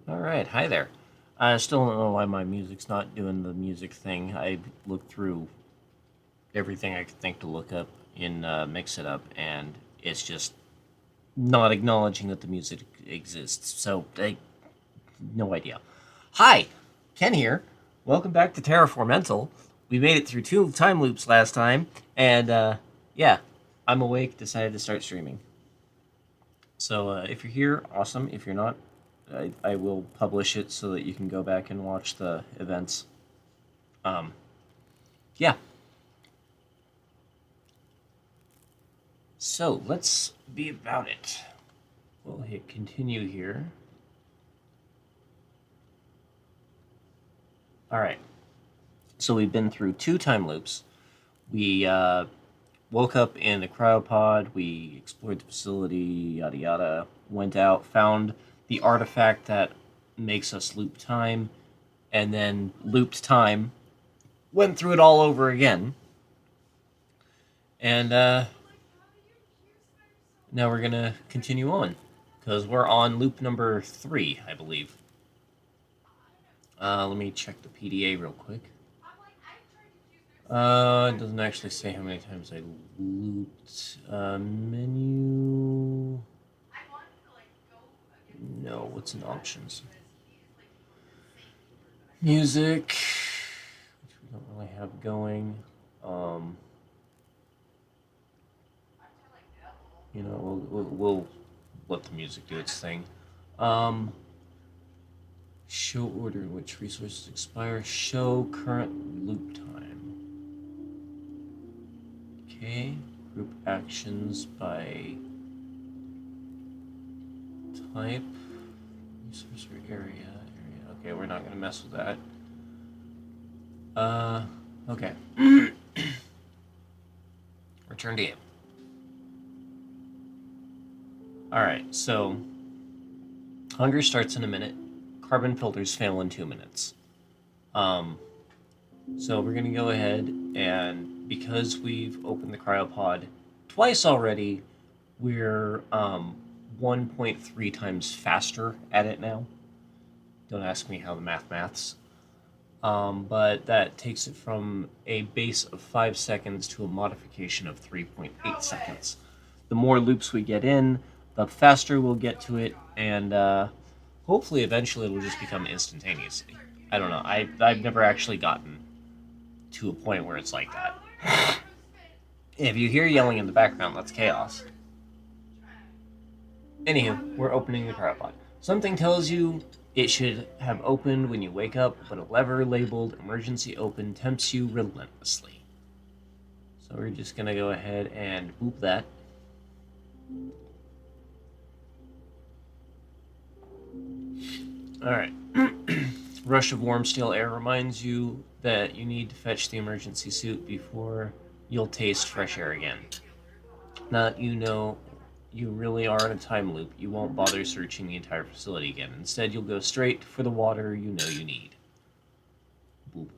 Alright, hi there. I still don't know why my music's not doing the music thing. I looked through everything I could think to look up in Mix It Up, and it's just not acknowledging that the music exists. So, no idea. Hi, Ken here. Welcome back to Terra Whozewhatsit. We made it through 2 time loops last time, and yeah, I'm awake, decided to start streaming. So if you're here, awesome. If you're not, I will publish it so that you can go back and watch the events. Um, yeah. So let's be about it. We'll hit continue here. All right. So we've been through 2 time loops. We woke up in the cryopod. We explored the facility, yada yada. Went out, found the artifact that makes us loop time, and then looped time. Went through it all over again. And now we're gonna continue on because we're on loop number 3, I believe. Let me check the PDA real quick. It doesn't actually say how many times I looped. Menu. No, what's in options? Music, which we don't really have going. We'll let the music do its thing. Show order in which resources expire. Show current loop time. Okay. Group actions by type. Resource or area. Okay, we're not going to mess with that. Okay. Return to game. Alright, so hunger starts in a minute. Carbon filters fail in 2 minutes. So we're gonna go ahead and because we've opened the cryopod twice already, we're 1.3 times faster at it now. Don't ask me how the maths. But that takes it from a base of 5 seconds to a modification of 3.8 seconds. The more loops we get in, the faster we'll get to it, and hopefully eventually it'll just become instantaneously. I don't know. I've never actually gotten to a point where it's like that. If you hear yelling in the background, that's chaos. Anywho, we're opening the cryopod. Something tells you it should have opened when you wake up, but a lever labeled emergency open tempts you relentlessly. So we're just gonna go ahead and boop that. Alright. Rush of warm stale air reminds you that you need to fetch the emergency suit before you'll taste fresh air again. Now that you know you really are in a time loop, you won't bother searching the entire facility again. Instead, you'll go straight for the water you know you need. Boop.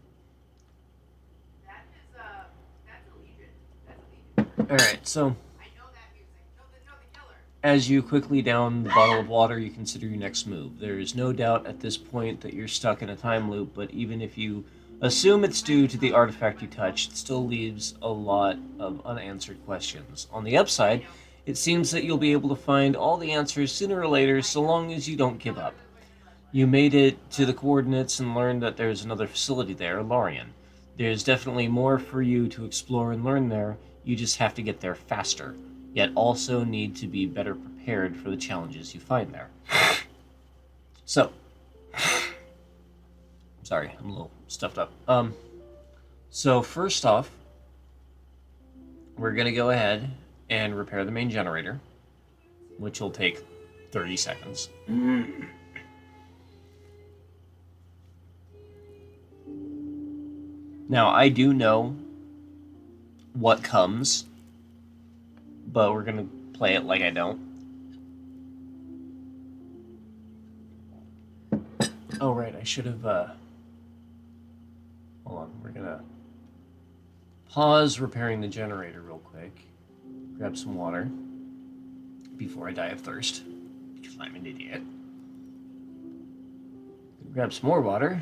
Alright, so as you quickly down the bottle of water, you consider your next move. There is no doubt at this point that you're stuck in a time loop, but even if you assume it's due to the artifact you touched, it still leaves a lot of unanswered questions. On the upside, it seems that you'll be able to find all the answers sooner or later so long as you don't give up. You made it to the coordinates and learned that there's another facility there, Lorien. There's definitely more for you to explore and learn there, you just have to get there faster, yet also need to be better prepared for the challenges you find there. So, sorry, I'm a little stuffed up. So first off, we're gonna go ahead and repair the main generator, which will take 30 seconds. Now, I do know what comes, but we're gonna play it like I don't. Oh, right, I should have, hold on, we're gonna pause repairing the generator real quick, grab some water before I die of thirst, because I'm an idiot. Grab some more water,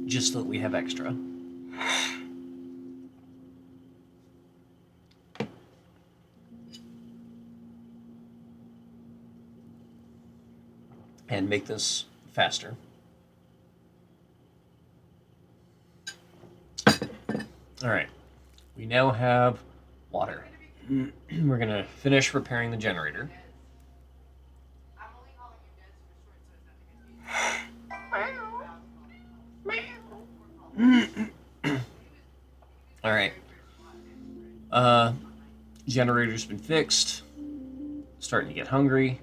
just so that we have extra. And make this faster. All right, we now have water. We're gonna finish repairing the generator. All right. Generator's been fixed. Starting to get hungry.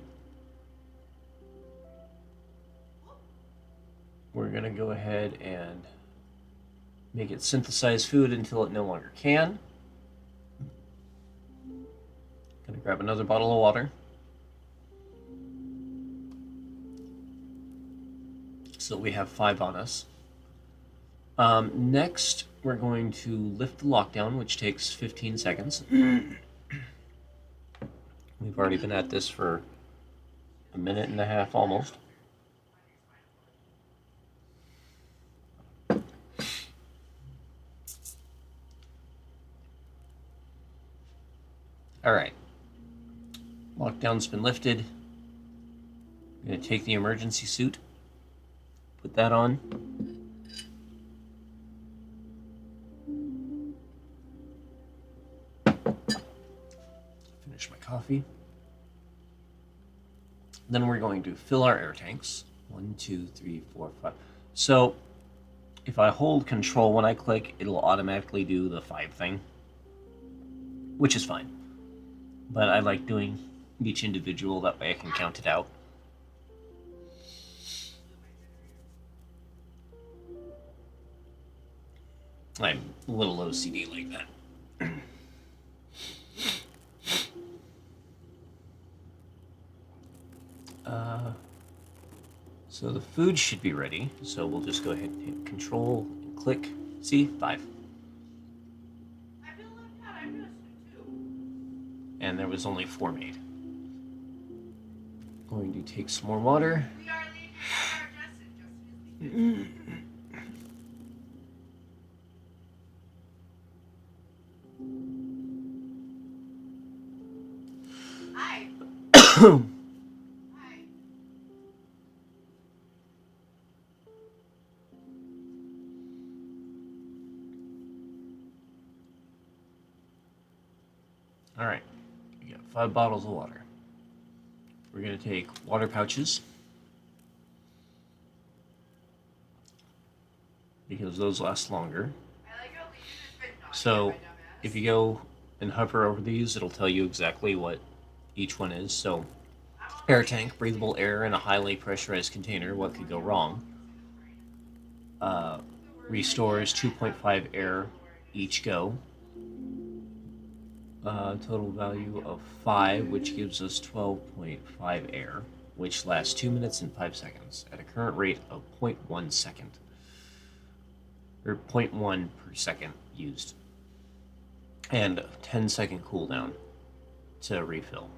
We're gonna go ahead and make it synthesize food until it no longer can. Gonna grab another bottle of water. So we have 5 on us. Next, we're going to lift the lockdown, which takes 15 seconds. We've already been at this for a minute and a half almost. All right. Lockdown's been lifted. I'm going to take the emergency suit, put that on. Finish my coffee. Then we're going to fill our air tanks. 1, 2, 3, 4, 5. So if I hold control when I click, it'll automatically do the 5 thing, which is fine. But I like doing each individual, that way I can count it out. I'm a little OCD like that. So the food should be ready. So we'll just go ahead and hit control and click. See, 5. And there was only 4 made. Going to take some more water. We are leaving. Hi. Hi. All right, we got 5 bottles of water. We're going to take water pouches, because those last longer. I like how Legion has been naughty So at my dumbass. if you go and hover over these, it'll tell you exactly what each one is. So air tank, breathable air in a highly pressurized container. What could go wrong? Restores 2.5 air each go. Total value of 5, which gives us 12.5 air, which lasts 2 minutes and 5 seconds at a current rate of 0.1 second. Or 0.1 per second used. And a 10-second cooldown to refill,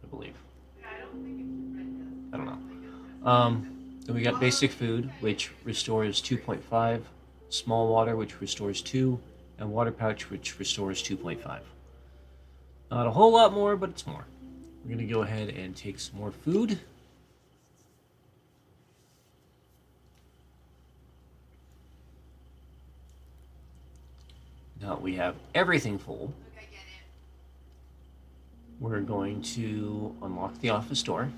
I believe. Yeah, I don't think it's red. I don't know. Then we got basic food, which restores 2.5, small water, which restores 2, and water pouch, which restores 2.5. Not a whole lot more, but it's more. We're going to go ahead and take some more food. Now we have everything full. Look, I get it. We're going to unlock the office door.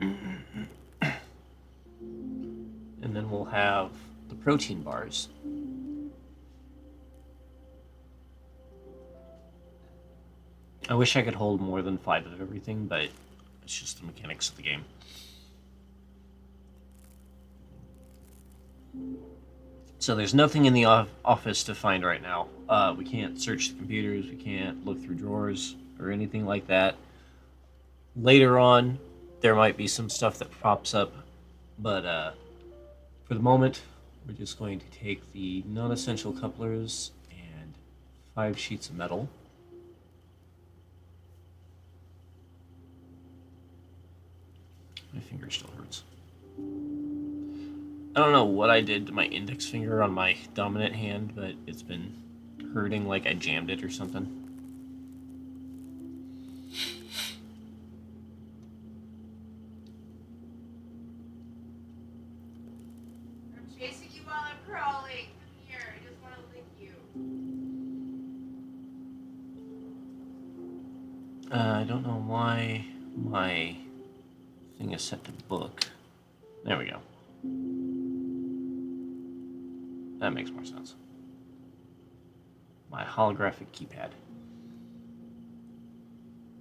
And then we'll have the protein bars. I wish I could hold more than 5 of everything, but it's just the mechanics of the game. So there's nothing in the office to find right now. We can't search the computers, we can't look through drawers or anything like that. Later on, there might be some stuff that pops up, but for the moment, we're just going to take the non-essential couplers and 5 sheets of metal. finger still hurts. I don't know what I did to my index finger on my dominant hand, but it's been hurting like I jammed it or something. I'm chasing you while I'm crawling. Come here. I just want to lick you. I don't know why my thing is set to book. There we go. That makes more sense. My holographic keypad.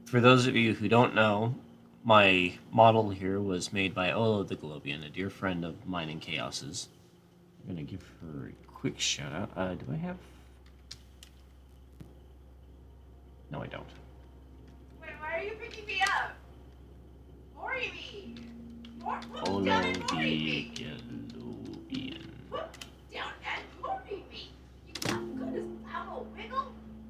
For those of you who don't know, my model here was made by Olo the Globian, a dear friend of mine and Chaos's. I'm going to give her a quick shout out. Do I have... No, I don't. Wait, why are you picking me up? Worry me. Put Olo me down and the worry me. Globian. Put me down and worry me. You got good as I'm a wiggle.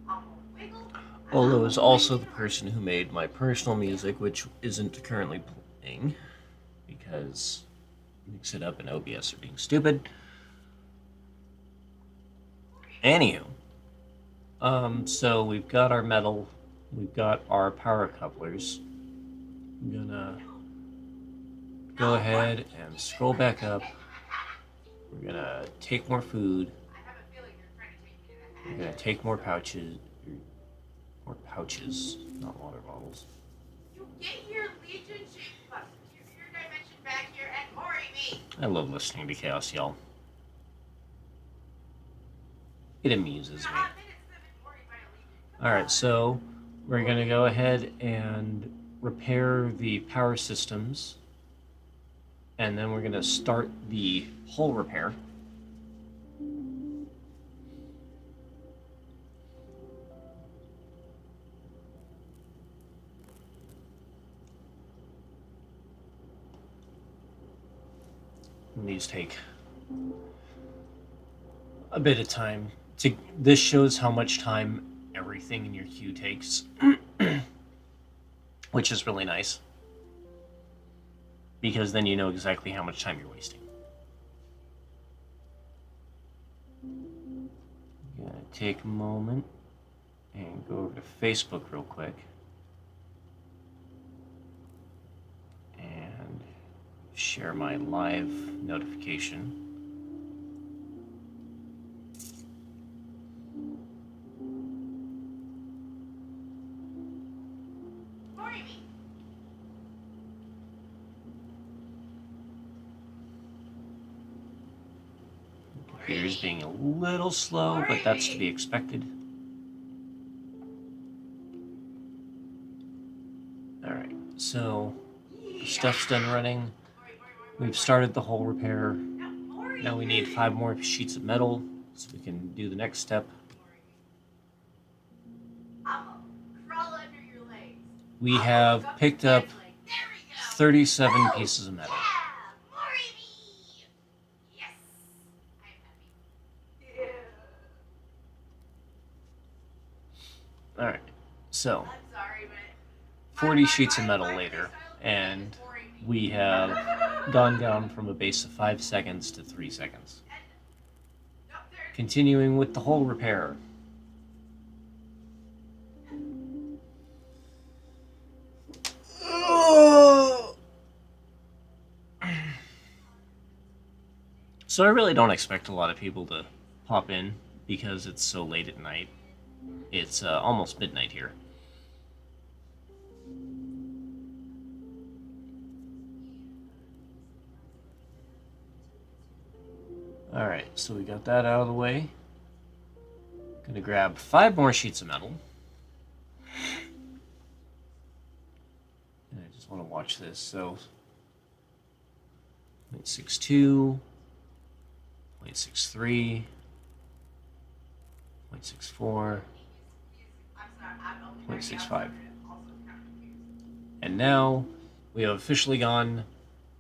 I'm a wiggle. Olo is also the person who made my personal music, which isn't currently playing because Mix It Up and OBS are being stupid. Anywho, so we've got our metal, we've got our power couplers. I'm gonna go ahead and scroll back up. We're gonna take more food. I have a feeling you're trying to take me to the We're head. gonna take more pouches, not water bottles. You get your Legion shape bus, your dimension back here and worry me. I love listening to Chaos, y'all. It amuses me. Alright, so we're going to go ahead and repair the power systems. And then we're going to start the hull repair. And these take a bit of time. This shows how much time everything in your queue takes, which is really nice, because then you know exactly how much time you're wasting. I'm gonna take a moment and go over to Facebook real quick and share my live notification. Computer's being a little slow, but that's to be expected. Alright, so stuff's done running. We've started the hull repair. Now we need 5 more sheets of metal so we can do the next step. We have picked up 37 pieces of metal. Alright, so 40 sheets of metal later, and we have gone down from a base of 5 seconds to 3 seconds. Continuing with the hull repair. So I really don't expect a lot of people to pop in because it's so late at night. It's almost midnight here. Alright, so we got that out of the way. Gonna grab 5 more sheets of metal. And I just want to watch this, so 0.62, 0.63, 0.64, 0.65. And now we have officially gone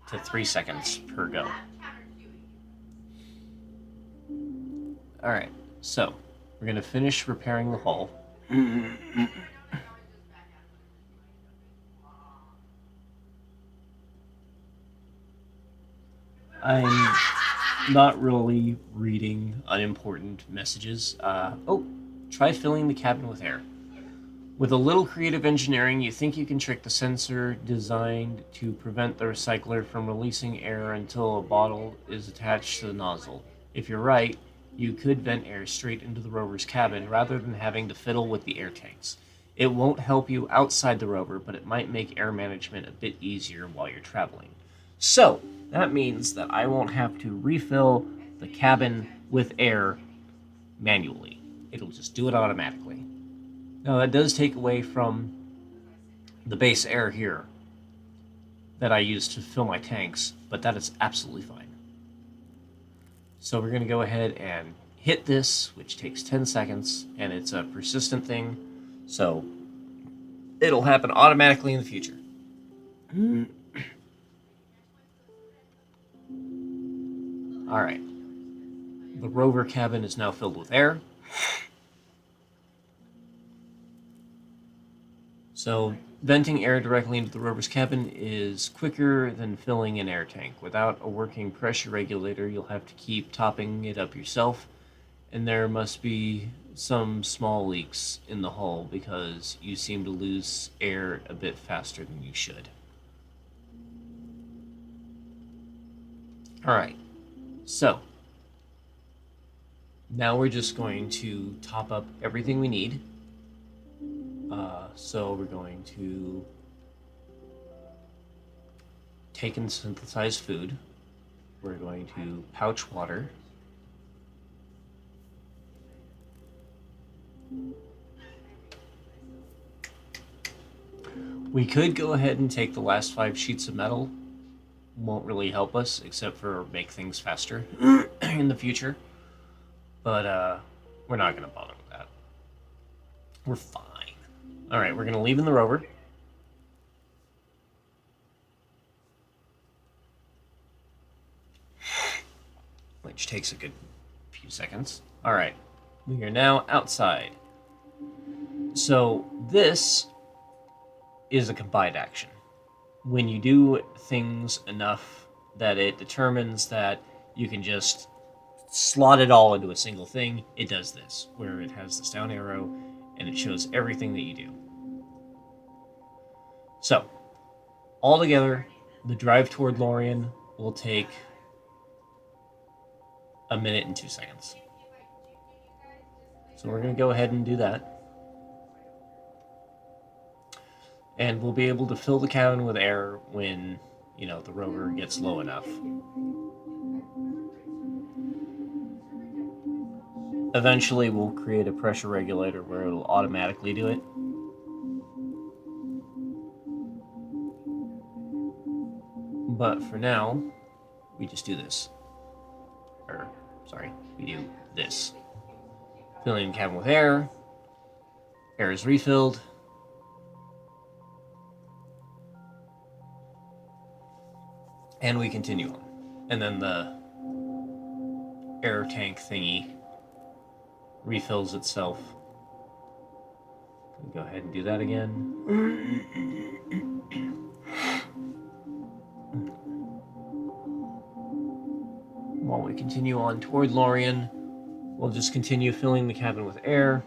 to 3 seconds per go. Alright, so we're going to finish repairing the hull. I'm not really reading unimportant messages. Try filling the cabin with air. With a little creative engineering, you think you can trick the sensor designed to prevent the recycler from releasing air until a bottle is attached to the nozzle. If you're right, you could vent air straight into the rover's cabin rather than having to fiddle with the air tanks. It won't help you outside the rover, but it might make air management a bit easier while you're traveling. So, that means that I won't have to refill the cabin with air manually. It'll just do it automatically. Now, that does take away from the base air here that I use to fill my tanks, but that is absolutely fine. So we're going to go ahead and hit this, which takes 10 seconds, and it's a persistent thing, so it'll happen automatically in the future. All right. The rover cabin is now filled with air. So venting air directly into the rover's cabin is quicker than filling an air tank. Without a working pressure regulator, you'll have to keep topping it up yourself, and there must be some small leaks in the hull because you seem to lose air a bit faster than you should. All right, so now we're just going to top up everything we need. So we're going to take and synthesize food. We're going to pouch water. We could go ahead and take the last 5 sheets of metal. Won't really help us except for make things faster in the future. But we're not going to bother with that. We're fine. All right, we're going to leave in the rover. Which takes a good few seconds. All right, we are now outside. So this is a combined action. When you do things enough that it determines that you can just slot it all into a single thing, it does this, where it has this down arrow and it shows everything that you do. So, altogether, the drive toward Lorien will take a minute and 2 seconds. So we're going to go ahead and do that. And we'll be able to fill the cabin with air when, the rover gets low enough. Eventually, we'll create a pressure regulator where it'll automatically do it. But for now, we just do this. We do this. Filling the cabin with air. Air is refilled. And we continue on. And then the air tank thingy refills itself. Go ahead and do that again. While we continue on toward Lorien, we'll just continue filling the cabin with air.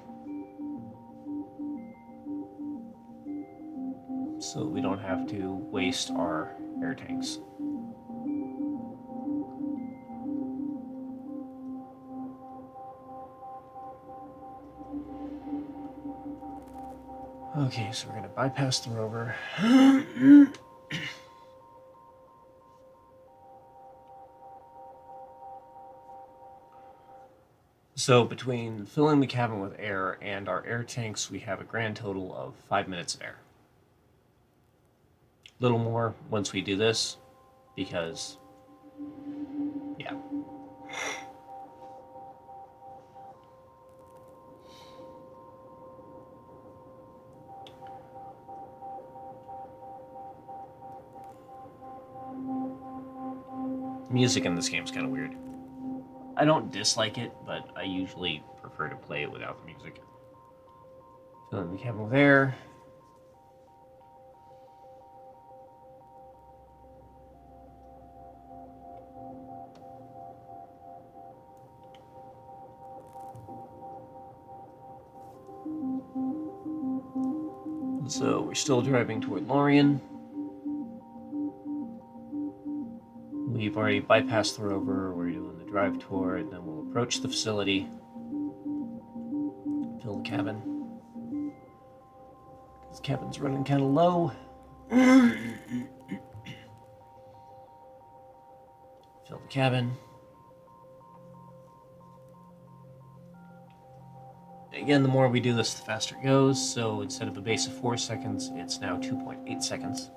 So we don't have to waste our air tanks. Okay, so we're going to bypass the rover. So between filling the cabin with air and our air tanks, we have a grand total of 5 minutes of air. A little more once we do this, because, yeah. Music in this game is kind of weird. I don't dislike it, but I usually prefer to play it without the music. Filling the cabin with air. So we're still driving toward Lorien. We've already bypassed the rover. We're doing the drive tour, and then we'll approach the facility. Fill the cabin. This cabin's running kind of low. Fill the cabin. Again, the more we do this, the faster it goes. So instead of a base of 4 seconds, it's now 2.8 seconds.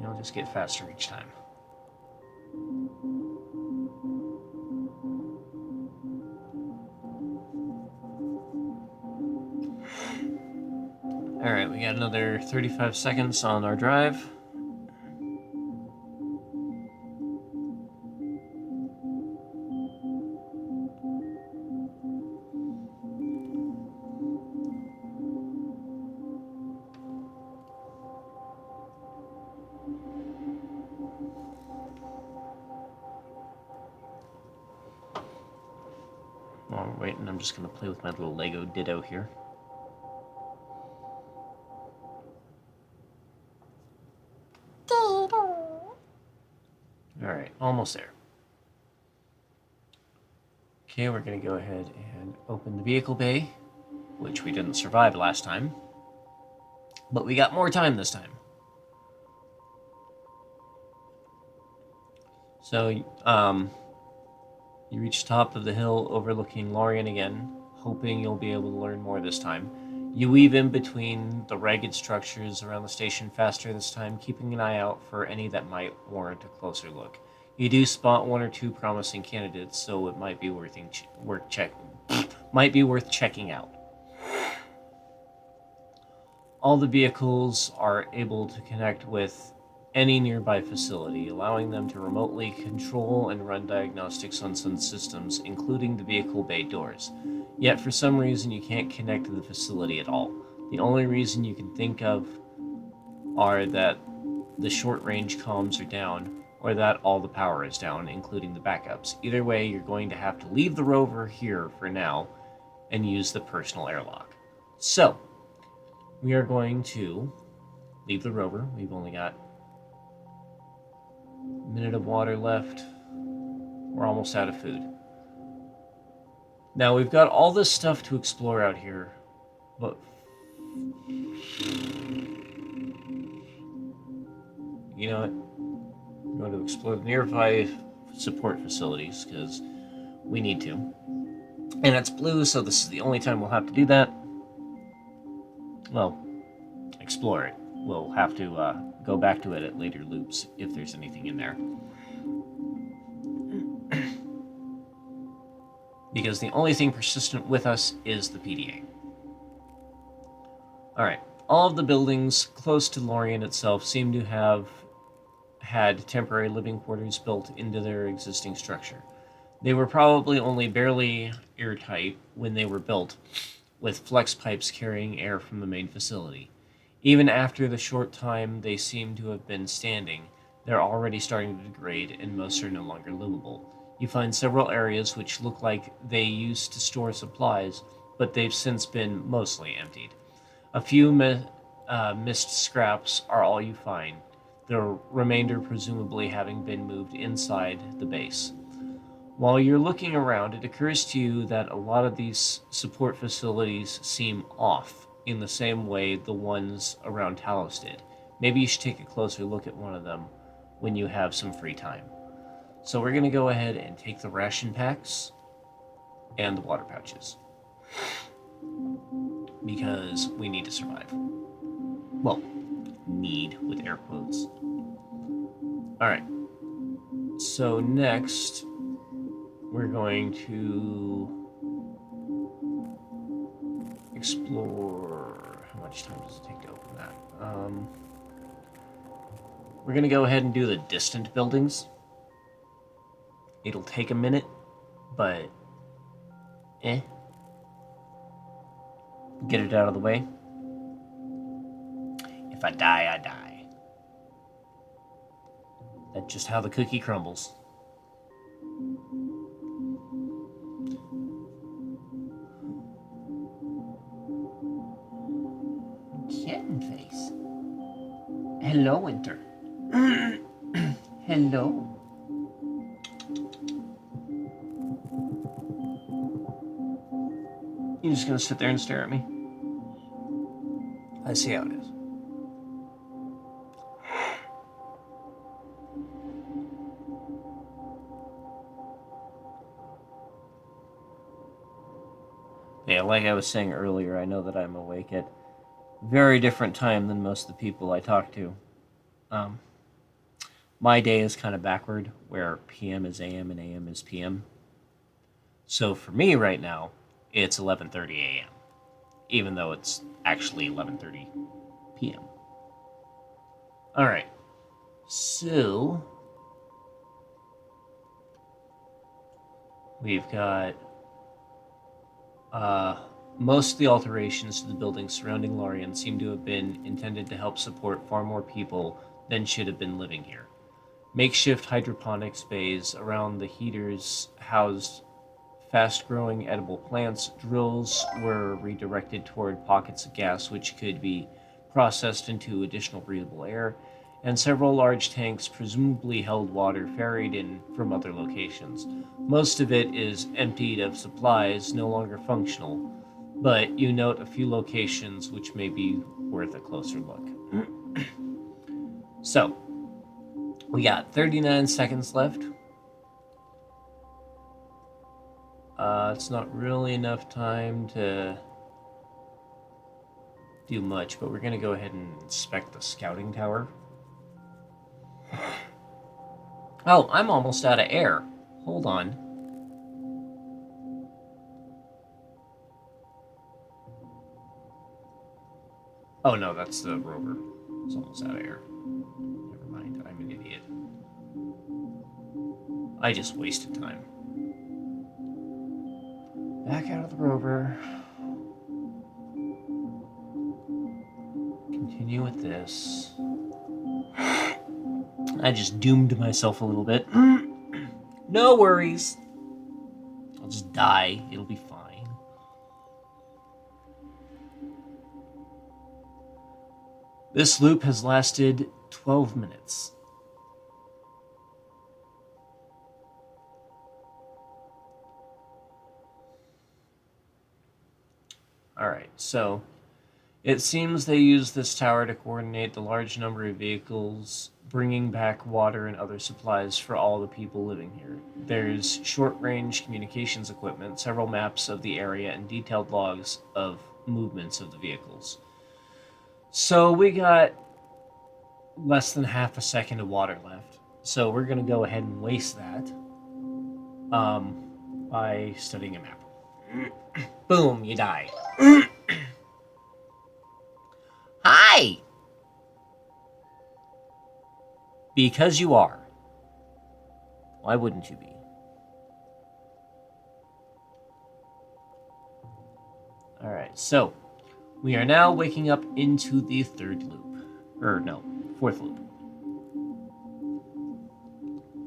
It'll just get faster each time. Alright, we got another 35 seconds on our drive. While we're waiting, I'm just going to play with my little Lego Ditto here. Alright, almost there. Okay, we're going to go ahead and open the vehicle bay, which we didn't survive last time. But we got more time this time. So, you reach the top of the hill overlooking Lorien again, hoping you'll be able to learn more this time. You weave in between the ragged structures around the station faster this time, keeping an eye out for any that might warrant a closer look. You do spot one or two promising candidates, so it might be worth checking out. All the vehicles are able to connect with any nearby facility, allowing them to remotely control and run diagnostics on some systems, including the vehicle bay doors. Yet for some reason you can't connect to the facility at all. The only reason you can think of are that the short-range comms are down, or that all the power is down, including the backups. Either way, you're going to have to leave the rover here for now and use the personal airlock. So, we are going to leave the rover. We've only got a minute of water left. We're almost out of food. Now, we've got all this stuff to explore out here, but you know what? We're going to explore the nearby support facilities, because we need to. And it's blue, so this is the only time we'll have to do that. Well, explore it. We'll have to go back to it at later loops if there's anything in there. Because the only thing persistent with us is the PDA. Alright, all of the buildings close to Lorien itself seem to have had temporary living quarters built into their existing structure. They were probably only barely airtight when they were built, with flex pipes carrying air from the main facility. Even after the short time they seem to have been standing, they're already starting to degrade and most are no longer livable. You find several areas which look like they used to store supplies, but they've since been mostly emptied. A few mist scraps are all you find, the remainder presumably having been moved inside the base. While you're looking around, it occurs to you that a lot of these support facilities seem off in the same way the ones around Talos did. Maybe you should take a closer look at one of them when you have some free time. So we're going to go ahead and take the ration packs and the water pouches, because we need to survive. Well, need with air quotes. Alright, so next we're going to explore. How much time does it take to open that? We're going to go ahead and do the distant buildings. It'll take a minute, but get it out of the way. If I die, I die. That's just how the cookie crumbles. kitten face. Hello, Winter. Hello. You just gonna sit there and stare at me? I see how it is. Yeah, like I was saying earlier, I know that I'm awake at very different time than most of the people I talk to. Um, my day is kind of backward, where PM is AM and AM is PM. So for me right now, it's 11:30 a.m., even though it's actually 11:30 p.m. All right. So we've got most of the alterations to the buildings surrounding Lorien seem to have been intended to help support far more people than should have been living here. Makeshift hydroponics bays around the heaters housed fast-growing edible plants. Drills were redirected toward pockets of gas which could be processed into additional breathable air, and several large tanks presumably held water ferried in from other locations. Most of it is emptied of supplies no longer functional, but you note a few locations which may be worth a closer look. So, we got 39 seconds left. It's not really enough time to do much, but we're going to go ahead and inspect the scouting tower. Oh, I'm almost out of air. Hold on. Oh no, that's the rover. It's almost out of air. Never mind, I'm an idiot. I just wasted time. Back out of the rover. Continue with this. I just doomed myself a little bit. No worries. I'll just die. It'll be fine. This loop has lasted 12 minutes. Alright, so it seems they use this tower to coordinate the large number of vehicles bringing back water and other supplies for all the people living here. There's short-range communications equipment, several maps of the area, and detailed logs of movements of the vehicles. So we got less than half a second of water left. So we're going to go ahead and waste that by studying a map. Boom, you die. Hi! Because you are. Why wouldn't you be? Alright, so we are now waking up into the third loop. Fourth loop.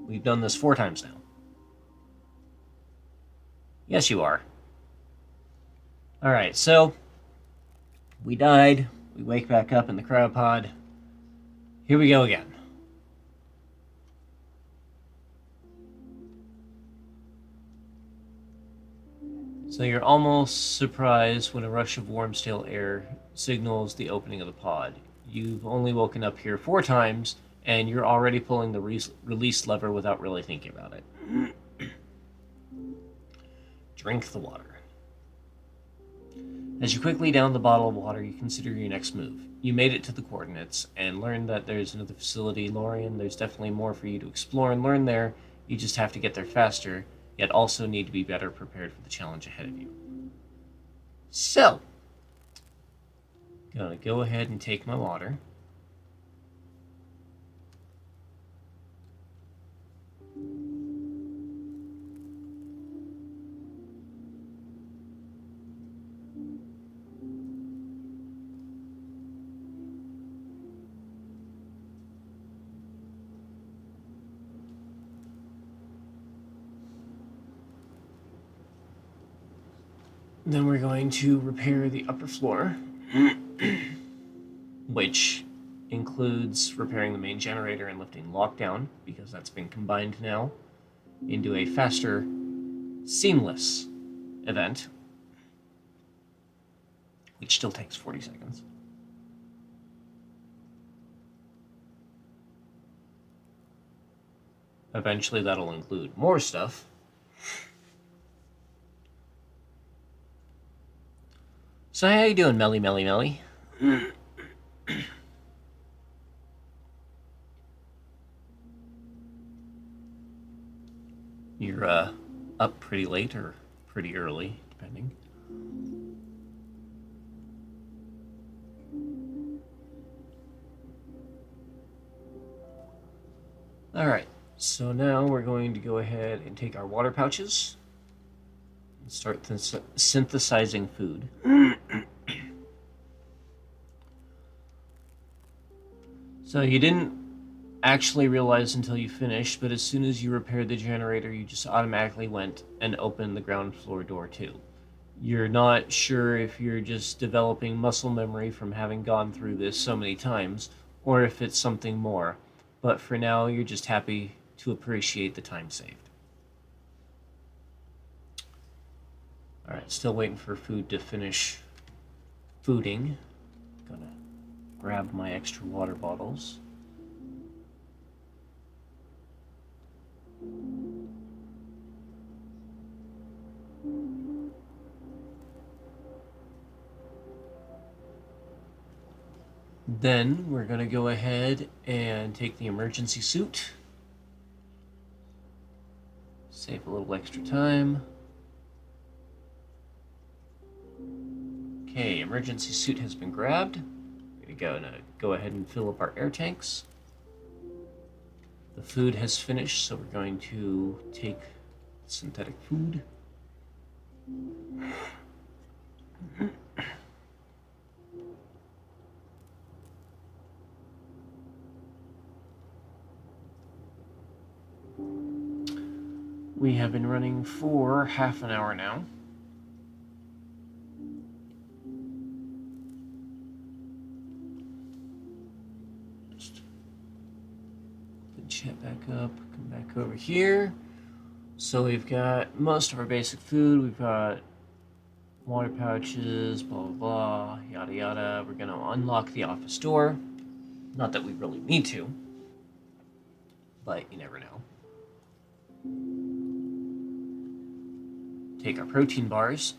We've done this 4 times now. Yes, you are. Alright, so we died. We wake back up in the cryopod. Here we go again. So you're almost surprised when a rush of warm, stale air signals the opening of the pod. You've only woken up here 4 times, and you're already pulling the release lever without really thinking about it. Drink the water. As you quickly down the bottle of water, you consider your next move. You made it to the coordinates, and learned that there's another facility, Lorien. There's definitely more for you to explore and learn there. You just have to get there faster, yet also need to be better prepared for the challenge ahead of you. So, gonna go ahead and take my water. Then we're going to repair the upper floor. which includes repairing the main generator and lifting lockdown, because that's been combined now into a faster, seamless event, which still takes 40 seconds. Eventually, that'll include more stuff. So how you doing, Melly, Melly, Melly? You're up pretty late or pretty early, depending. All right, so now we're going to go ahead and take our water pouches and start synthesizing food. So you didn't actually realize until you finished, but as soon as you repaired the generator, you just automatically went and opened the ground floor door too. You're not sure if you're just developing muscle memory from having gone through this so many times, or if it's something more. But for now, you're just happy to appreciate the time saved. Alright, still waiting for food to finish fooding. Gonna grab my extra water bottles. Then we're going to go ahead and take the emergency suit. Save a little extra time. Okay, emergency suit has been grabbed. We're going to go ahead and fill up our air tanks. The food has finished, so we're going to take synthetic food. We have been running for half an hour now. Just put the chat back up, come back over here. So we've got most of our basic food. We've got water pouches, blah, blah, blah, yada, yada. We're going to unlock the office door. Not that we really need to, but you never know. Take our protein bars.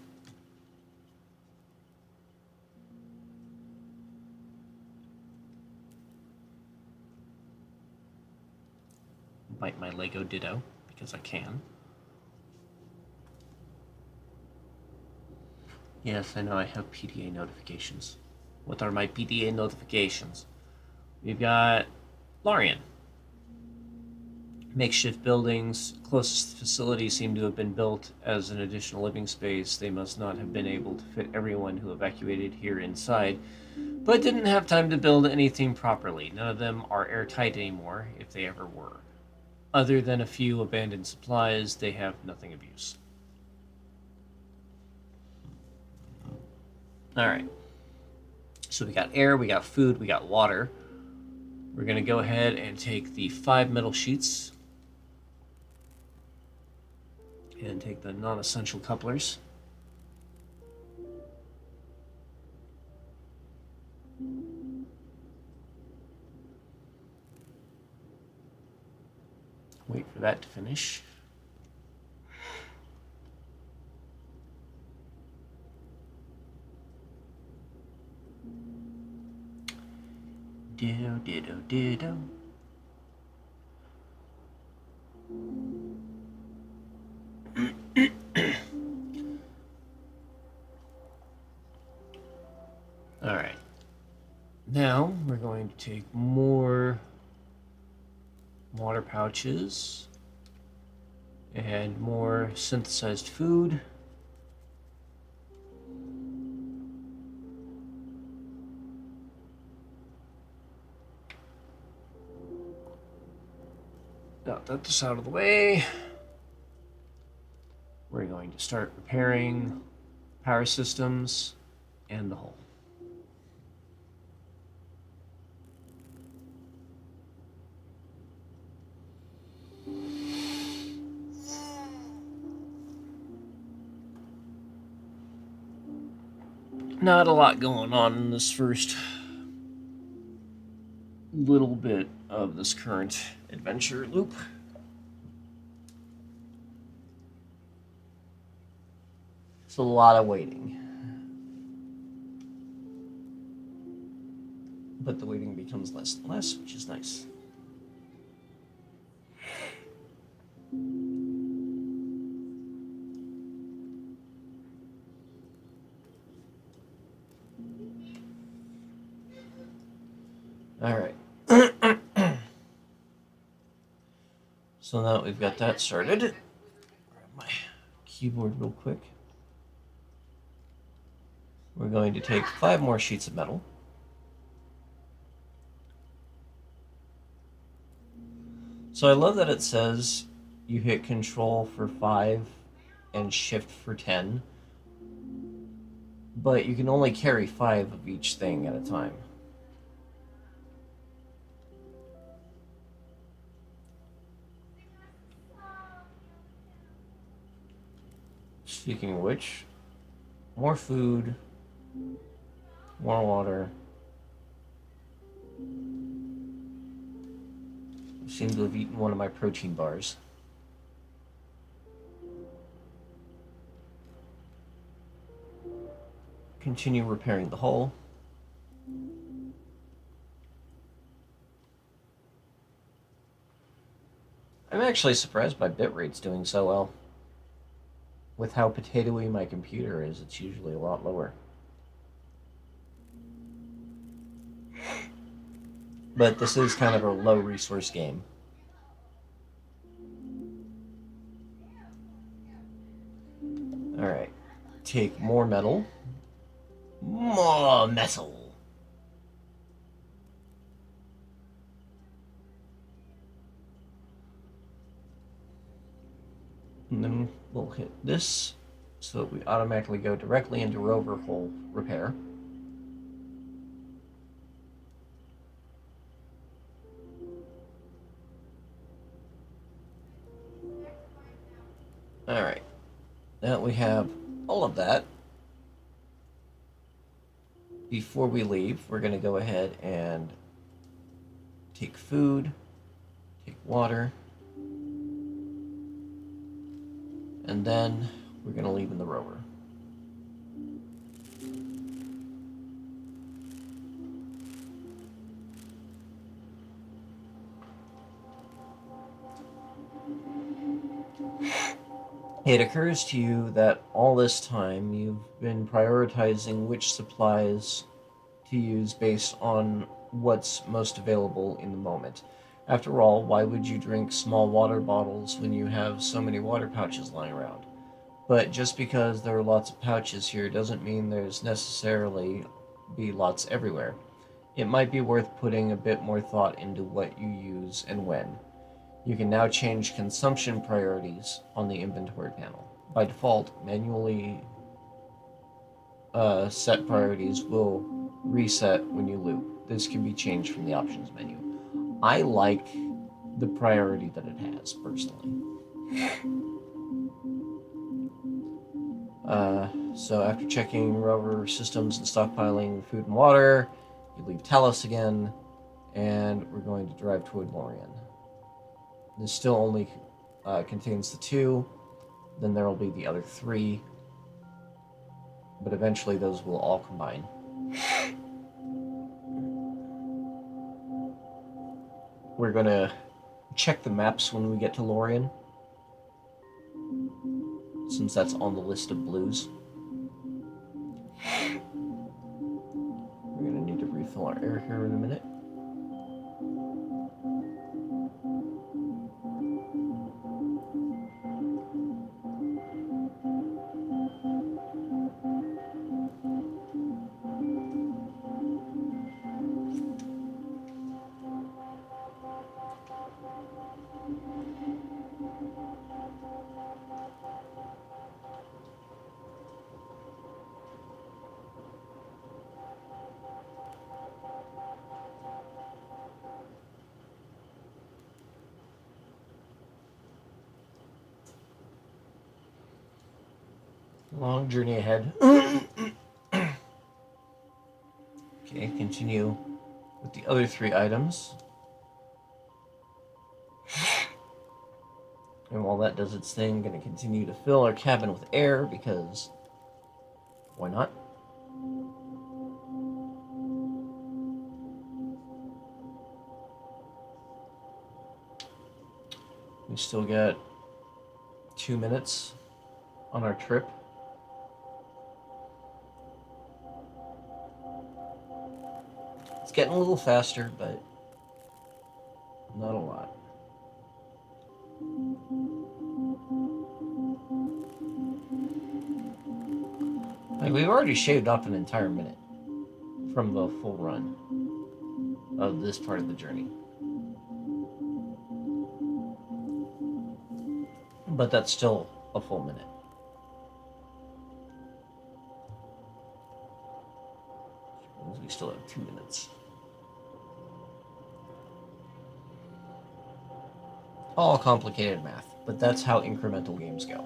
Bite my Lego Ditto, because I can. Yes, I know I have PDA notifications. What are my PDA notifications? We've got Larian. Makeshift buildings. Closest facilities seem to have been built as an additional living space. They must not have been able to fit everyone who evacuated here inside, but didn't have time to build anything properly. None of them are airtight anymore, if they ever were. Other than a few abandoned supplies, they have nothing of use. Alright. So we got air, we got food, we got water. We're going to go ahead and take the 5 metal sheets and take the non-essential couplers. Wait for that to finish. Ditto, ditto, ditto. Alright. Now we're going to take more water pouches and more synthesized food. Now that this out of the way, we're going to start repairing power systems and the hull. Not a lot going on in this first little bit of this current adventure loop. It's a lot of waiting. But the waiting becomes less and less, which is nice. All right. So now that we've got that started, grab my keyboard real quick. We're going to take 5 more sheets of metal. So I love that it says you hit Control for 5 and Shift for 10, but you can only carry 5 of each thing at a time. Speaking of which, more food, more water. I seem to have eaten one of my protein bars. Continue repairing the hull. I'm actually surprised by bitrate's doing so well. With how potatoey my computer is, it's usually a lot lower. But this is kind of a low resource game. Alright. Take more metal. More metal. And then we'll hit this so that we automatically go directly into rover hull repair. Alright. Now that we have all of that, before we leave, we're going to go ahead and take food, take water, and then we're going to leave in the rover. It occurs to you that all this time you've been prioritizing which supplies to use based on what's most available in the moment. After all, why would you drink small water bottles when you have so many water pouches lying around? But just because there are lots of pouches here doesn't mean there's necessarily be lots everywhere. It might be worth putting a bit more thought into what you use and when. You can now change consumption priorities on the inventory panel. By default, manually set priorities will reset when you loot. This can be changed from the options menu. I like the priority that it has, personally. So after checking rover systems and stockpiling food and water, you leave Talos again, and we're going to drive toward Lorien. This still only contains the 2, then there will be the other 3, but eventually those will all combine. We're going to check the maps when we get to Lorien, since that's on the list of blues. We're going to need to refill our air here in a minute. Long journey ahead. Okay, continue with the other 3 items. And while that does its thing, I'm going to continue to fill our cabin with air because why not? We still got 2 minutes on our trip. It's getting a little faster, but not a lot. Like, we've already shaved off an entire minute from the full run of this part of the journey. But that's still a full minute. Which means we still have 2 minutes. All complicated math, but that's how incremental games go.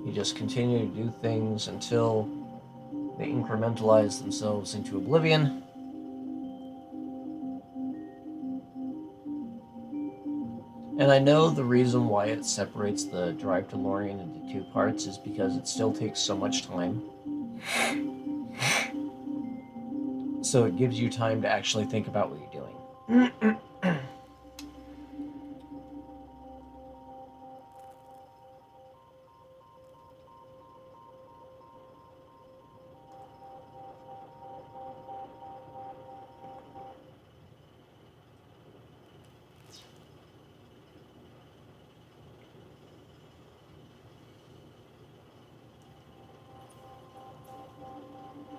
You just continue to do things until they incrementalize themselves into oblivion. And I know the reason why it separates the drive to Lorien into 2 parts is because it still takes so much time. So it gives you time to actually think about what you're doing.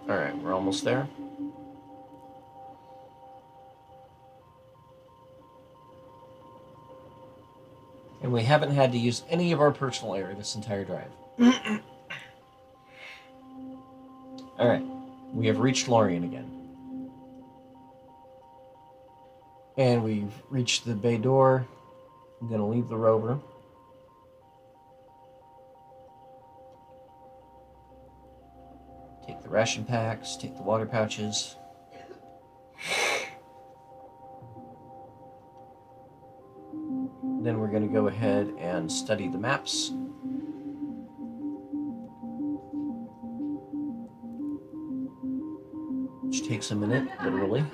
Alright, we're almost there. And we haven't had to use any of our personal air this entire drive. Alright, we have reached Lorien again. And we've reached the bay door. I'm going to leave the rover. Take the ration packs, take the water pouches. Then we're going to go ahead and study the maps. Which takes a minute, literally.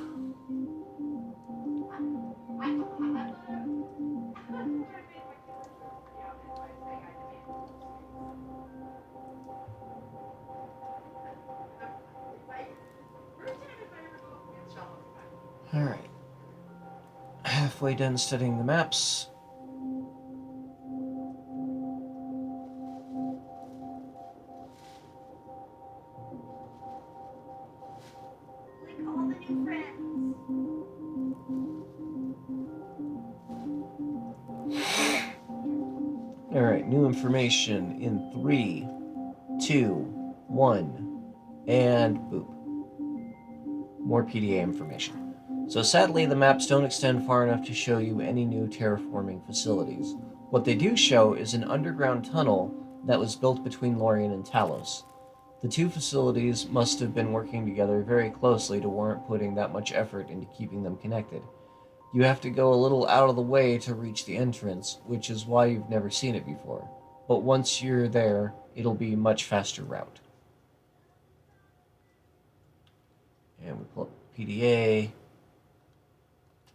Alright. Halfway done studying the maps. Like all the new friends. Alright, new information in 3, 2, 1, and boop. More PDA information. So sadly, the maps don't extend far enough to show you any new terraforming facilities. What they do show is an underground tunnel that was built between Lorien and Talos. The 2 facilities must have been working together very closely to warrant putting that much effort into keeping them connected. You have to go a little out of the way to reach the entrance, which is why you've never seen it before. But once you're there, it'll be a much faster route. And we pull up PDA,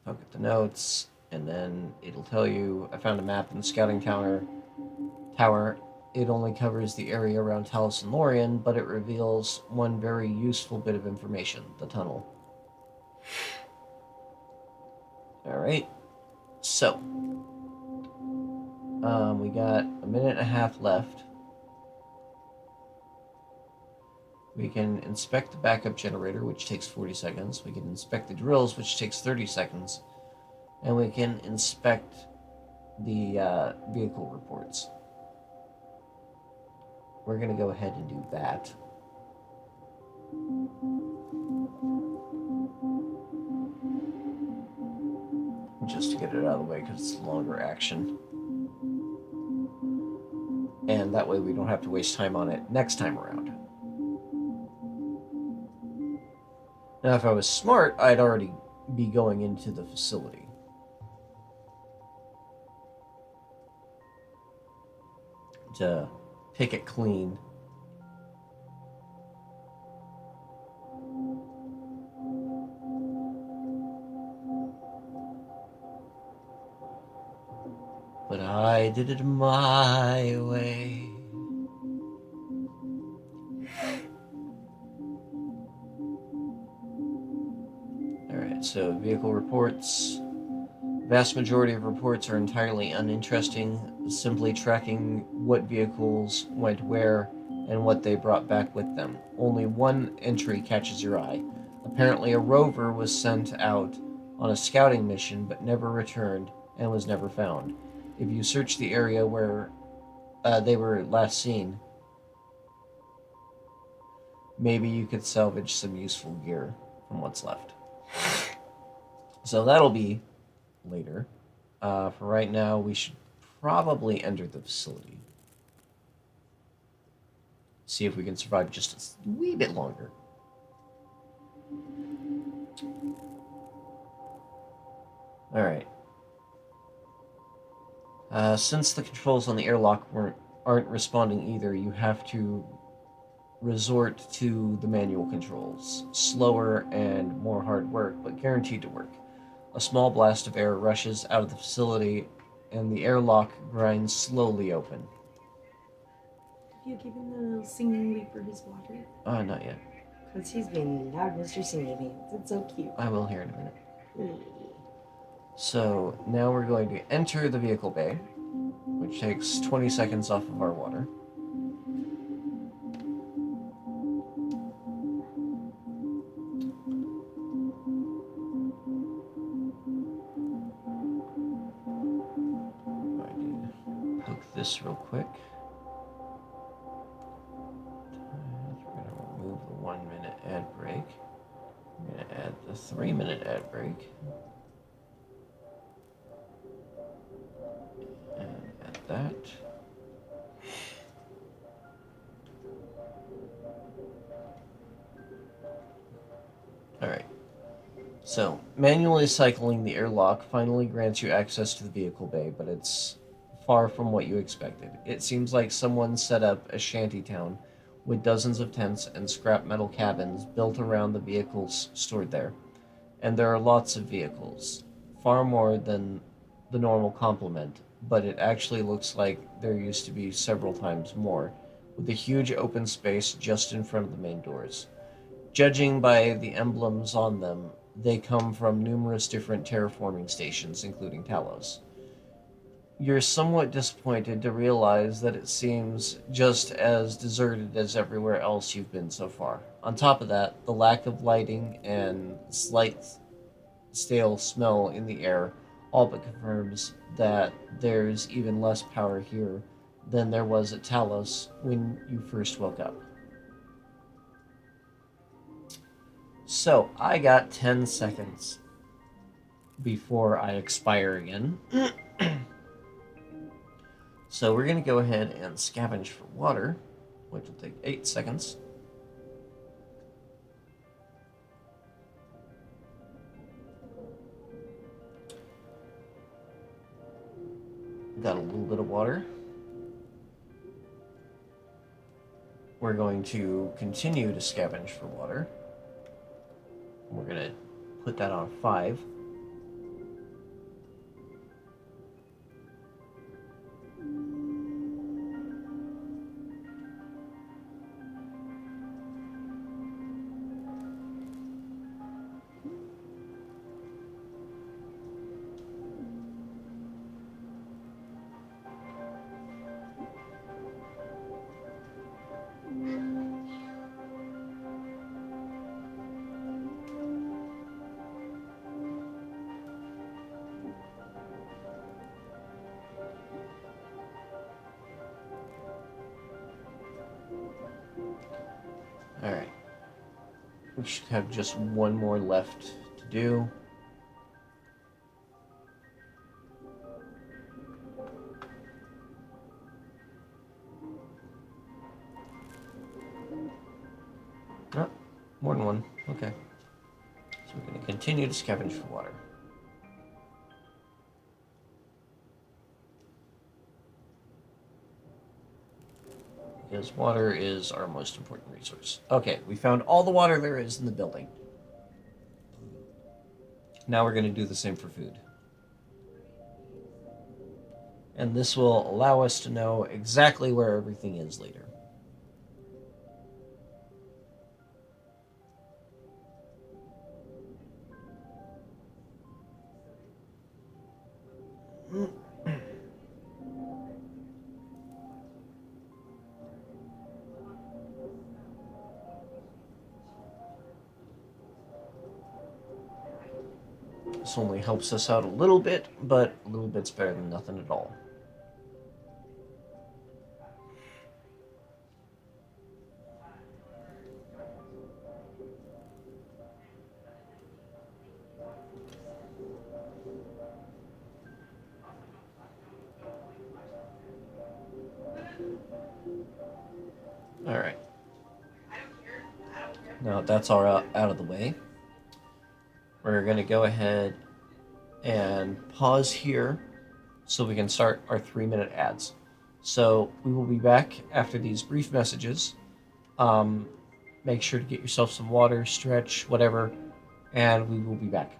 poke at the notes, and then it'll tell you, I found a map in the scouting tower. It only covers the area around Talos and Lorien, but it reveals one very useful bit of information, the tunnel. Alright, so we got a minute and a half left. We can inspect the backup generator, which takes 40 seconds. We can inspect the drills, which takes 30 seconds. And we can inspect the vehicle reports. We're going to go ahead and do that. just to get it out of the way because it's longer action. And that way we don't have to waste time on it next time around. Now, if I was smart, I'd already be going into the facility. To pick it clean. But I did it my way. Alright, so vehicle reports. Vast majority of reports are entirely uninteresting, simply tracking what vehicles went where and what they brought back with them. Only one entry catches your eye. Apparently, a rover was sent out on a scouting mission but never returned and was never found. If you search the area where they were last seen, maybe you could salvage some useful gear from what's left. So that'll be later. For right now, we should probably enter the facility. See if we can survive just a wee bit longer. Alright. Since the controls on the airlock aren't responding either, you have to resort to the manual controls. Slower and more hard work, but guaranteed to work. A small blast of air rushes out of the facility, and the airlock grinds slowly open. Have you given the little singing weeper his water? Not yet. Because he's been loud Mr. Singing me. It's so cute. I will here in a minute. So, now we're going to enter the vehicle bay, which takes 20 seconds off of our water. I need to poke this real quick. We're going to remove the 1 minute ad break. I'm going to add the 3 minute ad break. And add that. Alright. So, manually cycling the airlock finally grants you access to the vehicle bay, but it's far from what you expected. It seems like someone set up a shantytown with dozens of tents and scrap metal cabins built around the vehicles stored there. And there are lots of vehicles, far more than the normal complement, but it actually looks like there used to be several times more, with a huge open space just in front of the main doors. Judging by the emblems on them, they come from numerous different terraforming stations, including Talos. You're somewhat disappointed to realize that it seems just as deserted as everywhere else you've been so far. On top of that, the lack of lighting and slight stale smell in the air all but confirms that there's even less power here than there was at Talos when you first woke up. So, I got 10 seconds before I expire again. So we're going to go ahead and scavenge for water, which will take 8 seconds. Got a little bit of water. We're going to continue to scavenge for water. We're going to put that on 5. Alright. We should have just one more left to do. More than one. Okay. So we're going to continue to scavenge for water. Because water is our most important resource. Okay, we found all the water there is in the building. Now we're going to do the same for food. And this will allow us to know exactly where everything is later. This only helps us out a little bit, but a little bit's better than nothing at all. All right. Now that's all out of the way. We're going to go ahead and pause here so we can start our 3-minute ads. So we will be back after these brief messages. Make sure to get yourself some water, stretch, whatever, and we will be back.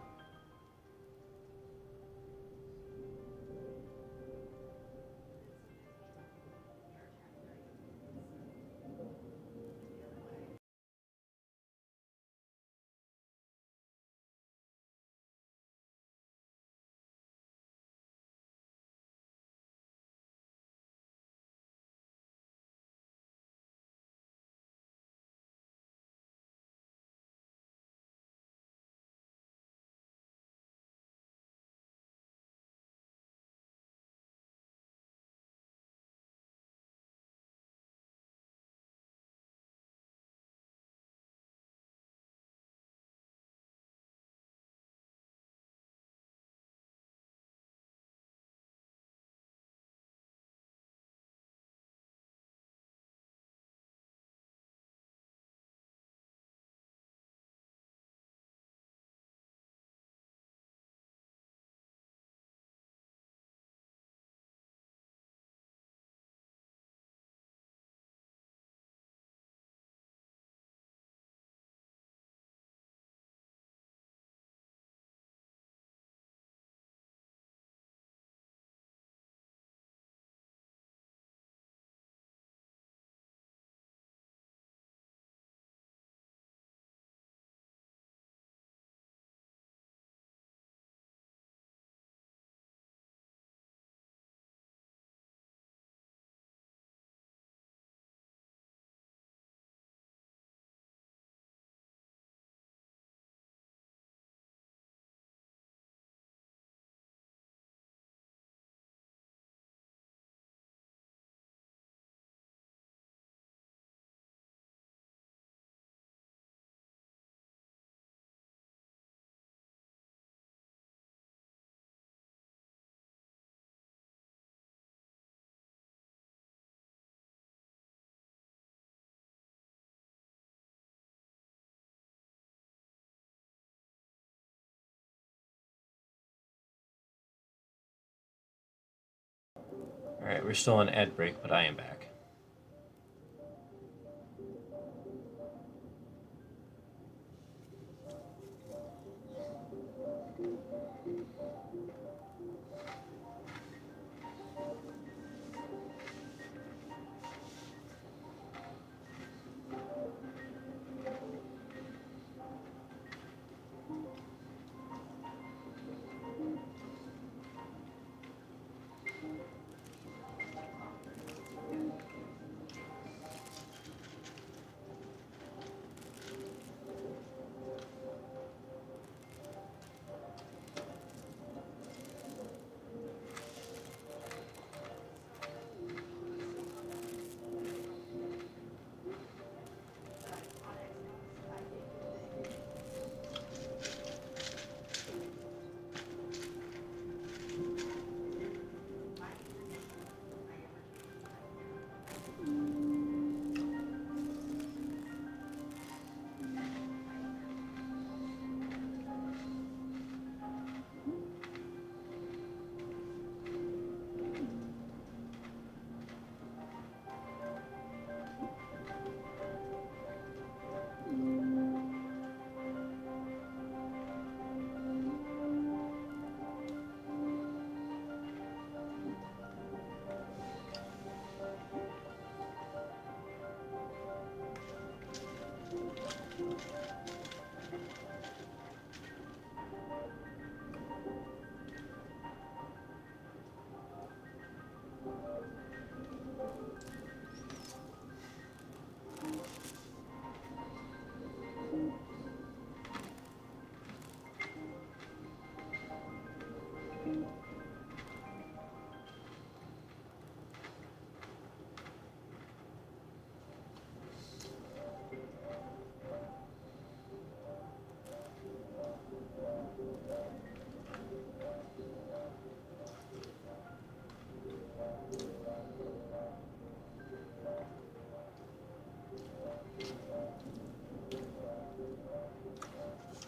All right, we're still on ad break, but I am back.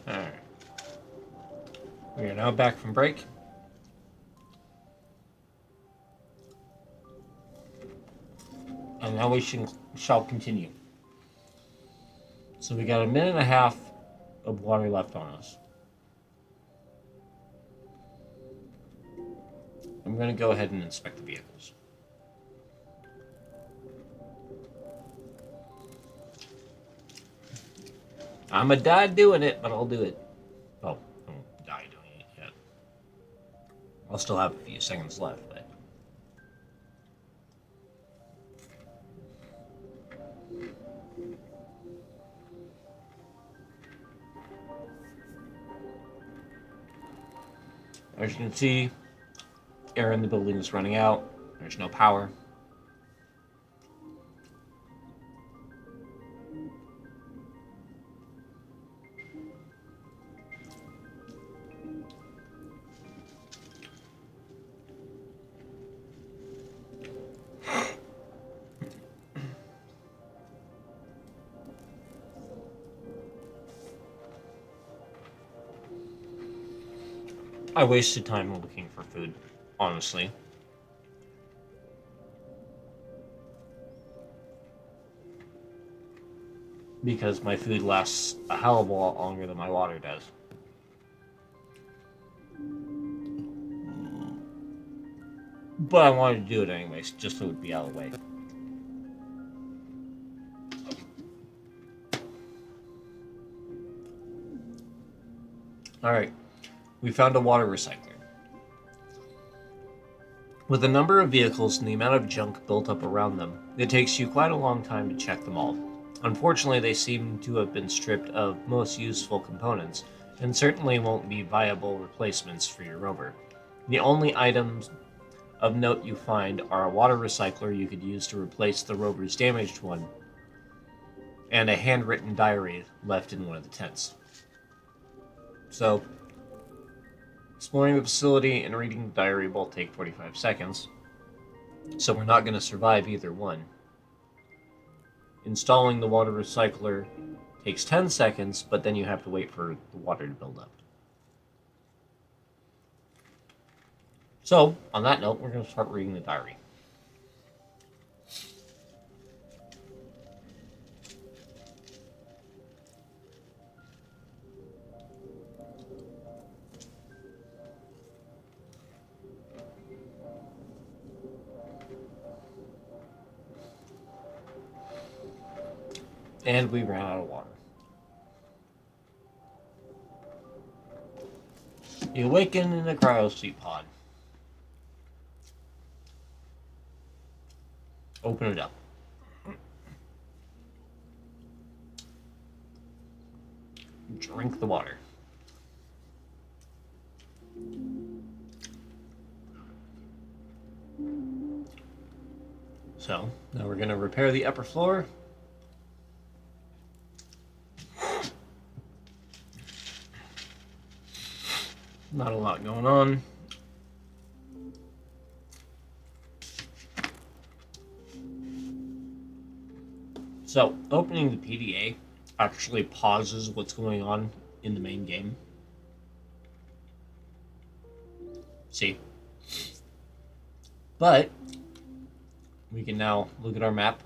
Alright. We are now back from break. And now we shall continue. So we got a minute and a half of water left on us. I'm going to go ahead and inspect the vehicles. I'm going to die doing it, but I'll do it. Oh, I won't die doing it yet. I'll still have a few seconds left, but... As you can see, air in the building is running out. There's no power. I wasted time looking for food, honestly. Because my food lasts a hell of a lot longer than my water does. But I wanted to do it anyways, just so it would be out of the way. Alright, we found a water recycler. With the number of vehicles and the amount of junk built up around them, it takes you quite a long time to check them all. Unfortunately, they seem to have been stripped of most useful components, and certainly won't be viable replacements for your rover. The only items of note you find are a water recycler you could use to replace the rover's damaged one, and a handwritten diary left in one of the tents. So, exploring the facility and reading the diary both take 45 seconds, so we're not going to survive either one. Installing the water recycler takes 10 seconds, but then you have to wait for the water to build up. So, on that note, we're going to start reading the diary. And we ran out of water. You awaken in a cryo-sleep pod. Open it up. Drink the water. So, now we're going to repair the upper floor. Not a lot going on. So, opening the PDA actually pauses what's going on in the main game. See? But, we can now look at our map,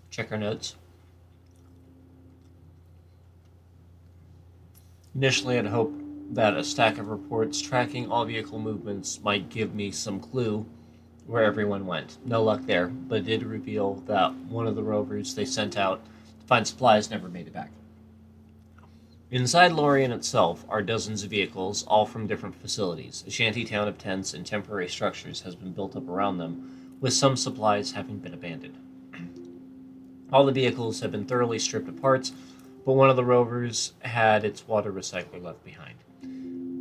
check our notes. Initially, I'd hoped that a stack of reports tracking all vehicle movements might give me some clue where everyone went. No luck there, but it did reveal that one of the rovers they sent out find supplies never made it back. Inside Lorien itself are dozens of vehicles, all from different facilities. A shanty town of tents and temporary structures has been built up around them, with some supplies having been abandoned. All the vehicles have been thoroughly stripped of parts, but one of the rovers had its water recycler left behind.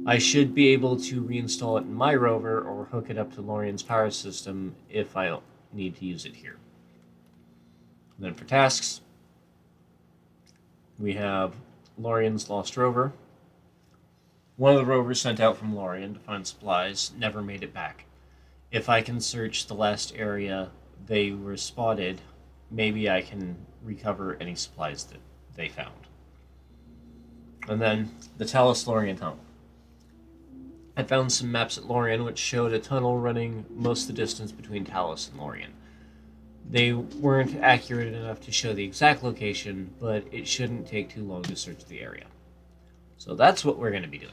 I should be able to reinstall it in my rover or hook it up to Lorien's power system if I need to use it here. Then for tasks, we have Lorien's lost rover. One of the rovers sent out from Lorien to find supplies never made it back. If I can search the last area they were spotted, maybe I can recover any supplies that they found. And then the Talus Lorien tunnel. I found some maps at Lorien which showed a tunnel running most of the distance between Talus and Lorien. They weren't accurate enough to show the exact location, but it shouldn't take too long to search the area. So that's what we're going to be doing.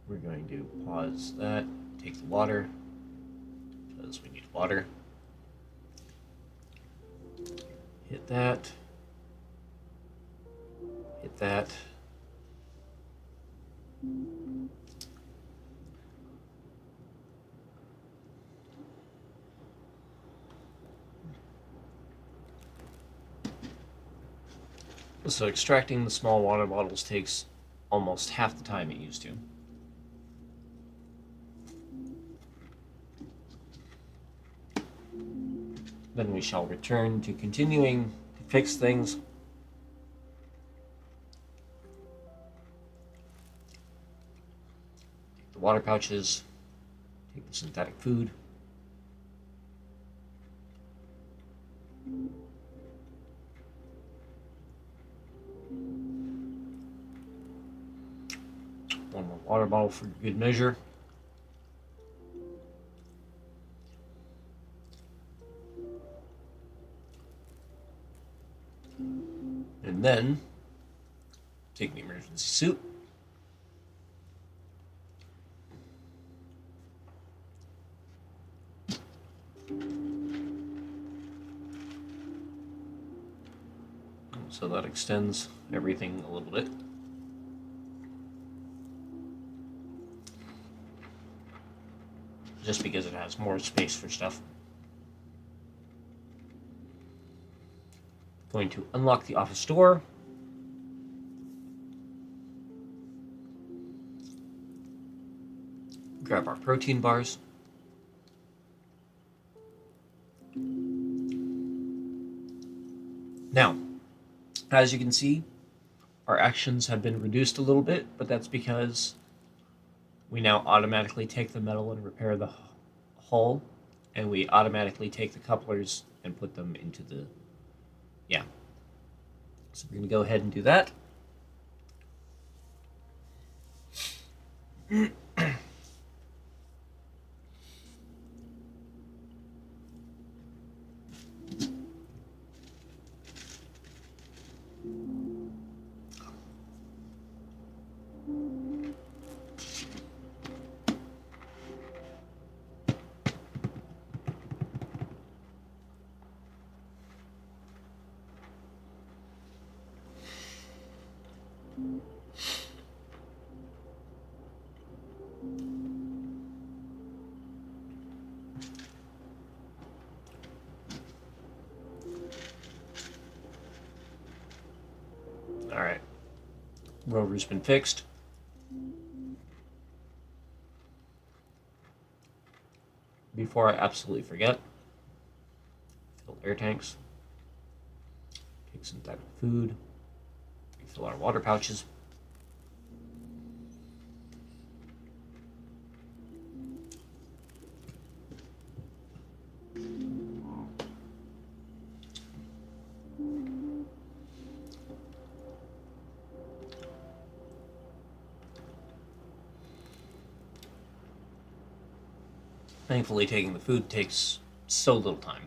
We're going to pause that, take the water, because we need water. Hit that. Hit that. So extracting the small water bottles takes almost half the time it used to. Then we shall return to continuing to fix things. Take the water pouches, take the synthetic food. One more water bottle for good measure. And then take the emergency suit. So that extends everything a little bit. Just because it has more space for stuff. Going to unlock the office door. Grab our protein bars. Now, as you can see, our actions have been reduced a little bit, but that's because we now automatically take the metal and repair the hull, and we automatically take the couplers and put them into the... Yeah. So we're going to go ahead and do that. Alright. Rover's been fixed. Before I absolutely forget, fill air tanks, take synthetic food, refill our water pouches. Thankfully, taking the food takes so little time.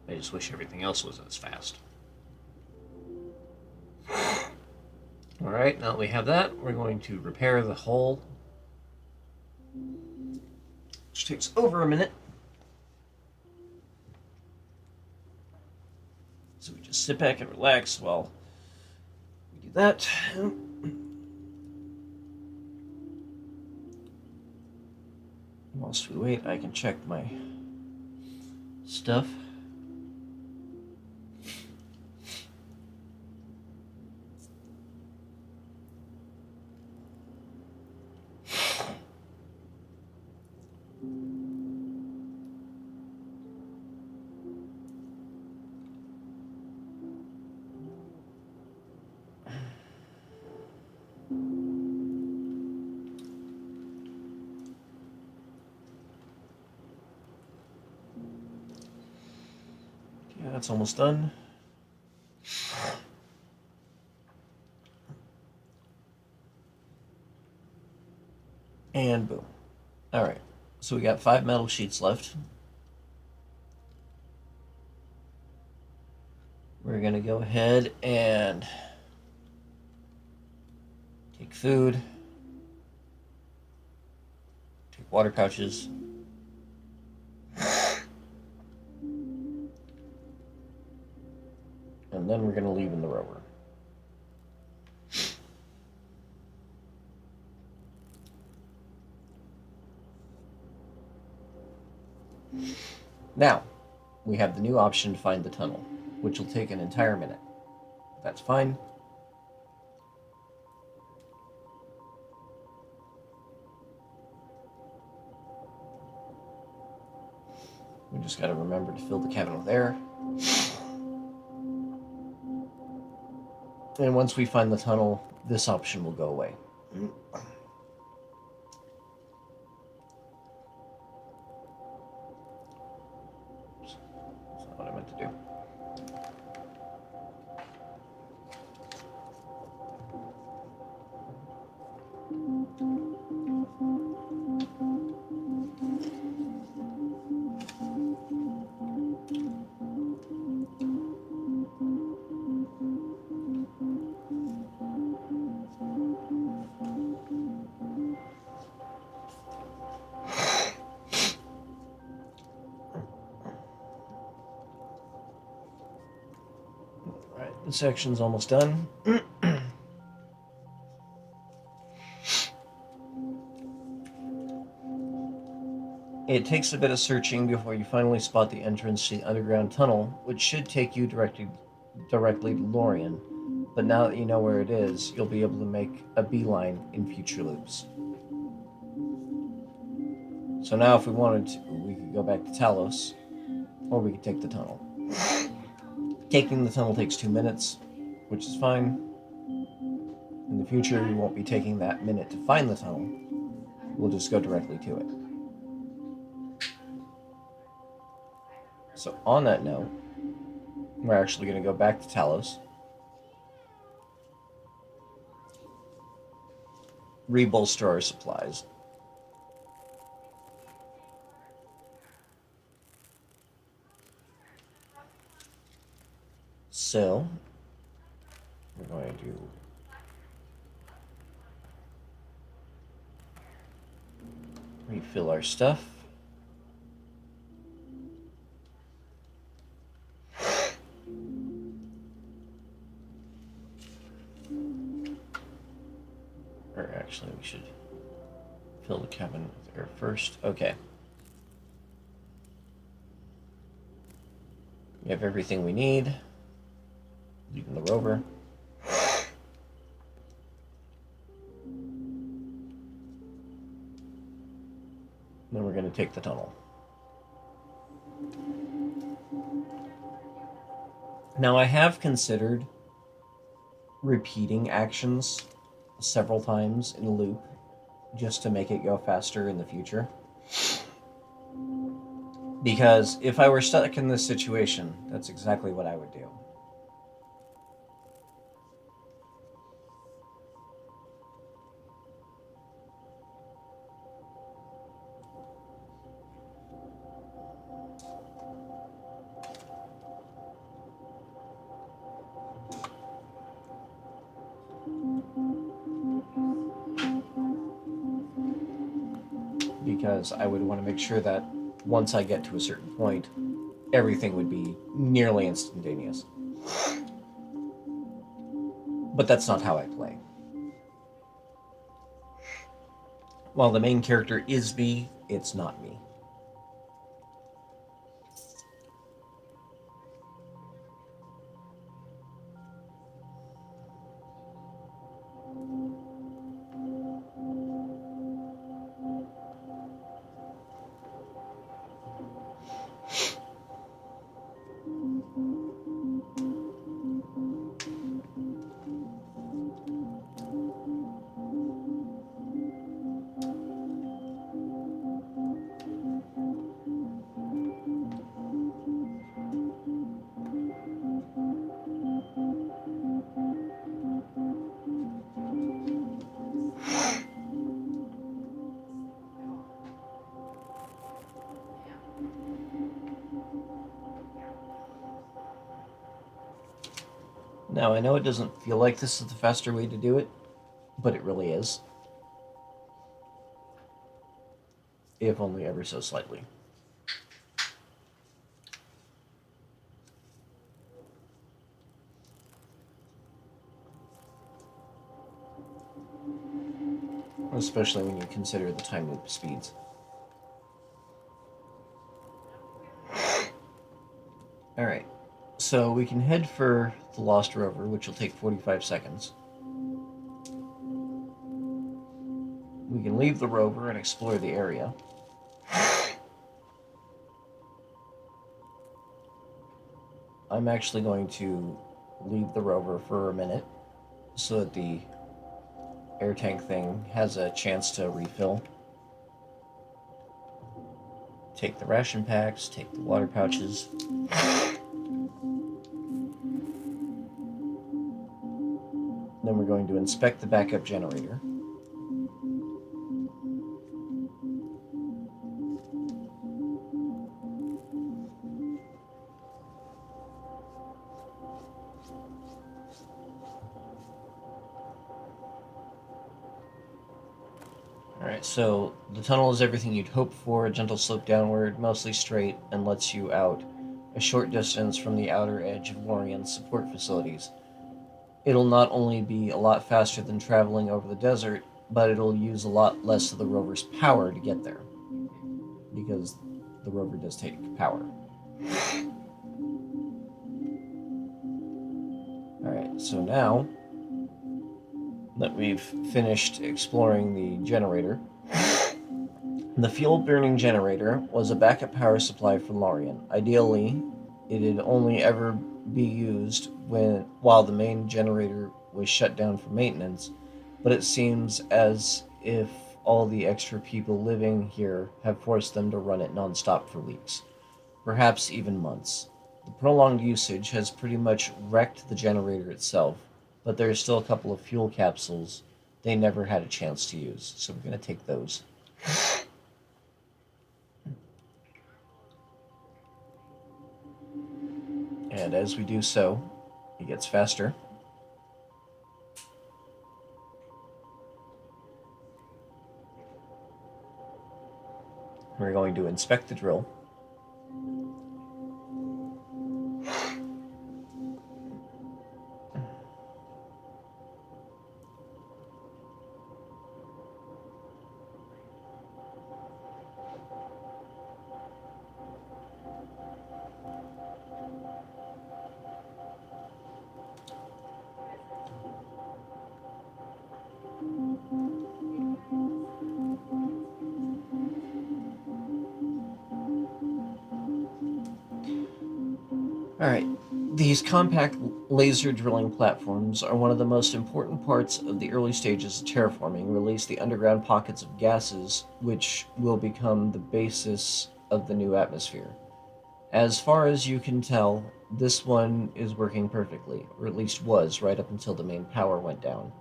I just wish everything else was as fast. Alright, now that we have that, we're going to repair the hull, which takes over a minute. So we just sit back and relax while we do that. Whilst we wait, I can check my stuff. Yeah, that's almost done. And boom. Alright, so we got 5 metal sheets left. We're going to go ahead and take food, take water pouches, and then we're going to leave in the rover. Now, we have the new option to find the tunnel, which will take an entire minute. That's fine. We just got to remember to fill the cabin with air. And once we find the tunnel, this option will go away. That's not what I meant to do. Alright, this section's almost done. It takes a bit of searching before you finally spot the entrance to the underground tunnel, which should take you directly to Lorien. But now that you know where it is, you'll be able to make a beeline in future loops. So now if we wanted to, we could go back to Talos, or we could take the tunnel. Taking the tunnel takes 2 minutes, which is fine. In the future, you won't be taking that minute to find the tunnel. We'll just go directly to it. So on that note, we're actually going to go back to Talos, rebolster our supplies. So, we're going to refill our stuff. Or actually, we should fill the cabin with air first. Okay. We have everything we need. Leaving the rover. Then we're going to take the tunnel. Now, I have considered repeating actions several times in a loop just to make it go faster in the future. Because if I were stuck in this situation, that's exactly what I would do. because I would want to make sure that once I get to a certain point, everything would be nearly instantaneous. But that's not how I play. While the main character is me, it's not me. Now, I know it doesn't feel like this is the faster way to do it, but it really is. If only ever so slightly. Especially when you consider the time loop speeds. Alright, so we can head for the Lost Rover, which will take 45 seconds. We can leave the rover and explore the area. I'm actually going to leave the rover for a minute so that the air tank thing has a chance to refill. Take the ration packs, take the water pouches. Then we're going to inspect the backup generator. Alright, so the tunnel is everything you'd hope for, a gentle slope downward, mostly straight, and lets you out a short distance from the outer edge of Lorien's support facilities. It'll not only be a lot faster than traveling over the desert, but it'll use a lot less of the rover's power to get there, because the rover does take power. Alright, so now that we've finished exploring the generator, the fuel-burning generator was a backup power supply for Lorien. Ideally, it'd only ever be used while the main generator was shut down for maintenance, but it seems as if all the extra people living here have forced them to run it non-stop for weeks, perhaps even months. The prolonged usage has pretty much wrecked the generator itself, but there's still a couple of fuel capsules they never had a chance to use, so we're going to take those. And as we do so, it gets faster. We're going to inspect the drill. Alright, these compact laser drilling platforms are one of the most important parts of the early stages of terraforming, release the underground pockets of gases which will become the basis of the new atmosphere. As far as you can tell, this one is working perfectly, or at least was right up until the main power went down.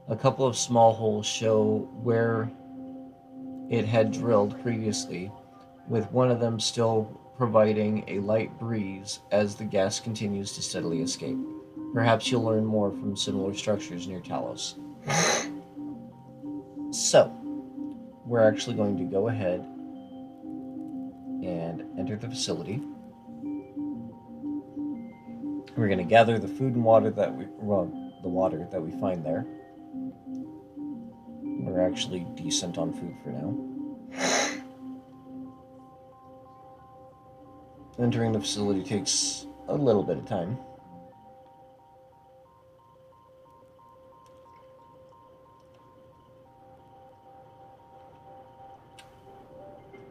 A couple of small holes show where it had drilled previously, with one of them still providing a light breeze as the gas continues to steadily escape. Perhaps you'll learn more from similar structures near Talos. So, we're actually going to go ahead and enter the facility. We're going to gather the food and water that the water that we find there. We're actually decent on food for now. Entering the facility takes a little bit of time.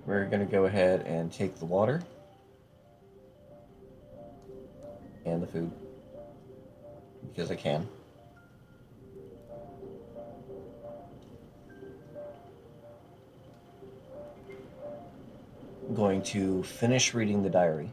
We're going to go ahead and take the water and the food because I can. I'm going to finish reading the diary.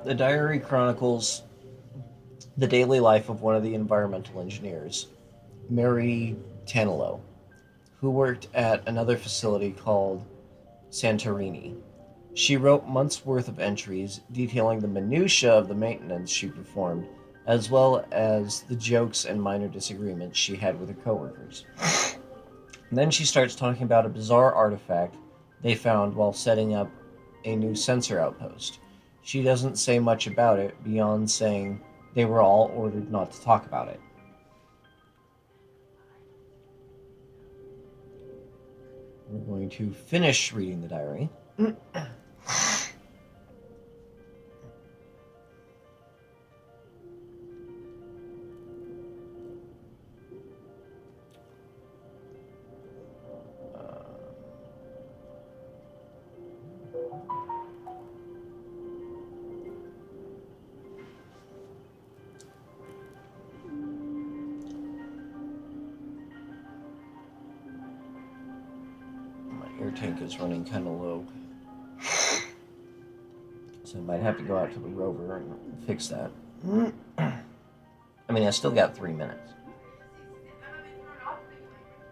The diary chronicles the daily life of one of the environmental engineers, Mary Tanilo, who worked at another facility called Santorini. She wrote months' worth of entries detailing the minutiae of the maintenance she performed, as well as the jokes and minor disagreements she had with her coworkers. And then she starts talking about a bizarre artifact they found while setting up a new sensor outpost. She doesn't say much about it beyond saying they were all ordered not to talk about it. We're going to finish reading the diary. Air tank is running kind of low, so I might have to go out to the rover and fix that. I mean, I still got 3 minutes.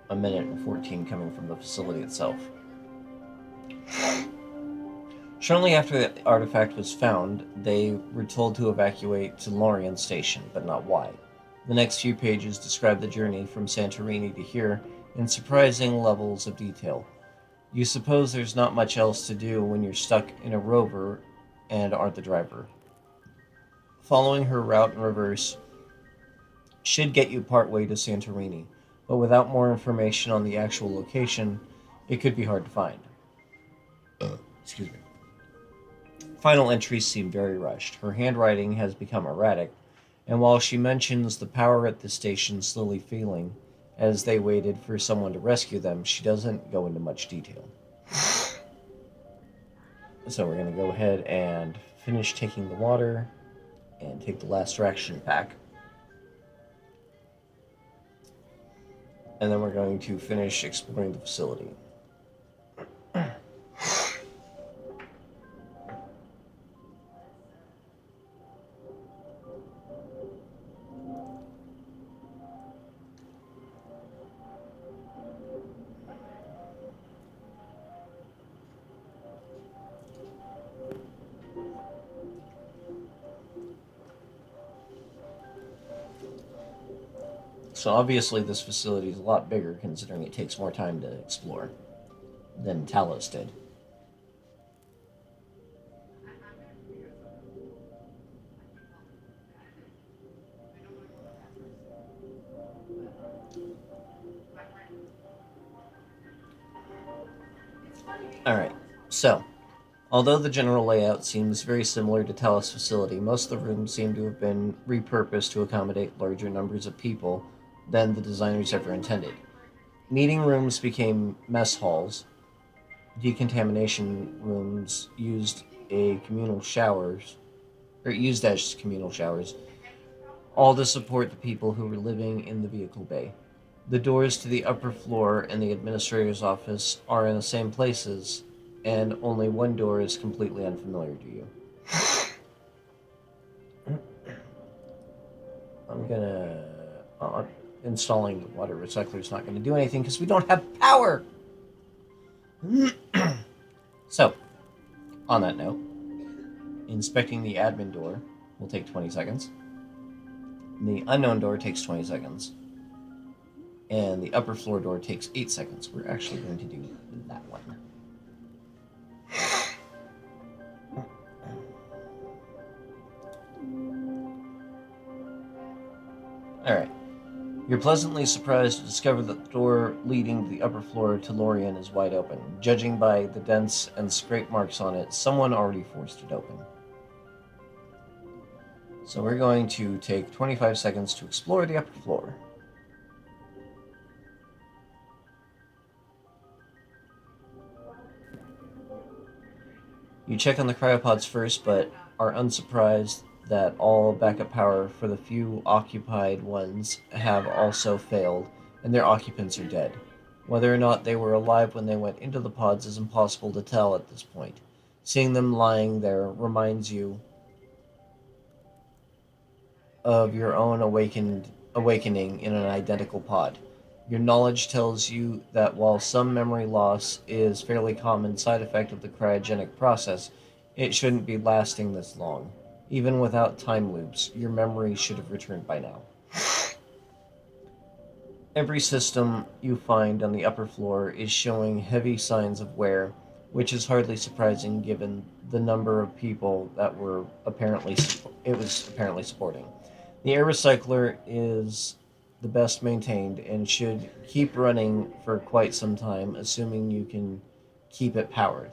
1 minute and 14 coming from the facility itself. Shortly after the artifact was found, they were told to evacuate to Lorient Station, but not why. The next few pages describe the journey from Santorini to here in surprising levels of detail. You suppose there's not much else to do when you're stuck in a rover and aren't the driver. Following her route in reverse should get you partway to Santorini, but without more information on the actual location, it could be hard to find. Excuse me. Final entries seem very rushed. Her handwriting has become erratic, and while she mentions the power at the station slowly failing as they waited for someone to rescue them, she doesn't go into much detail. So we're going to go ahead and finish taking the water and take the last ration pack. And then we're going to finish exploring the facility. So obviously this facility is a lot bigger considering it takes more time to explore than Talos did. Alright, so although the general layout seems very similar to Talos' facility, most of the rooms seem to have been repurposed to accommodate larger numbers of people than the designers ever intended. Meeting rooms became mess halls. Decontamination rooms used as communal showers, all to support the people who were living in the vehicle bay. The doors to the upper floor and the administrator's office are in the same places and only one door is completely unfamiliar to you. I'm gonna... installing the water recycler is not going to do anything because we don't have power! So, on that note, inspecting the admin door will take 20 seconds. The unknown door takes 20 seconds. And the upper floor door takes 8 seconds. We're actually going to do that one. Alright. You're pleasantly surprised to discover that the door leading to the upper floor to Lorien is wide open. Judging by the dents and scrape marks on it, someone already forced it open. So we're going to take 25 seconds to explore the upper floor. You check on the cryopods first, but are unsurprised that all backup power for the few occupied ones have also failed, and their occupants are dead. Whether or not they were alive when they went into the pods is impossible to tell at this point. Seeing them lying there reminds you of your own awakening in an identical pod. Your knowledge tells you that while some memory loss is a fairly common side effect of the cryogenic process, it shouldn't be lasting this long. Even without time loops, your memory should have returned by now. Every system you find on the upper floor is showing heavy signs of wear, which is hardly surprising given the number of people that were apparently supporting. The air recycler is the best maintained and should keep running for quite some time, assuming you can keep it powered.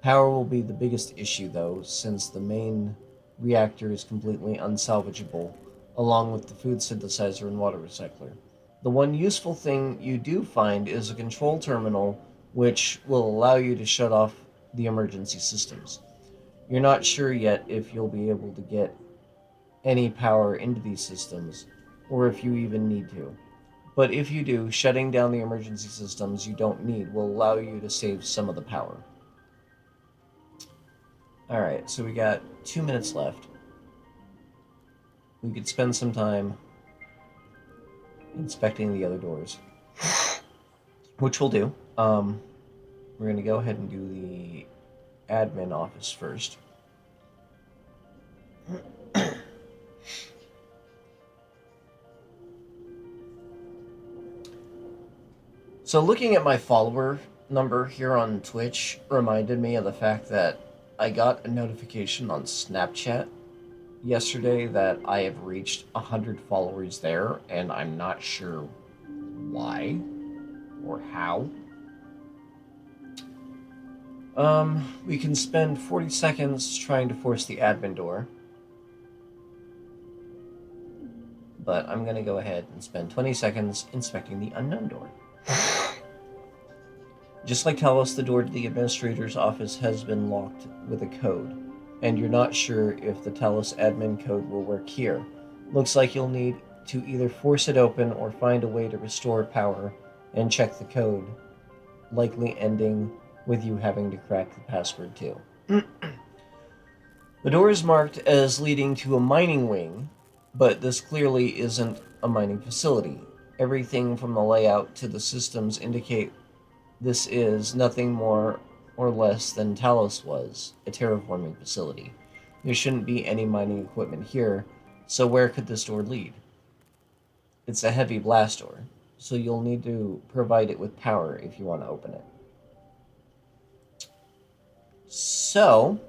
Power will be the biggest issue, though, since the main reactor is completely unsalvageable, along with the food synthesizer and water recycler. The one useful thing you do find is a control terminal, which will allow you to shut off the emergency systems. You're not sure yet if you'll be able to get any power into these systems, or if you even need to. But if you do, shutting down the emergency systems you don't need will allow you to save some of the power. Alright, so we got 2 minutes left. We could spend some time inspecting the other doors, which we'll do. We're going to go ahead and do the admin office first. So looking at my follower number here on Twitch reminded me of the fact that I got a notification on Snapchat yesterday that I have reached 100 followers there, and I'm not sure why or how. We can spend 40 seconds trying to force the admin door. But I'm going to go ahead and spend 20 seconds inspecting the unknown door. Just like Talos, the door to the administrator's office has been locked with a code, and you're not sure if the Talos admin code will work here. Looks like you'll need to either force it open or find a way to restore power and check the code, likely ending with you having to crack the password too. The door is marked as leading to a mining wing, but this clearly isn't a mining facility. Everything from the layout to the systems indicate this is nothing more or less than Talos was, a terraforming facility. There shouldn't be any mining equipment here, so where could this door lead? It's a heavy blast door, so you'll need to provide it with power if you want to open it. So,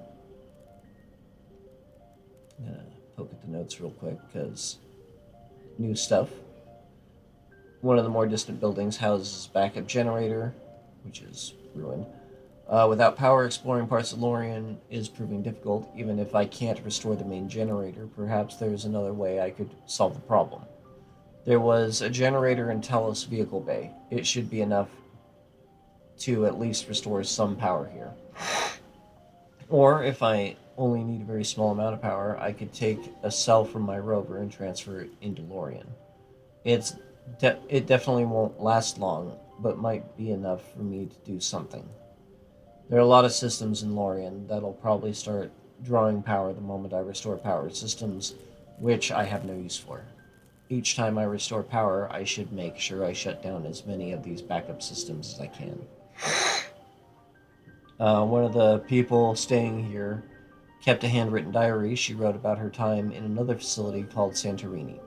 I'm going to poke at the notes real quick, because new stuff. One of the more distant buildings houses a backup generator, which is ruined. Without power, exploring parts of Lorien is proving difficult. Even if I can't restore the main generator, perhaps there's another way I could solve the problem. There was a generator in Talos Vehicle Bay. It should be enough to at least restore some power here. Or, if I only need a very small amount of power, I could take a cell from my rover and transfer it into Lorien. It definitely won't last long, but might be enough for me to do something. There are a lot of systems in Lorien that'll probably start drawing power the moment I restore power, systems which I have no use for. Each time I restore power, I should make sure I shut down as many of these backup systems as I can. One of the people staying here kept a handwritten diary she wrote about her time in another facility called Santorini.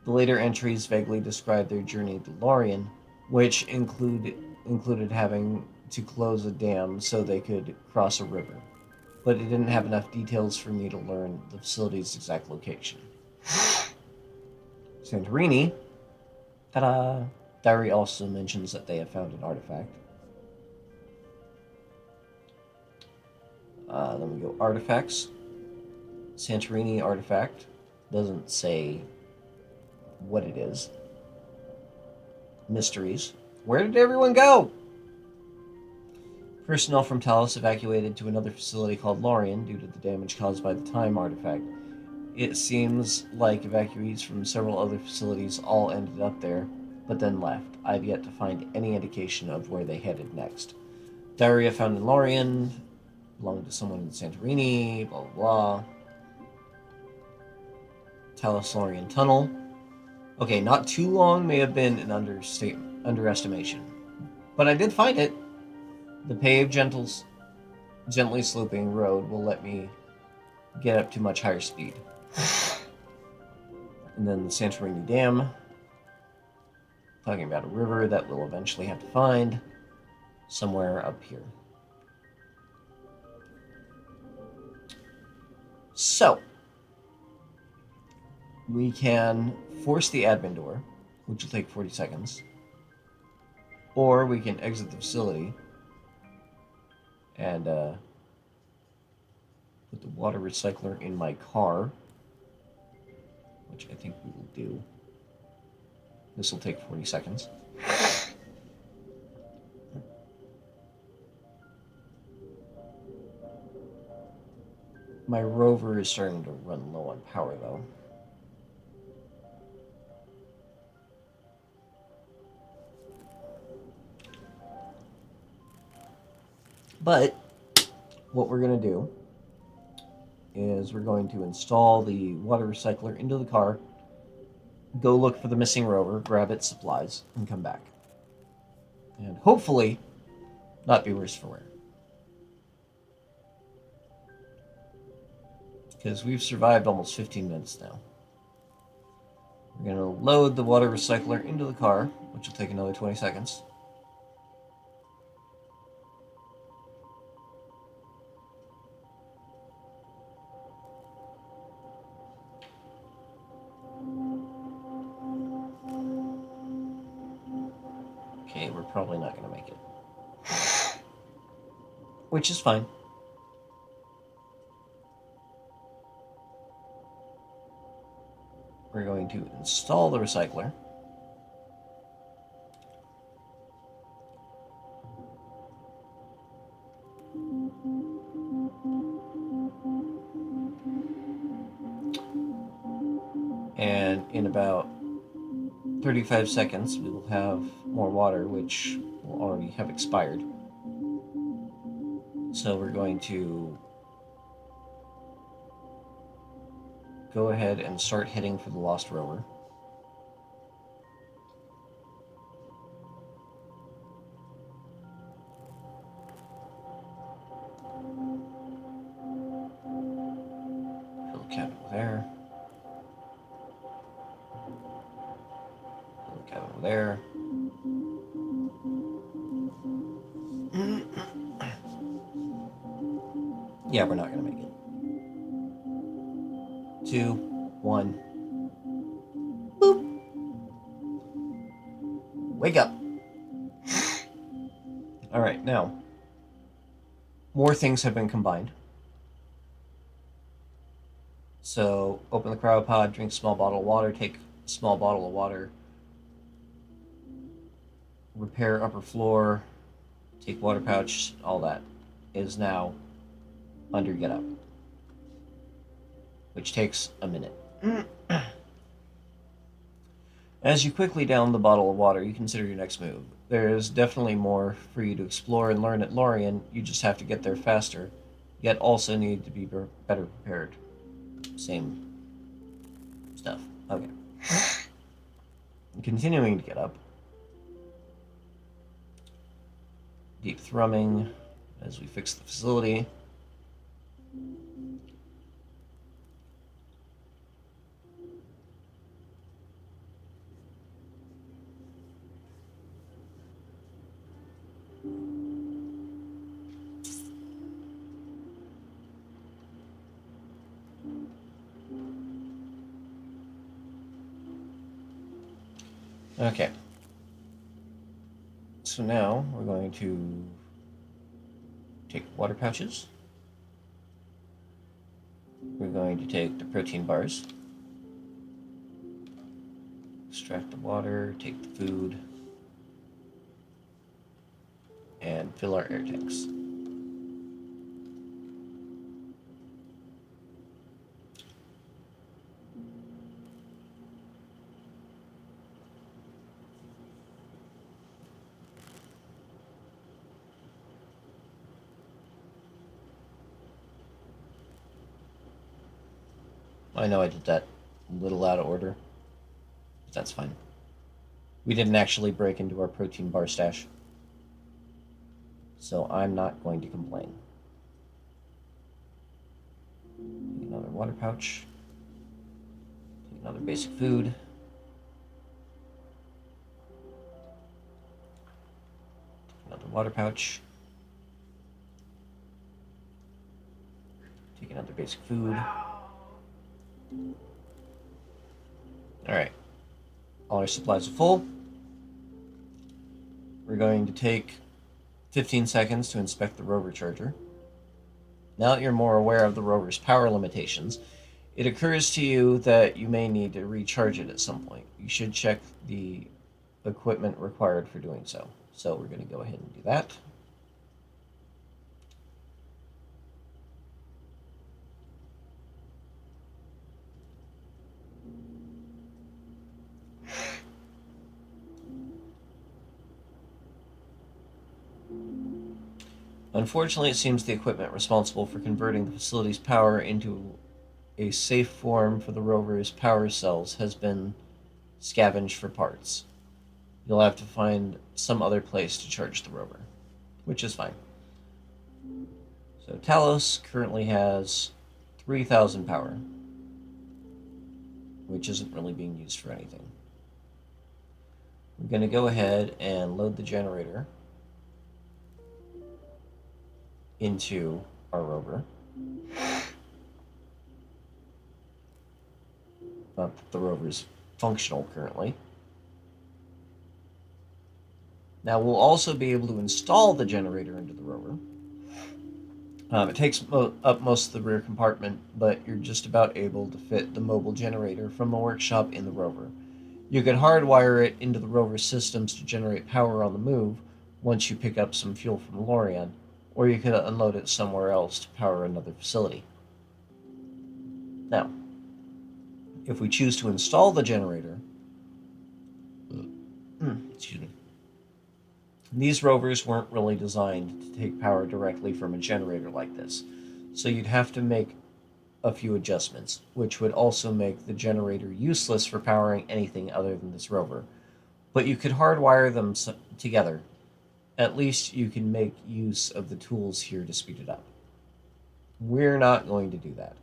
The later entries vaguely describe their journey to Lorien, which included having to close a dam so they could cross a river, but it didn't have enough details for me to learn the facility's exact location. Santorini, ta-da! Diary also mentions that they have found an artifact. Then we go artifacts. Santorini artifact doesn't say what it is. Mysteries. Where did everyone go? Personnel from Talos evacuated to another facility called Lorien due to the damage caused by the time artifact. It seems like evacuees from several other facilities all ended up there, but then left. I've yet to find any indication of where they headed next. Diarrhea found in Lorien, belonged to someone in Santorini, blah blah blah. Talos Lorien Tunnel. Okay, not too long may have been an underestimation. But I did find it. The paved, gently sloping road will let me get up to much higher speed. And then the Santorini Dam. Talking about a river that we'll eventually have to find somewhere up here. So, we can force the admin door, which will take 40 seconds, or we can exit the facility and put the water recycler in my car, which I think we will do. This will take 40 seconds. My rover is starting to run low on power, though. But what we're going to do is we're going to install the water recycler into the car, go look for the missing rover, grab its supplies, and come back. And hopefully not be worse for wear. Because we've survived almost 15 minutes now. We're going to load the water recycler into the car, which will take another 20 seconds. Okay, we're probably not going to make it. Which is fine. We're going to install the recycler. And in about 35 seconds, we will have more water, which will already have expired. So we're going to go ahead and start heading for the Lost Rover. Fill the cabin with air. Fill the cabin with air. Yeah, we're not going to make it. 2, 1. Boop. Wake up. All right, now, more things have been combined. So, open the cryopod, drink a small bottle of water, take a small bottle of water, repair upper floor, take water pouch, all that is now under get up, which takes a minute. As you quickly down the bottle of water, you consider your next move. There's definitely more for you to explore and learn at Lorien. You just have to get there faster, yet also need to be better prepared. Same stuff. Okay. Continuing to get up. Deep thrumming as we fix the facility. Okay. So now we're going to take water pouches. We're going to take the protein bars. Extract the water, take the food, and fill our air tanks. I know I did that a little out of order, but that's fine. We didn't actually break into our protein bar stash, so I'm not going to complain. Take another water pouch. Take another basic food. Take another water pouch. Take another basic food. Alright. All our supplies are full. We're going to take 15 seconds to inspect the rover charger. Now that you're more aware of the rover's power limitations, it occurs to you that you may need to recharge it at some point. You should check the equipment required for doing so. So we're going to go ahead and do that. Unfortunately, it seems the equipment responsible for converting the facility's power into a safe form for the rover's power cells has been scavenged for parts. You'll have to find some other place to charge the rover, which is fine. So Talos currently has 3,000 power, which isn't really being used for anything. We're going to go ahead and load the generator into our rover. Not that the rover's functional currently. Now we'll also be able to install the generator into the rover. It takes up most of the rear compartment, but you're just about able to fit the mobile generator from the workshop in the rover. You could hardwire it into the rover's systems to generate power on the move once you pick up some fuel from Lorien, or you could unload it somewhere else to power another facility. Now, if we choose to install the generator, excuse me, these rovers weren't really designed to take power directly from a generator like this, so you'd have to make a few adjustments, which would also make the generator useless for powering anything other than this rover. But you could hardwire them together. At least you can make use of the tools here to speed it up. We're not going to do that.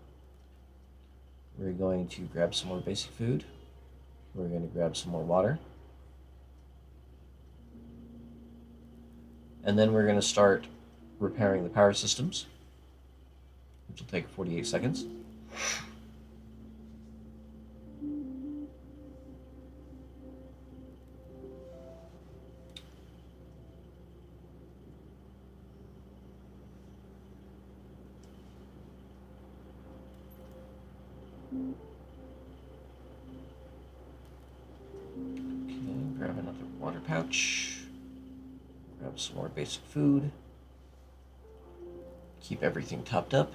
We're going to grab some more basic food. We're going to grab some more water. And then we're going to start repairing the power systems, which will take 48 seconds. Okay, grab another water pouch. Grab some more basic food. Keep everything topped up.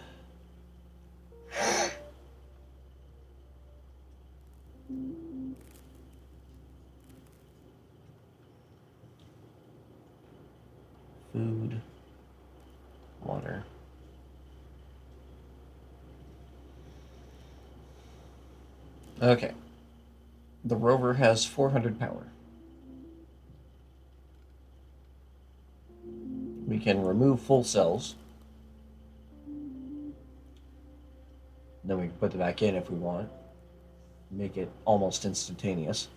Okay. The rover has 400 power. We can remove full cells. Then we can put them back in if we want. Make it almost instantaneous.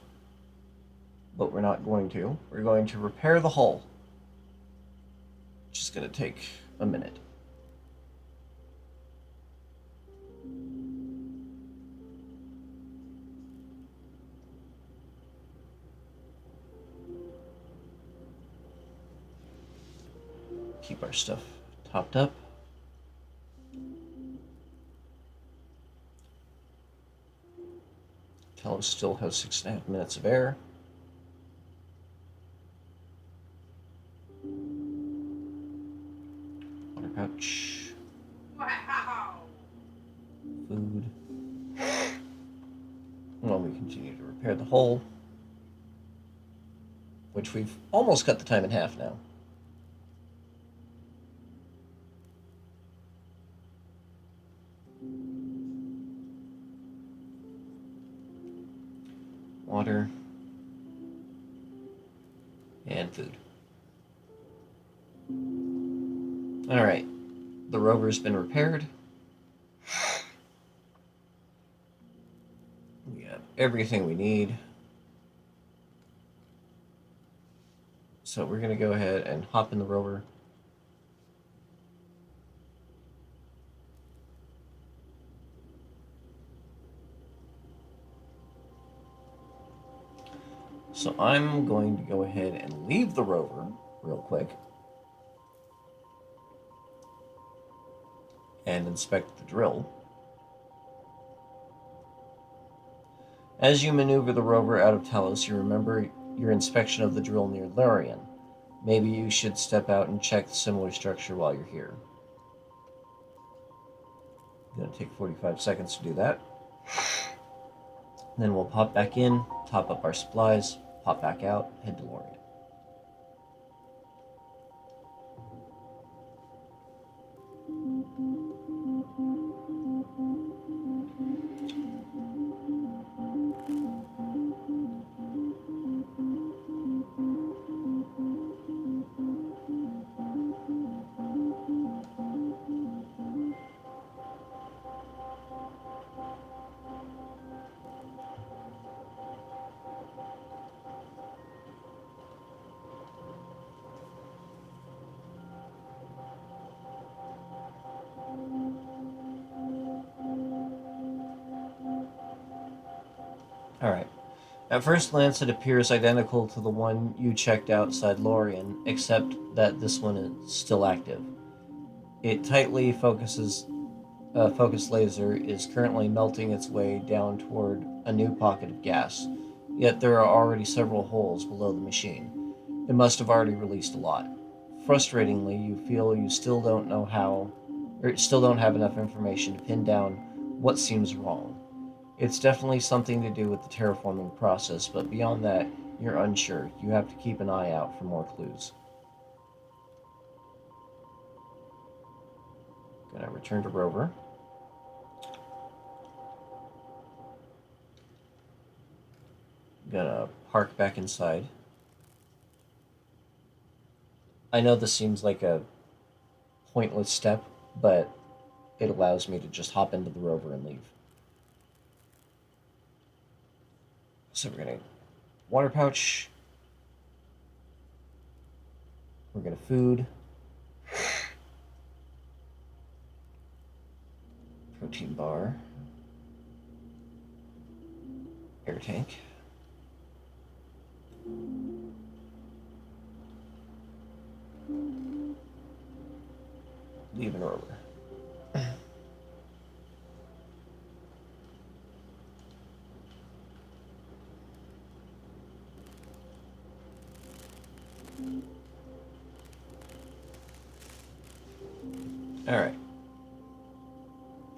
But we're not going to. We're going to repair the hull, which is going to take a minute. Keep our stuff topped up. Telos still has 6.5 minutes of air. Water pouch. Wow. Food. While we continue to repair the hull, which we've almost cut the time in half now. Water and food. All right, the rover's been repaired. We have everything we need. So we're going to go ahead and hop in the rover. So I'm going to go ahead and leave the rover real quick and inspect the drill. As you maneuver the rover out of Telos, you remember your inspection of the drill near Larian. Maybe you should step out and check the similar structure while you're here. Gonna take 45 seconds to do that. Then we'll pop back in, top up our supplies, pop back out, head to Larian. Alright. At first glance, it appears identical to the one you checked outside Lorien, except that this one is still active. It tightly focused laser is currently melting its way down toward a new pocket of gas, yet there are already several holes below the machine. It must have already released a lot. Frustratingly, you feel you still don't have enough information to pin down what seems wrong. It's definitely something to do with the terraforming process, but beyond that, you're unsure. You have to keep an eye out for more clues. Gonna return to rover. Gonna park back inside. I know this seems like a pointless step, but it allows me to just hop into the rover and leave. So we're gonna water pouch. We're gonna food. Protein bar. Air tank. Leave and rover. Alright.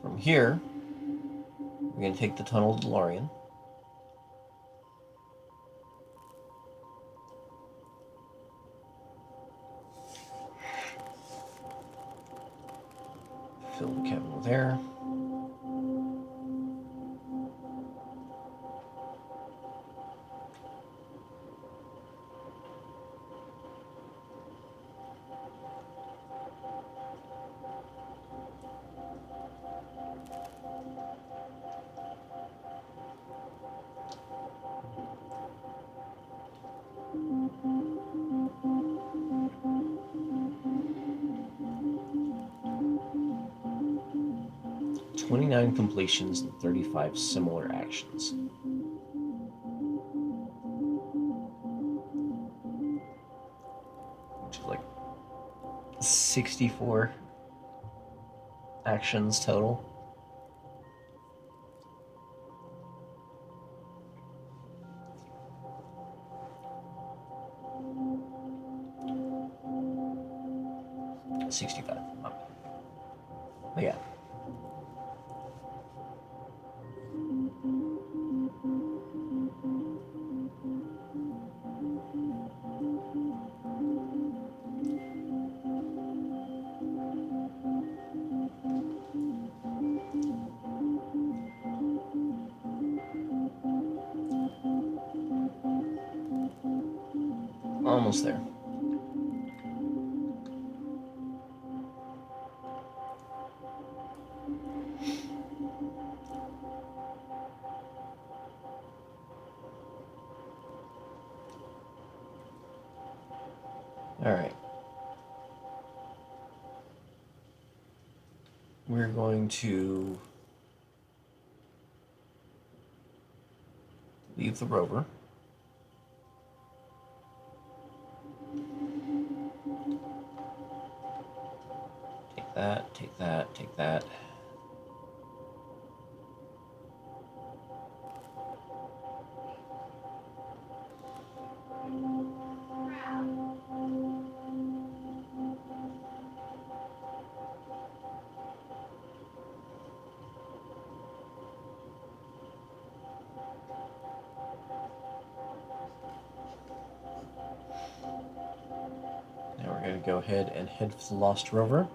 From here, we're going to take the tunnel to Lorien. Fill the cabin with air. 29 completions and 35 similar actions. Which is like 64 actions total. $65. But yeah. Almost there. Alright. We're going to leave the rover. Take that, take that, take that. Now we're going to go ahead and head for the Lost Rover.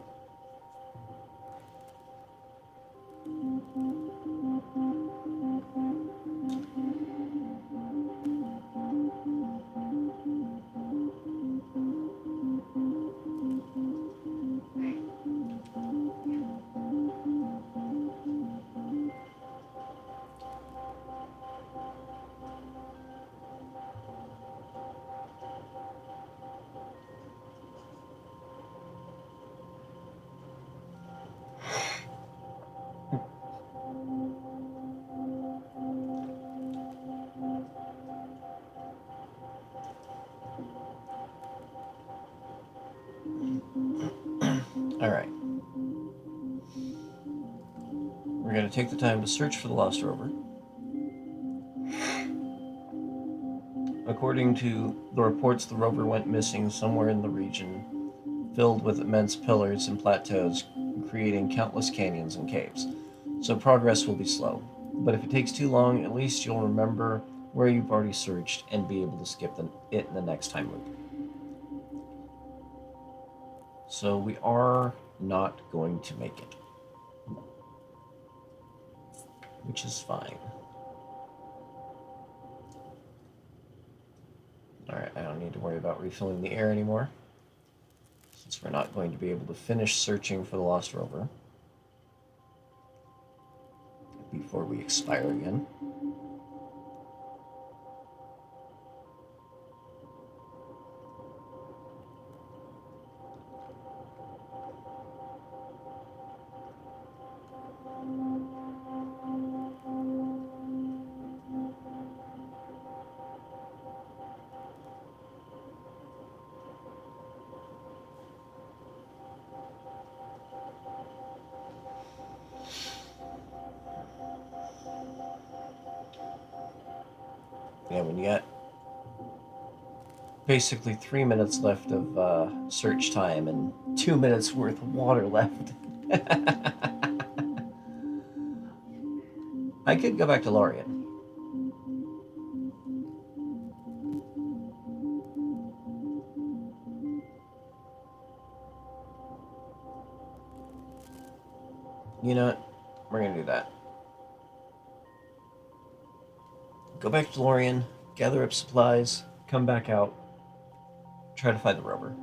Alright. We're going to take the time to search for the Lost Rover. According to the reports, the rover went missing somewhere in the region, filled with immense pillars and plateaus, creating countless canyons and caves. So progress will be slow. But if it takes too long, at least you'll remember where you've already searched and be able to skip it in the next time loop. So we are not going to make it, which is fine. Alright, I don't need to worry about refilling the air anymore, since we're not going to be able to finish searching for the Lost Rover before we expire again. Yeah, when you got basically 3 minutes left of search time and 2 minutes worth of water left. I could go back to Lorien. You know what? We're gonna do that. Go back to Lorien, gather up supplies, come back out, try to find the rover.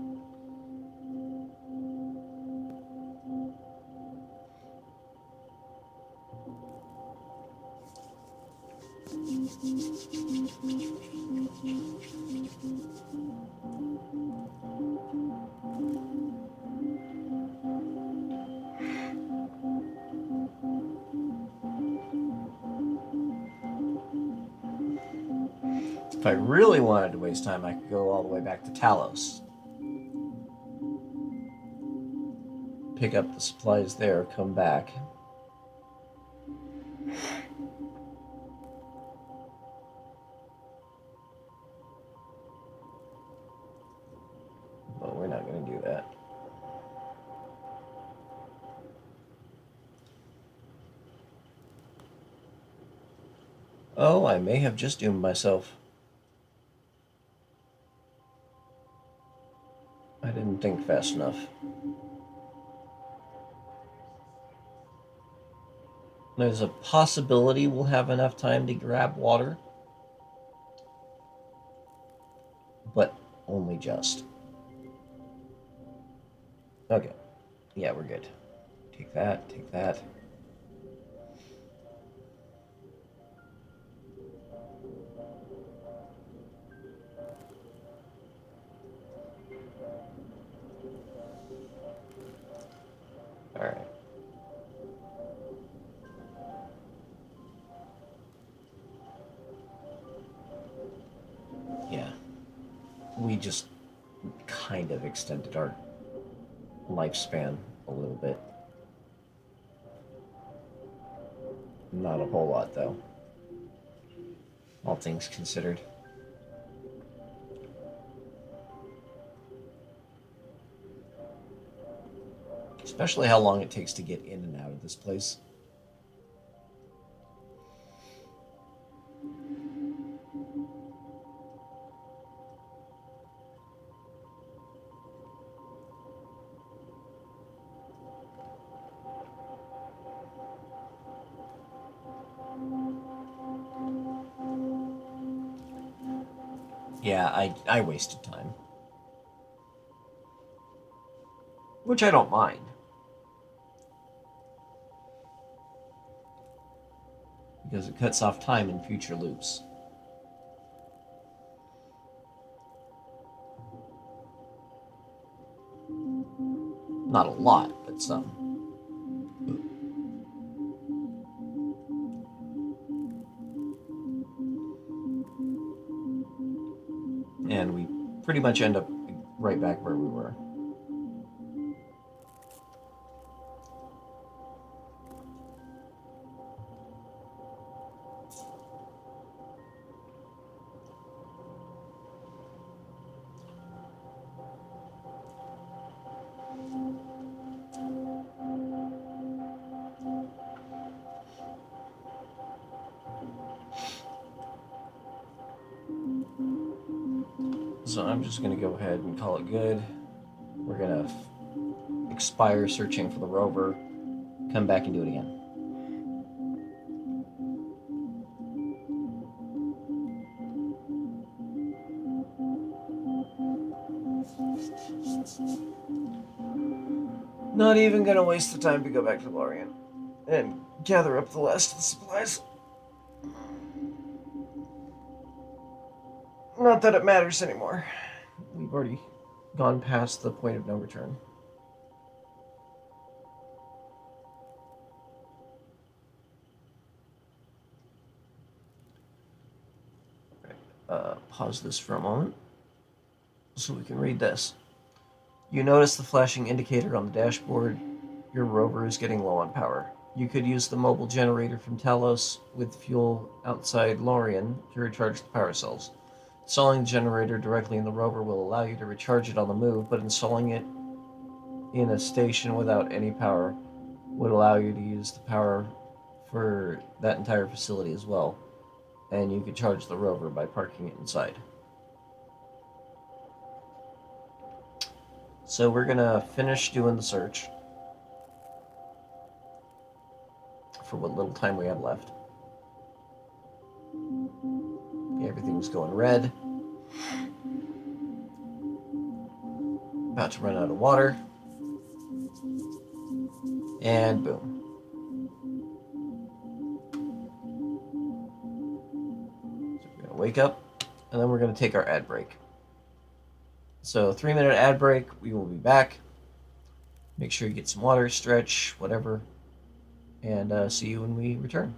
I really wanted to waste time, I could go all the way back to Talos. Pick up the supplies there, come back. But we're not going to do that. Oh, I may have just doomed myself. I didn't think fast enough. There's a possibility we'll have enough time to grab water, but only just. Okay. Yeah, we're good. Take that, take that. Alright. Yeah. We just kind of extended our lifespan a little bit. Not a whole lot, though. All things considered. Especially how long it takes to get in and out of this place. Yeah, I wasted time. Which I don't mind. Because it cuts off time in future loops. Not a lot, but some. And we pretty much end up right back where we were. So I'm just going to go ahead and call it good. We're going to expire searching for the rover, come back and do it again. Not even going to waste the time to go back to Lorien and gather up the last of the supplies. Not that it matters anymore. We've already gone past the point of no return. Pause this for a moment so we can read this. You notice the flashing indicator on the dashboard. Your rover is getting low on power. You could use the mobile generator from Talos with fuel outside Lorien to recharge the power cells. Installing the generator directly in the rover will allow you to recharge it on the move, but installing it in a station without any power would allow you to use the power for that entire facility as well, and you could charge the rover by parking it inside. So we're gonna finish doing the search for what little time we have left. Everything's going red. About to run out of water. And boom. So we're going to wake up, and then we're going to take our ad break. So 3-minute ad break, we will be back. Make sure you get some water, stretch, whatever. And see you when we return.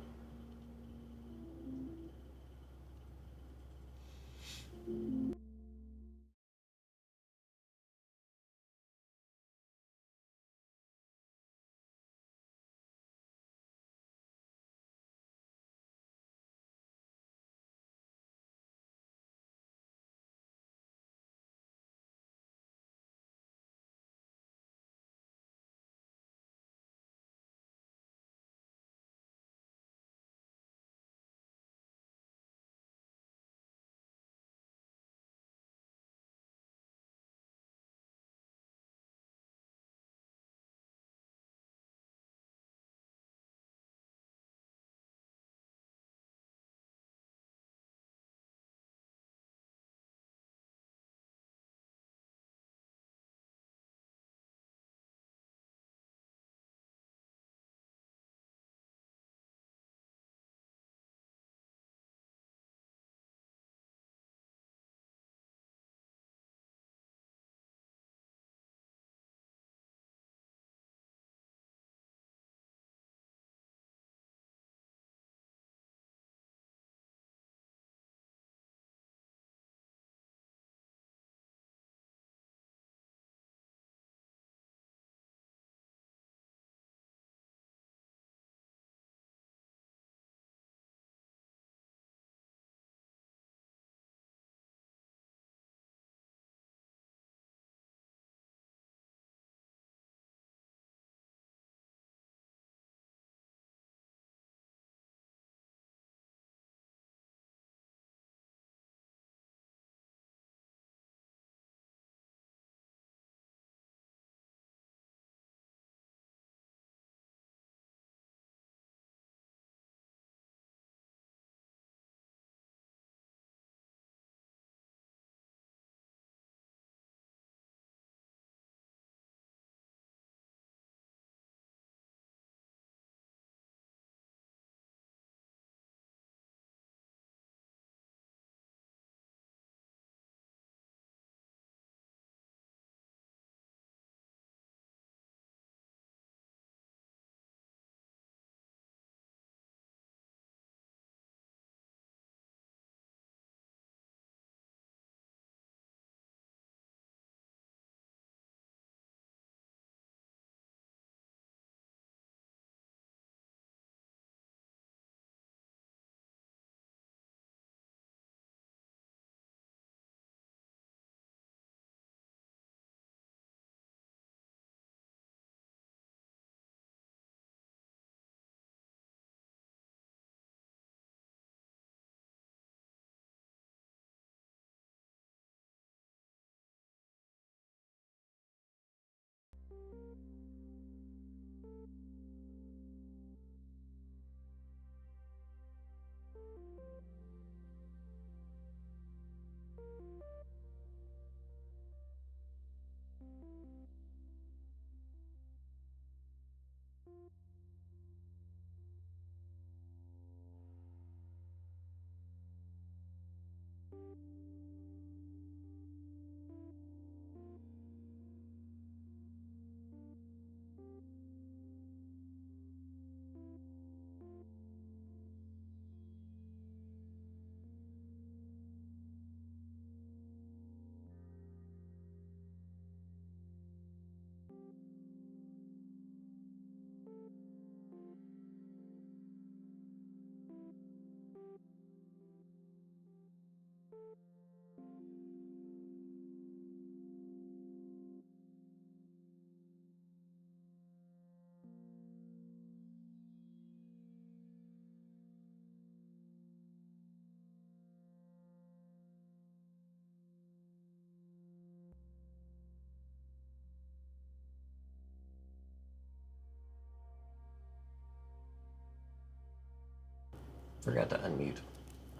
Forgot to unmute.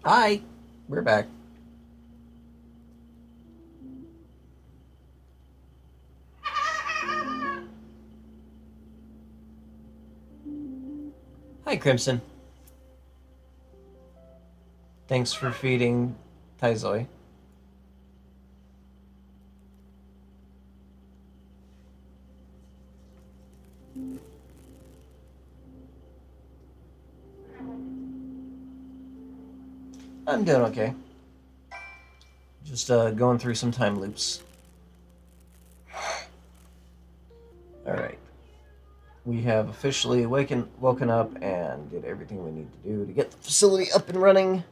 Hi, we're back. Hi, Crimson. Thanks for feeding Taizoi. I'm doing okay. Just going through some time loops. Alright. We have officially woken up and did everything we need to do to get the facility up and running.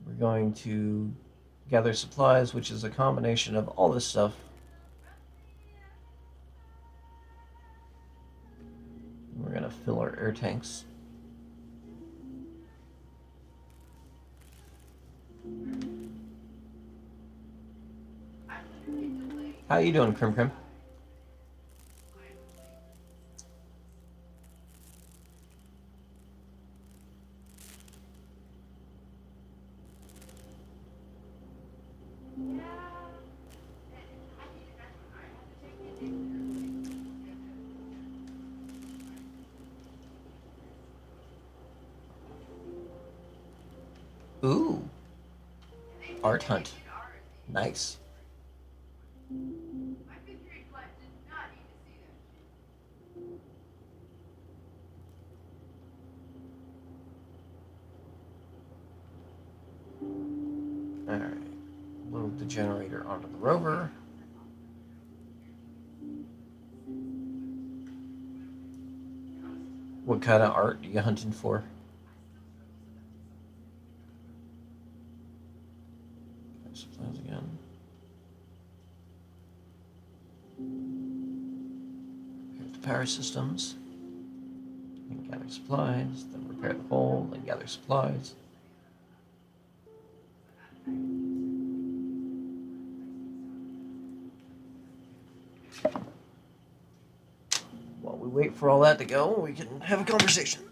We're going to gather supplies, which is a combination of all this stuff. We're going to fill our air tanks. How you doing, Crim Crim? Ooh. Art hunt. Nice. Alright. Load the generator onto the rover. What kind of art are you hunting for? Supplies again. Repair the power systems. Then gather supplies. Then repair the hull. Then gather supplies. While we wait for all that to go, we can have a conversation.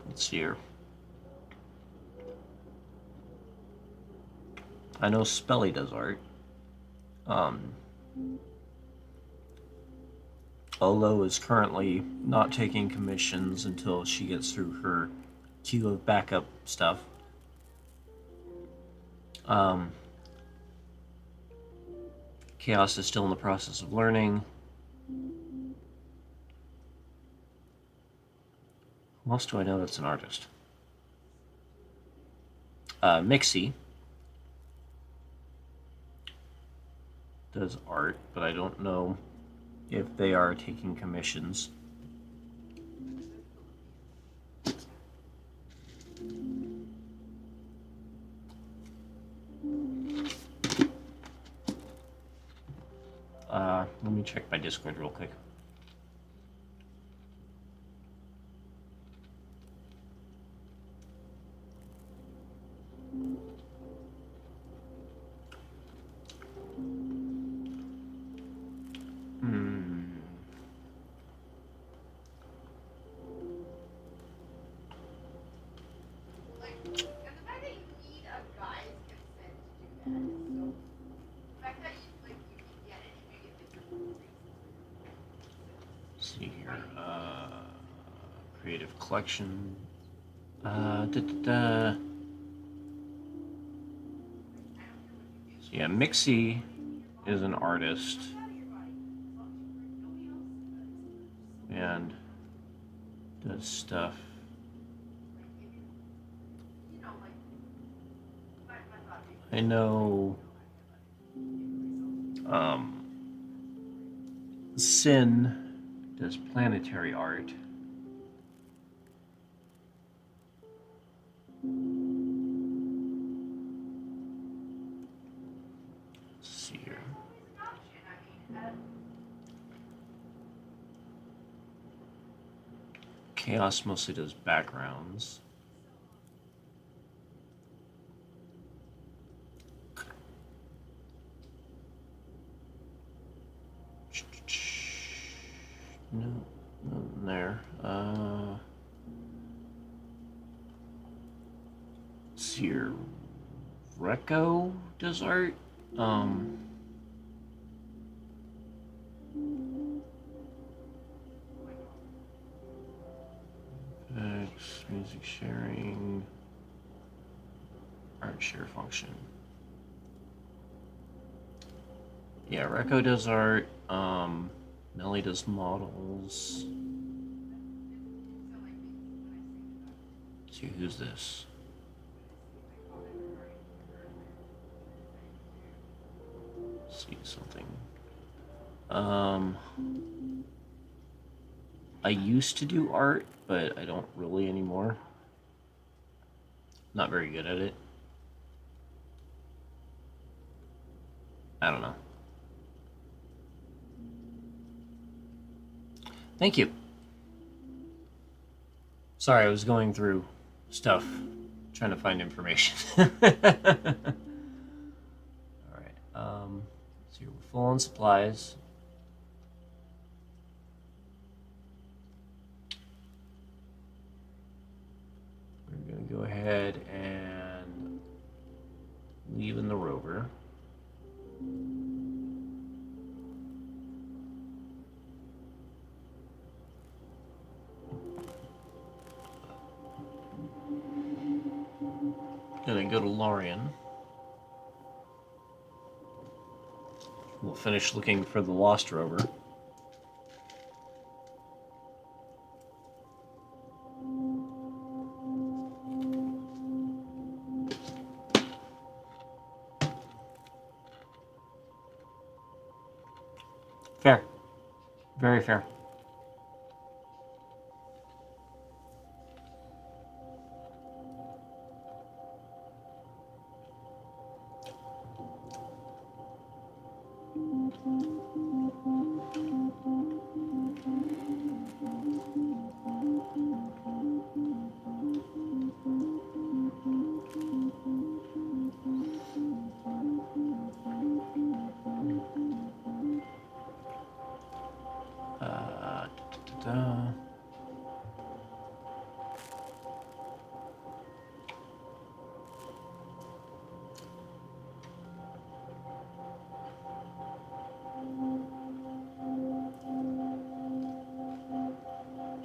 Let's see here. I know Spelly does art. Olo is currently not taking commissions until she gets through her queue of backup stuff. Chaos is still in the process of learning. Who else do I know that's an artist? Mixie. does art, but I don't know if they are taking commissions. Let me check my Discord real quick. Like, and the fact that you need a guy's consent to do that is so. The fact that you like you can get it, maybe if it's your reasons. Let's see here. Creative collection. So yeah, Mixie is an artist. And does stuff. I know Sin does planetary art. Let's see here. Chaos mostly does backgrounds. No, nothing there. Let's see here. Reco does art. Effects, music sharing, art share function. Yeah, Reco does art. Nelly does models. Let's see, who's this? Let's see something. I used to do art, but I don't really anymore. Not very good at it. I don't know. Thank you. Sorry, I was going through stuff, trying to find information. Alright, so we're full on supplies. We're going to go ahead and leave in the rover. And then go to Lorien. We'll finish looking for the lost rover. Fair. Very fair.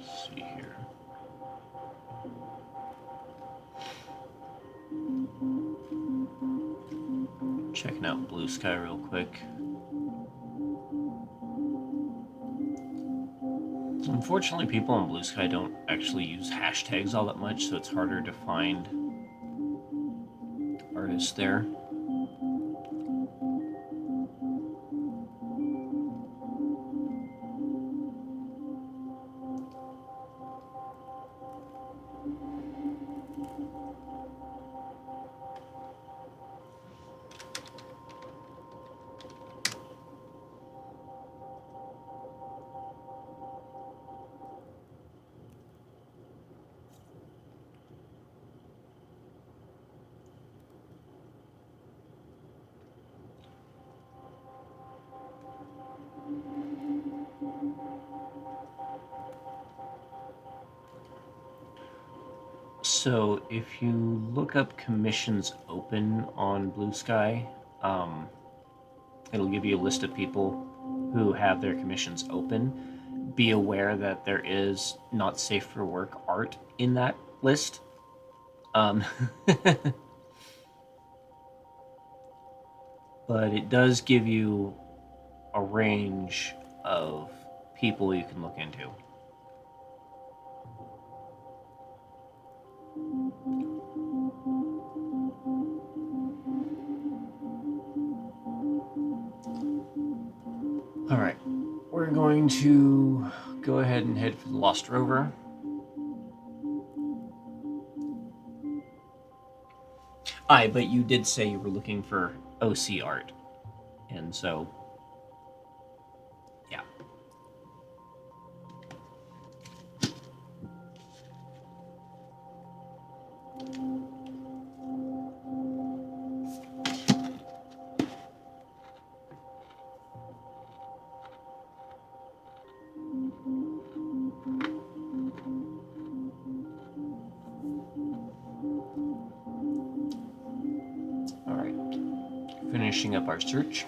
See here. Checking out Blue Sky real quick. Unfortunately, people on Blue Sky don't actually use hashtags all that much, so it's harder to find artists there. So if you look up commissions open on Blue Sky, it'll give you a list of people who have their commissions open. Be aware that there is not safe for work art in that list. But it does give you a range of people you can look into. Alright, we're going to go ahead and head for the Lost Rover. Aye, but you did say you were looking for OC art. And so, yeah. Alright, finishing up our search.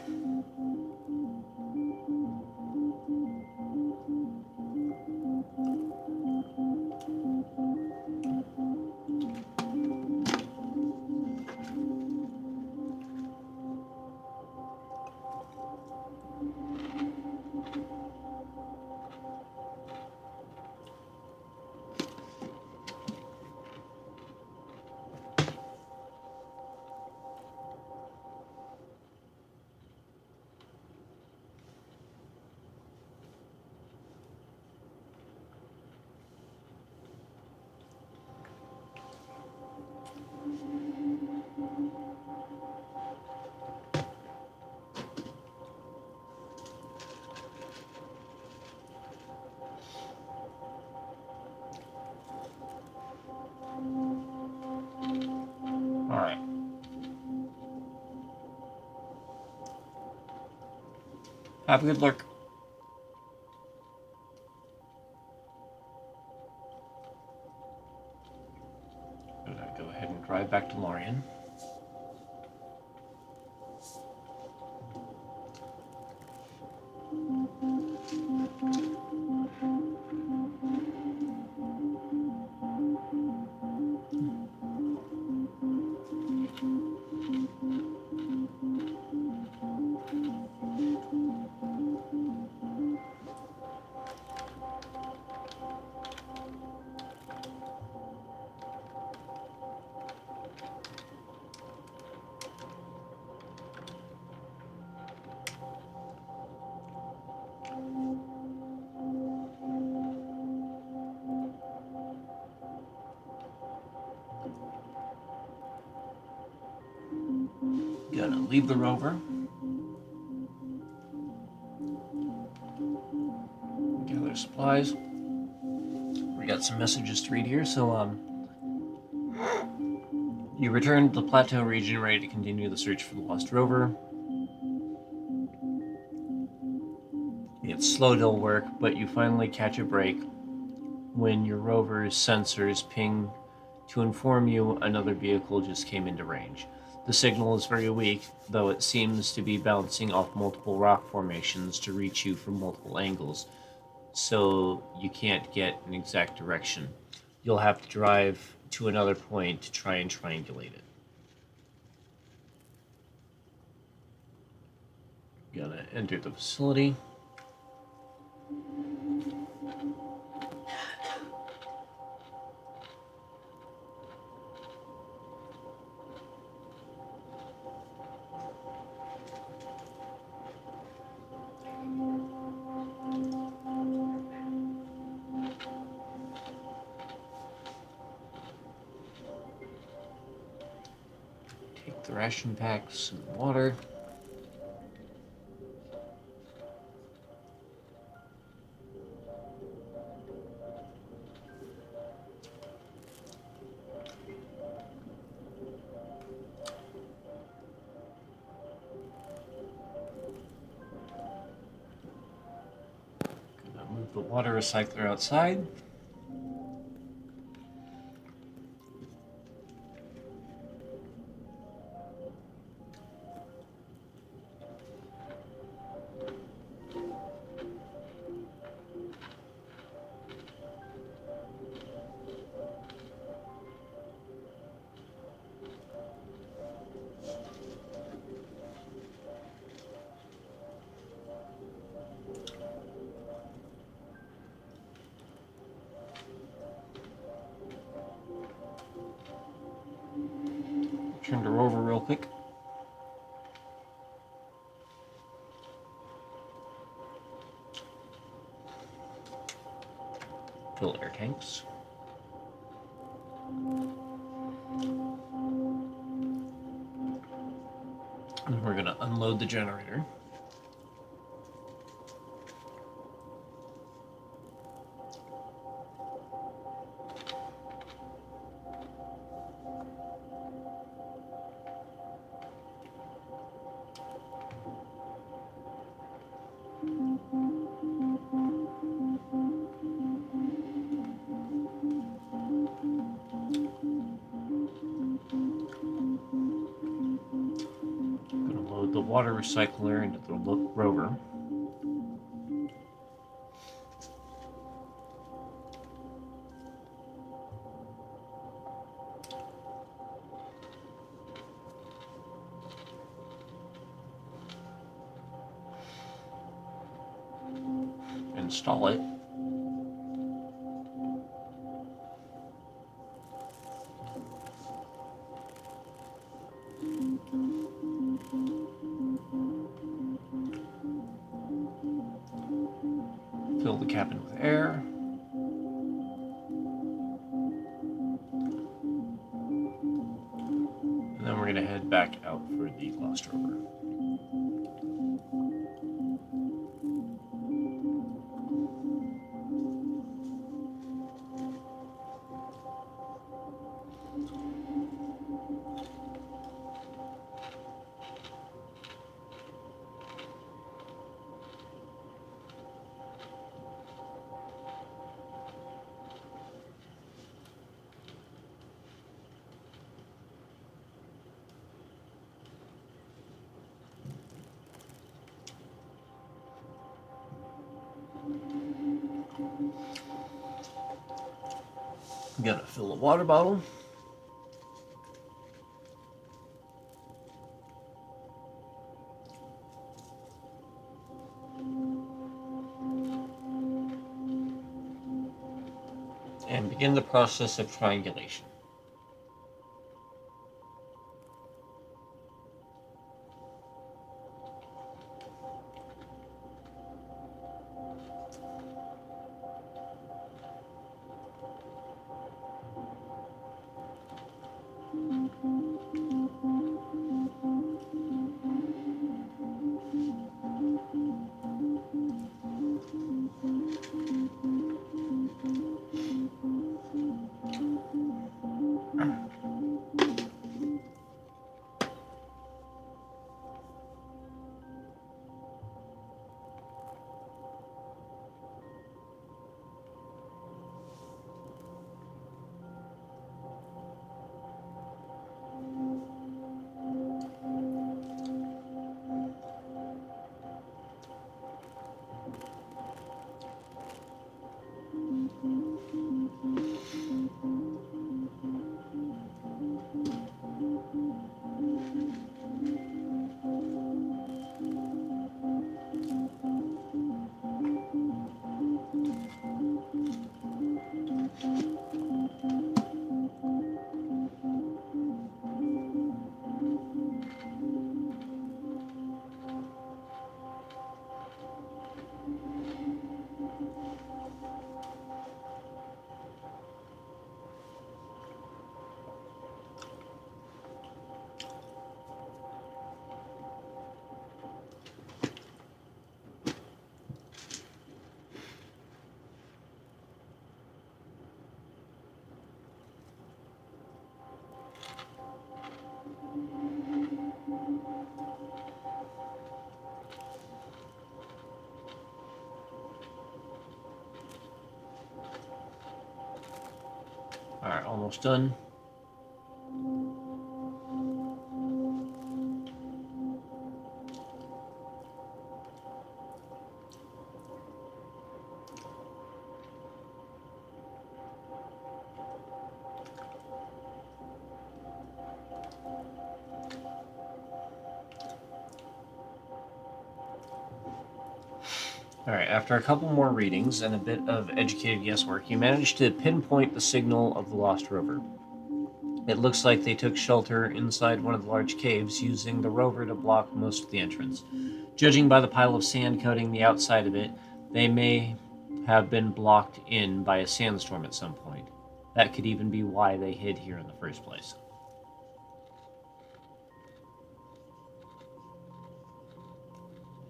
Alright. Have a good look. I'm gonna go ahead and drive back to Lorien. Gonna leave the rover. Gather supplies. We got some messages to read here, so you return to the plateau region ready to continue the search for the lost rover. It's slow till work, but you finally catch a break when your rover's sensors ping to inform you another vehicle just came into range. The signal is very weak, though it seems to be bouncing off multiple rock formations to reach you from multiple angles, so you can't get an exact direction. You'll have to drive to another point to try and triangulate it. Gonna enter the facility. Take the ration packs and water. Move the water recycler outside. turned her over real quick. Fill air tanks. And we're going to unload the generator. Going to load the water recycler into the rover. Install it. Fill the cabin with air. And then we're going to head back out for the Lost Rover. I'm going to fill a water bottle. And begin the process of triangulation. Alright, almost done. Alright, after a couple more readings and a bit of educated guesswork, you managed to pinpoint the signal of the Lost Rover. It looks like they took shelter inside one of the large caves, using the rover to block most of the entrance. Judging by the pile of sand coating the outside of it, they may have been blocked in by a sandstorm at some point. That could even be why they hid here in the first place.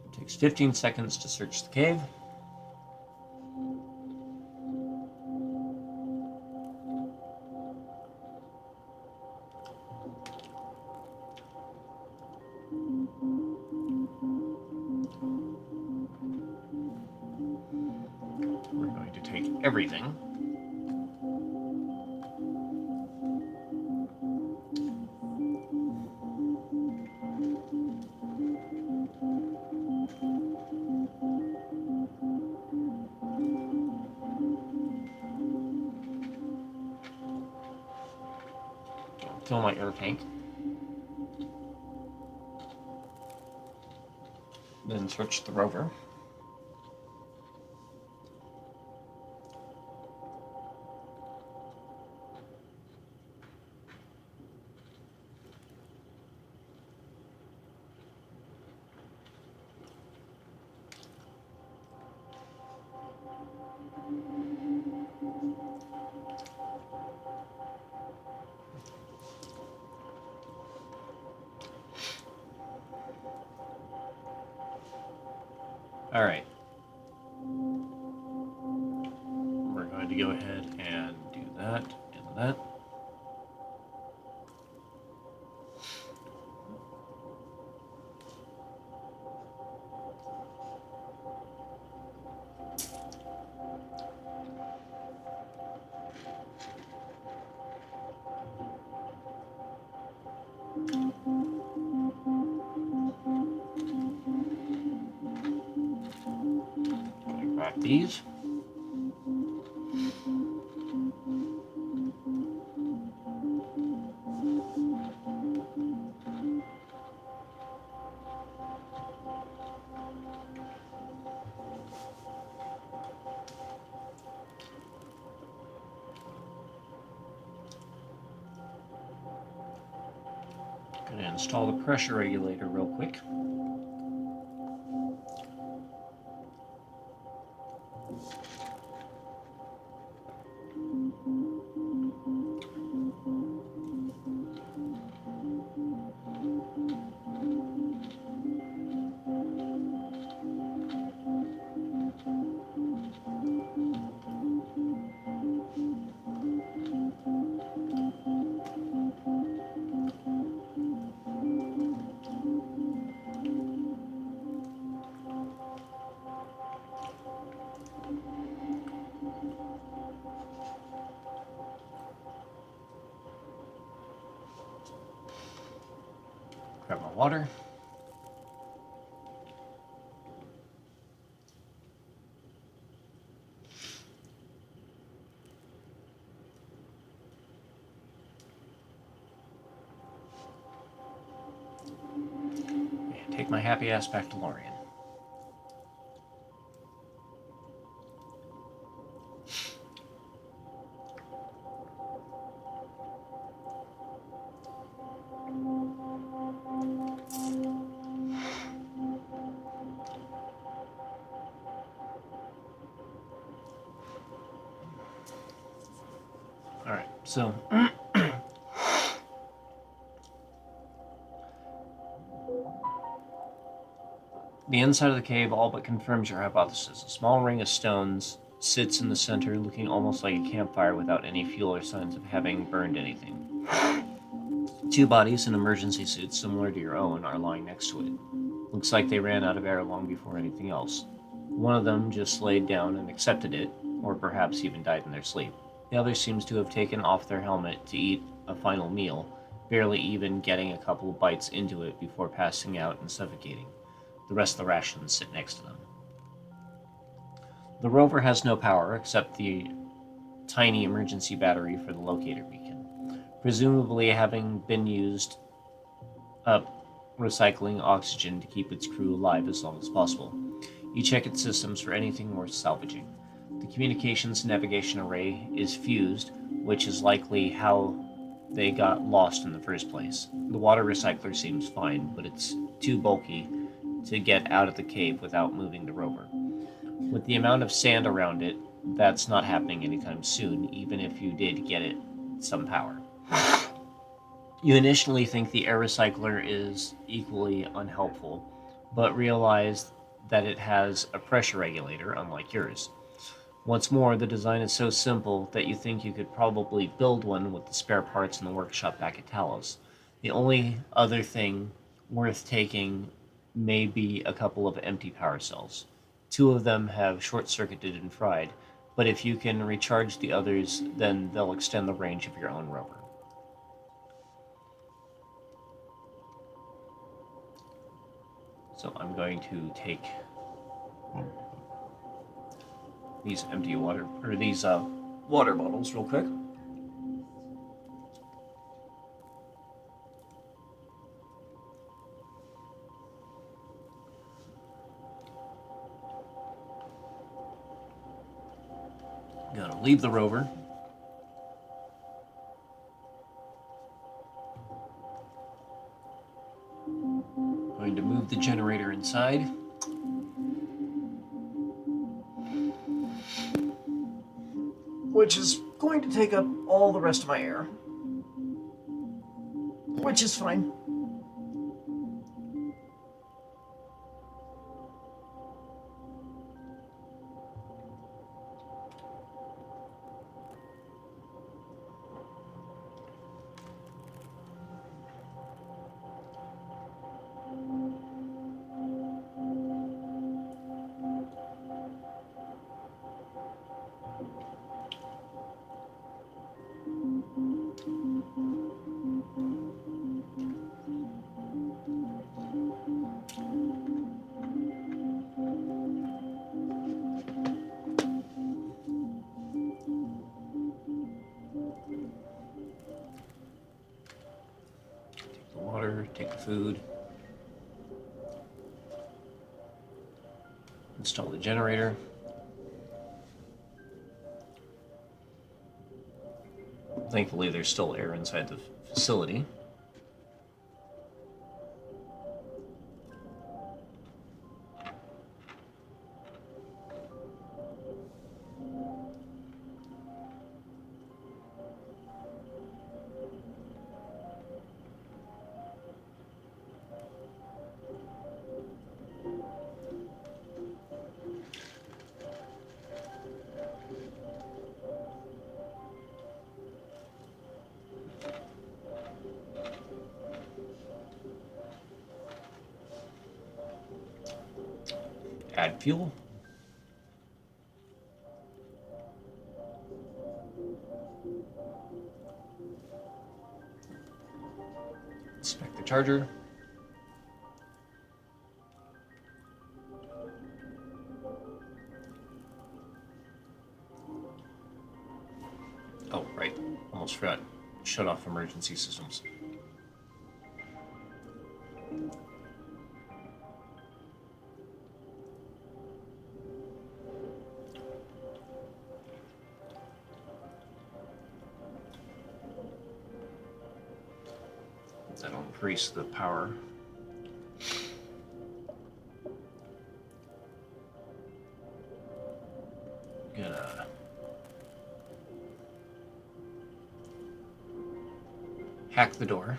It takes 15 seconds to search the cave. We're going to take everything. Fill my air tank. Then search the rover. All right. We're going to go ahead and do that and that. Going back these. Going to install the pressure regulator real quick. Grab my water. And take my happy ass back to Lorien. Alright, so the inside of the cave all but confirms your hypothesis. A small ring of stones sits in the center, looking almost like a campfire without any fuel or signs of having burned anything. Two bodies in emergency suits similar to your own are lying next to it. Looks like they ran out of air long before anything else. One of them just laid down and accepted it, or perhaps even died in their sleep. The other seems to have taken off their helmet to eat a final meal, barely even getting a couple of bites into it before passing out and suffocating. The rest of the rations sit next to them. The rover has no power except the tiny emergency battery for the locator beacon, presumably having been used up recycling oxygen to keep its crew alive as long as possible. You check its systems for anything worth salvaging. The communications navigation array is fused, which is likely how they got lost in the first place. The water recycler seems fine, but it's too bulky to get out of the cave without moving the rover. With the amount of sand around it, that's not happening anytime soon, even if you did get it some power. You initially think the air recycler is equally unhelpful, but realize that it has a pressure regulator, unlike yours. Once more, the design is so simple that you think you could probably build one with the spare parts in the workshop back at Talos. The only other thing worth taking may be a couple of empty power cells. Two of them have short circuited and fried, but if you can recharge the others, then they'll extend the range of your own rover. So I'm going to take these empty water, or these water bottles real quick. Gonna leave the rover. Going to move the generator inside. Which is going to take up all the rest of my air. Which is fine. Take the food, install the generator. Thankfully, there's still air inside the facility. Add fuel. Inspect the charger. Oh, right. Almost forgot. Shut off emergency systems. That'll increase the power. Gonna hack the door.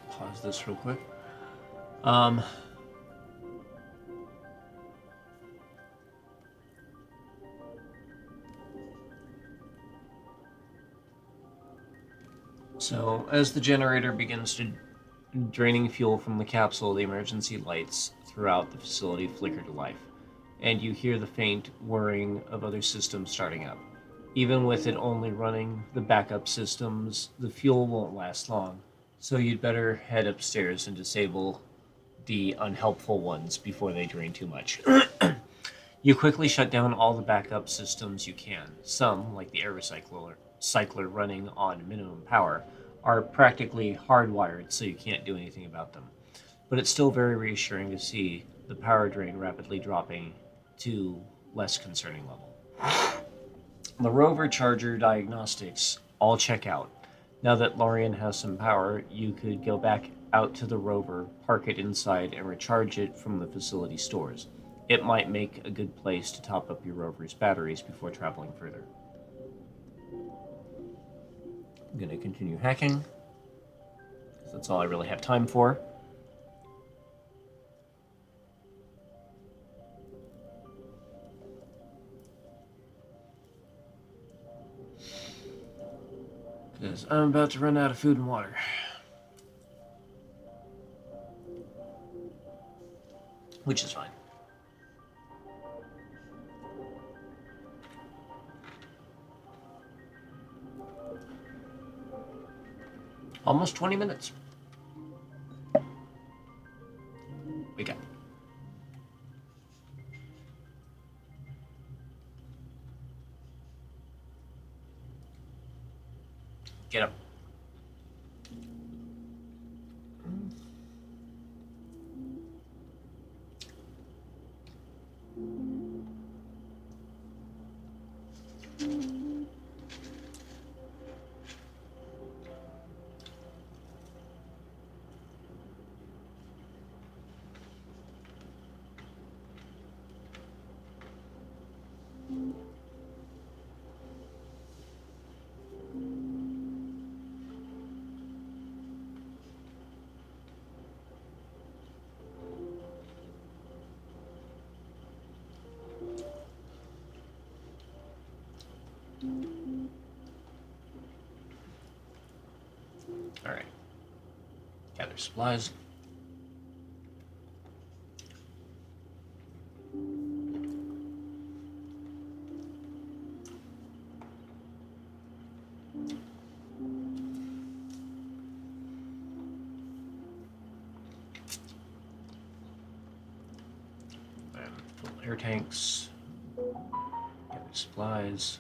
Pause this real quick. So as the generator begins to draining fuel from the capsule, the emergency lights throughout the facility flicker to life, and you hear the faint whirring of other systems starting up. Even with it only running the backup systems, the fuel won't last long, so you'd better head upstairs and disable the unhelpful ones before they drain too much. You quickly shut down all the backup systems you can. Some, like the air cycler running on minimum power, are practically hardwired so you can't do anything about them. But it's still very reassuring to see the power drain rapidly dropping to less concerning level. The rover charger diagnostics all check out. Now that Lorian has some power, you could go back out to the rover, park it inside, and recharge it from the facility stores. It might make a good place to top up your rover's batteries before traveling further. I'm going to continue hacking, because that's all I really have time for. Because I'm about to run out of food and water. Which is fine. Almost 20 minutes. We got. Get up. Alright. Gather supplies. And fill air tanks. Gather supplies.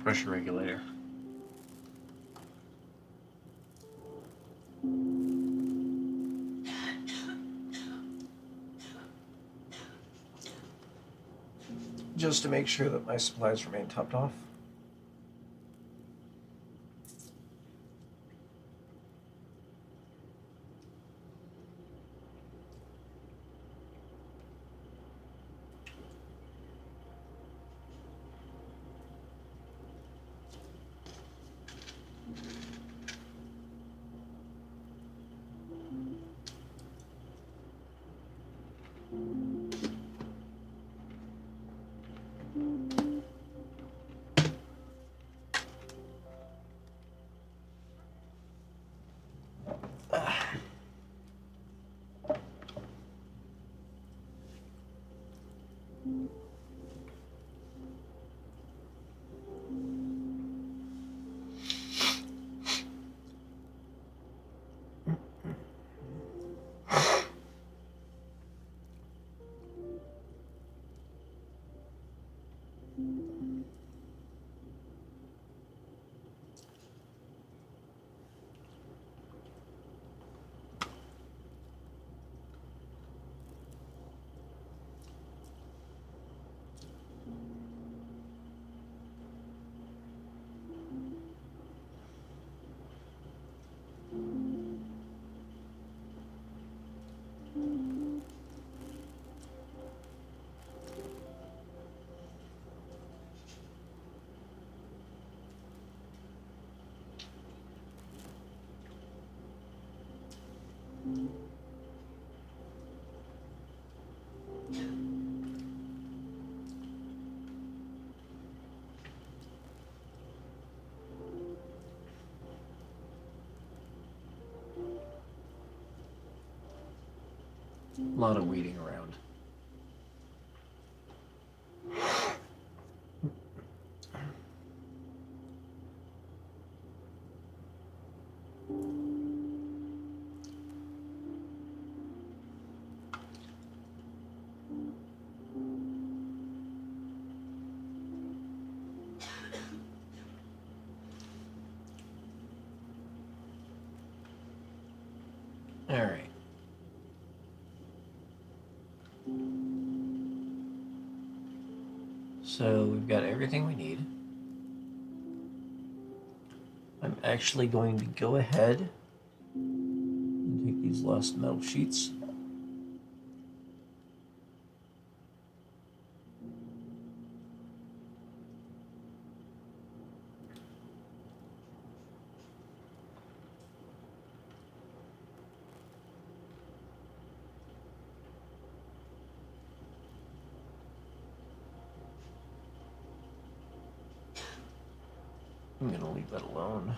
Pressure regulator. Just to make sure that my supplies remain topped off. A lot of weeding around. All right. So we've got everything we need. I'm actually going to go ahead and take these last metal sheets. I'm going to leave that alone.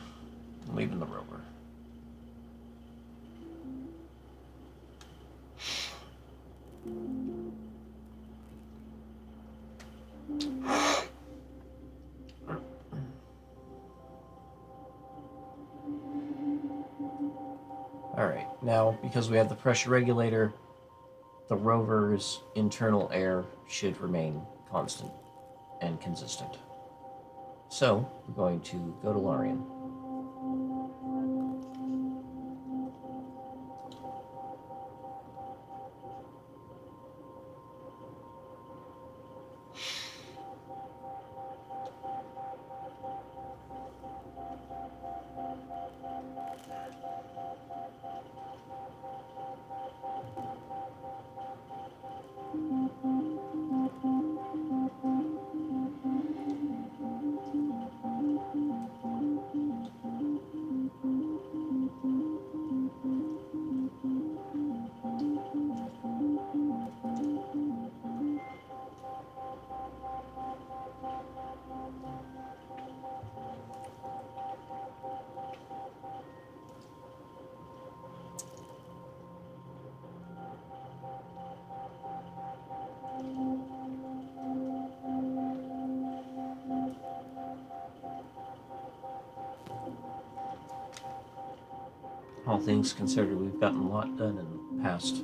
I'm leaving the rover. Alright, now because we have the pressure regulator, the rover's internal air should remain constant and consistent. So, we're going to go to Larian. All things considered, we've gotten a lot done in the past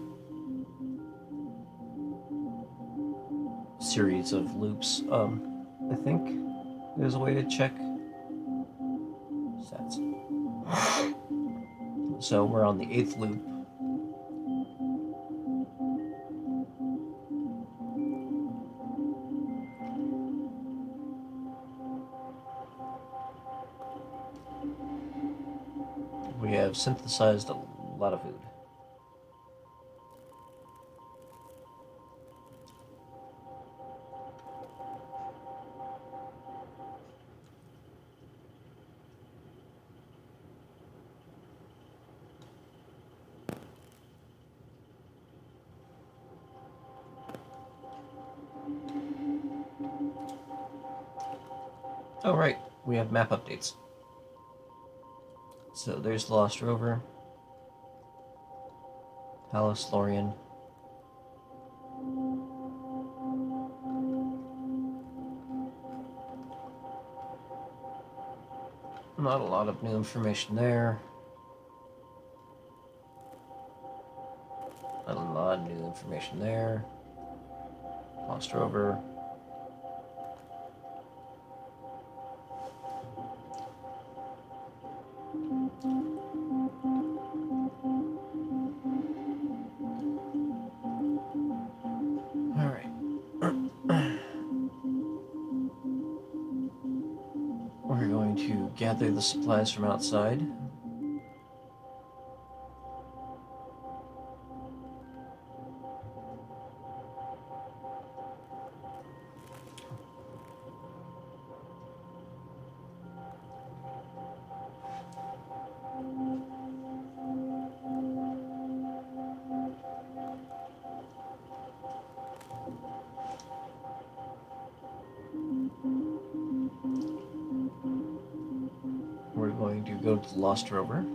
series of loops. I think there's a way to check stats. So we're on the 8th loop. We have synthesized a lot of food. Oh, right, we have map updates. So there's the Lost Rover, Palace, Lorien. Not a lot of new information there. Not a lot of new information there. Lost Rover. We're going to gather the supplies from outside. We're going to go to the Lost Rover.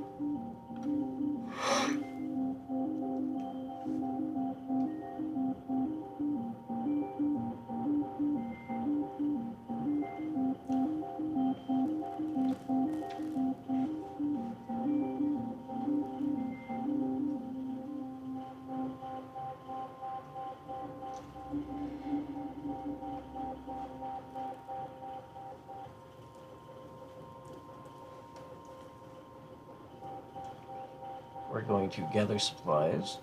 We're going to gather supplies.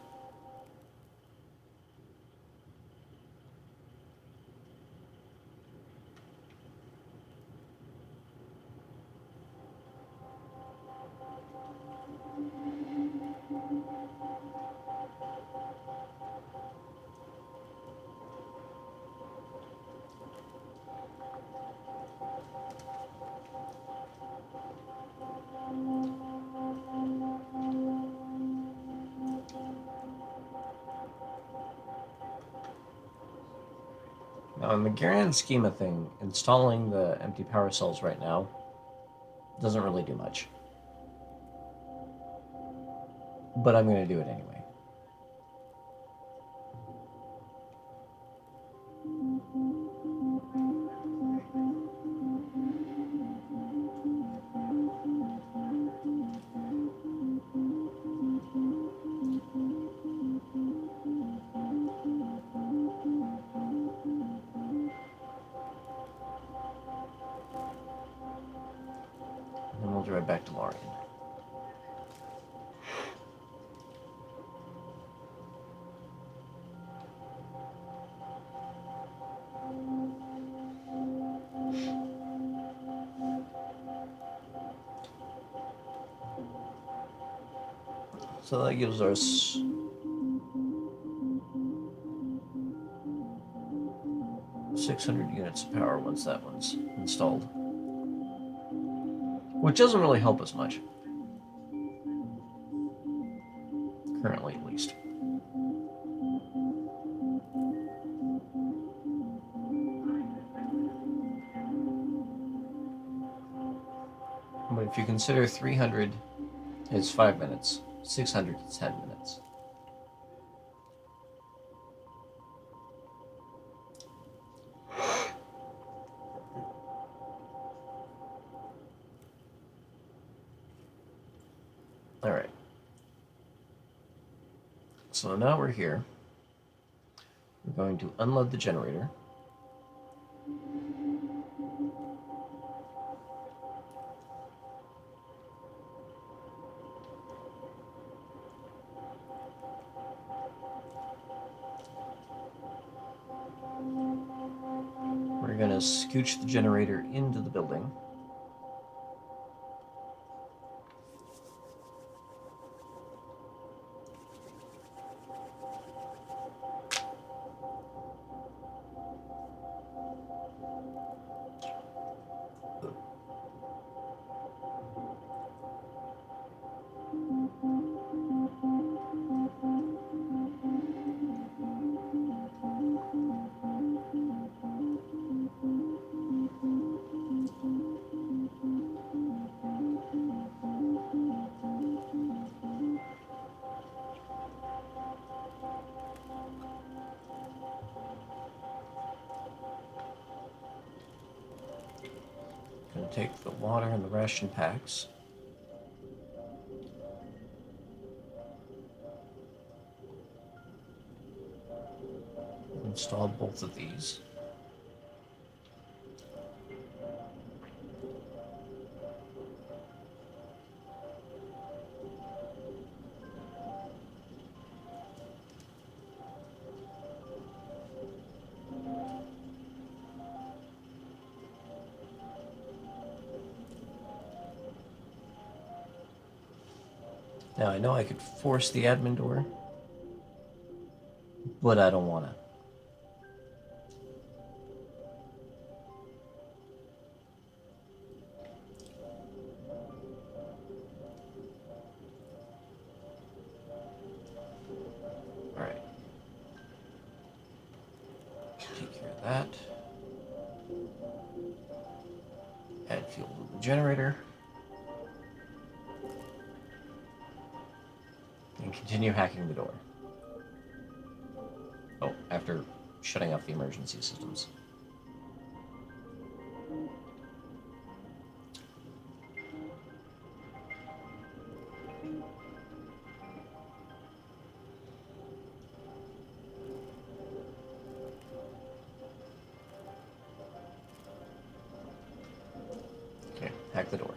Now, in the grand scheme of things, installing the empty power cells right now doesn't really do much. But I'm going to do it anyway. And then we'll drive back to Lorien. So that gives us 600 units of power once that one's installed. Which doesn't really help us much. Currently, at least. But if you consider 300 is 5 minutes, 600 is 10 minutes. Alright. So now we're here. We're going to unload the generator. We're going to scooch the generator into the building. Going to take the water and the ration packs. Install both of these. Now I know I could force the admin door, but I don't want to. Alright. Take care of that. Add fuel to the generator. And continue hacking the door. Oh, after shutting off the emergency systems. Okay, hack the door.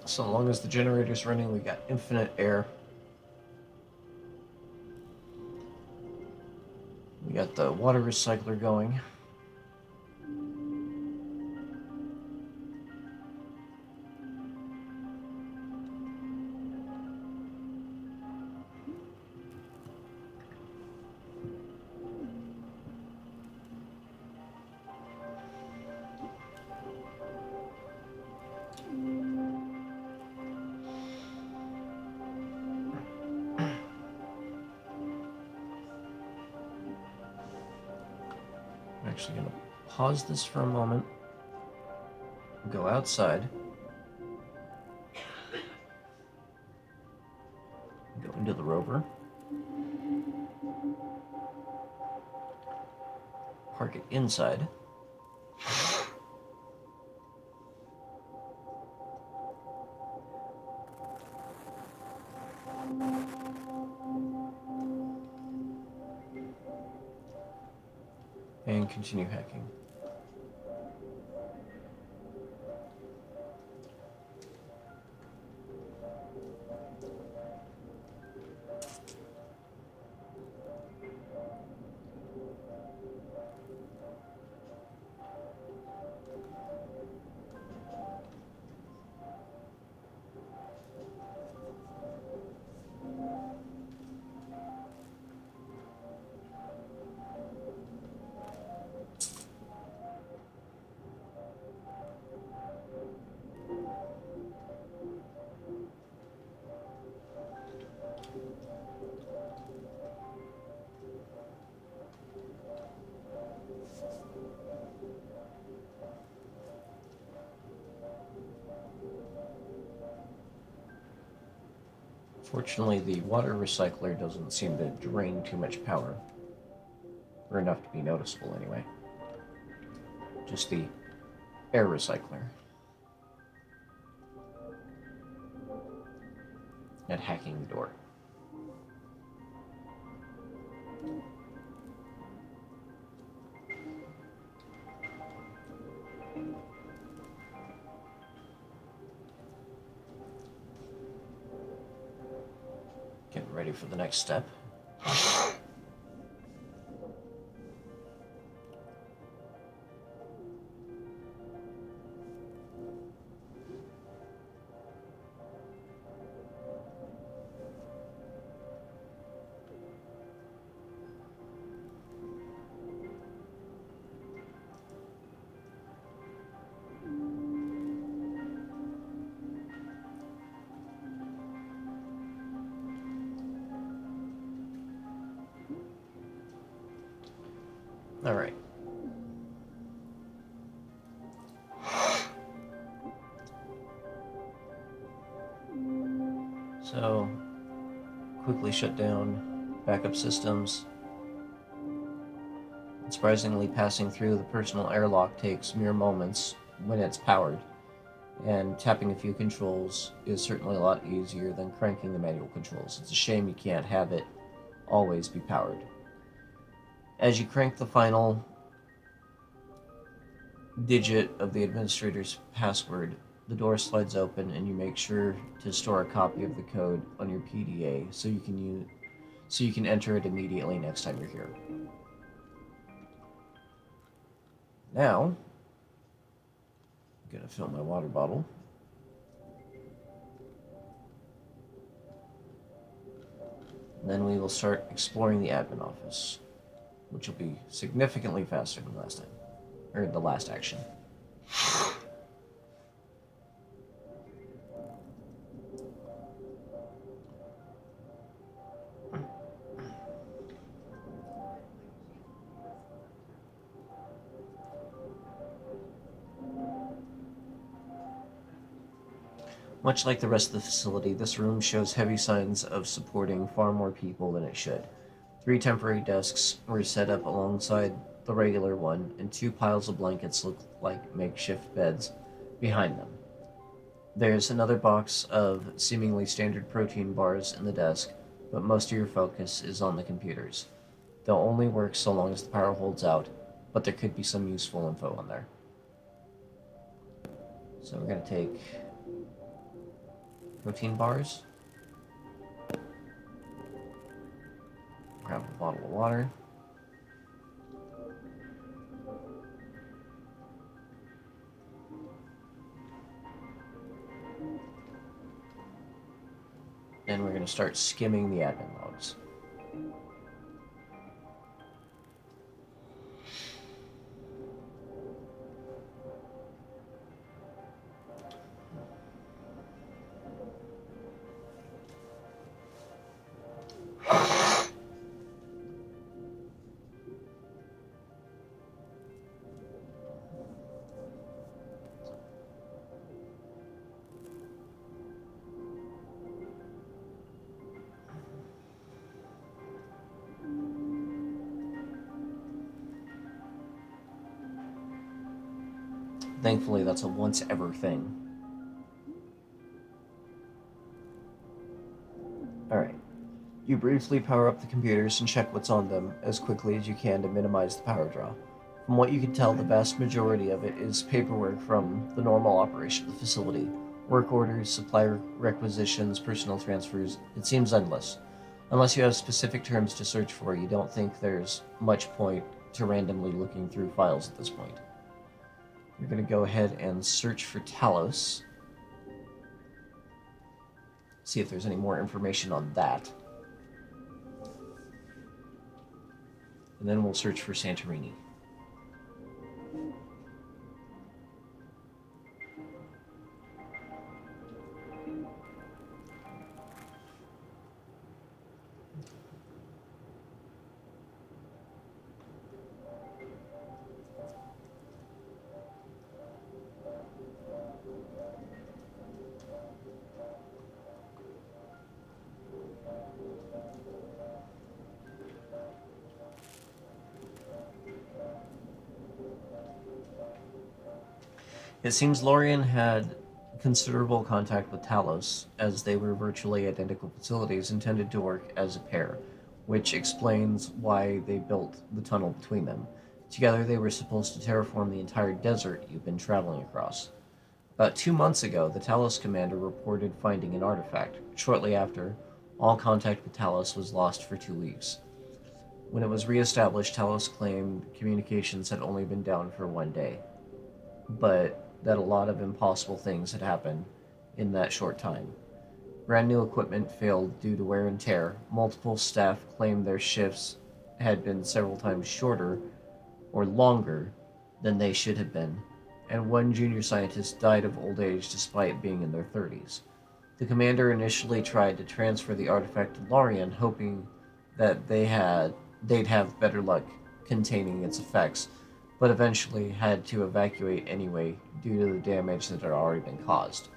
So long as the generator's running, we got infinite air. We got the water recycler going. I'm actually going to pause this for a moment, go outside, go into the rover, park it inside, and continue hacking. Fortunately, the water recycler doesn't seem to drain too much power, or enough to be noticeable anyway. Just the air recycler. And hacking the door. Getting ready for the next step. All right. So, quickly shut down backup systems. Surprisingly, passing through the personal airlock takes mere moments when it's powered, and tapping a few controls is certainly a lot easier than cranking the manual controls. It's a shame you can't have it always be powered. As you crank the final digit of the administrator's password, the door slides open and you make sure to store a copy of the code on your PDA so you can enter it immediately next time you're here. Now, I'm gonna fill my water bottle. And then we will start exploring the admin office, which will be significantly faster than last time. Or the last action. Much like the rest of the facility, this room shows heavy signs of supporting far more people than it should. 3 temporary desks were set up alongside the regular one, and 2 piles of blankets look like makeshift beds behind them. There's another box of seemingly standard protein bars in the desk, but most of your focus is on the computers. They'll only work so long as the power holds out, but there could be some useful info on there. So we're going to take protein bars. Grab a bottle of water. And we're going to start skimming the admin logs. Thankfully, that's a once-ever thing. Alright. You briefly power up the computers and check what's on them as quickly as you can to minimize the power draw. From what you can tell, the vast majority of it is paperwork from the normal operation of the facility. Work orders, supply requisitions, personnel transfers. It seems endless. Unless you have specific terms to search for, you don't think there's much point to randomly looking through files at this point. You're going to go ahead and search for Talos. See if there's any more information on that. And then we'll search for Santorini. It seems Lorien had considerable contact with Talos, as they were virtually identical facilities intended to work as a pair, which explains why they built the tunnel between them. Together, they were supposed to terraform the entire desert you've been traveling across. About 2 months ago, the Talos commander reported finding an artifact. Shortly after, all contact with Talos was lost for 2 weeks. When it was re-established, Talos claimed communications had only been down for 1 day, but that a lot of impossible things had happened in that short time. Brand new equipment failed due to wear and tear. Multiple staff claimed their shifts had been several times shorter or longer than they should have been, and one junior scientist died of old age despite being in their 30s. The commander initially tried to transfer the artifact to Lorien, hoping that they'd have better luck containing its effects, but eventually had to evacuate anyway due to the damage that had already been caused.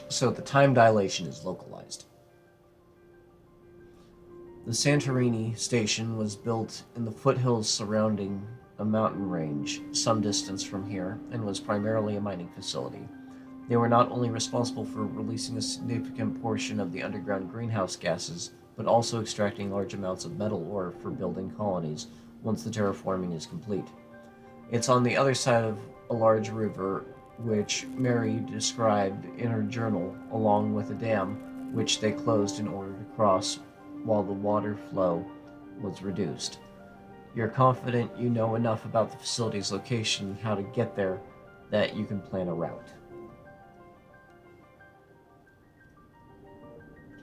So the time dilation is localized. The Santorini station was built in the foothills surrounding a mountain range some distance from here and was primarily a mining facility. They were not only responsible for releasing a significant portion of the underground greenhouse gases, but also extracting large amounts of metal ore for building colonies once the terraforming is complete. It's on the other side of a large river, which Mary described in her journal, along with a dam, which they closed in order to cross while the water flow was reduced. You're confident you know enough about the facility's location and how to get there that you can plan a route.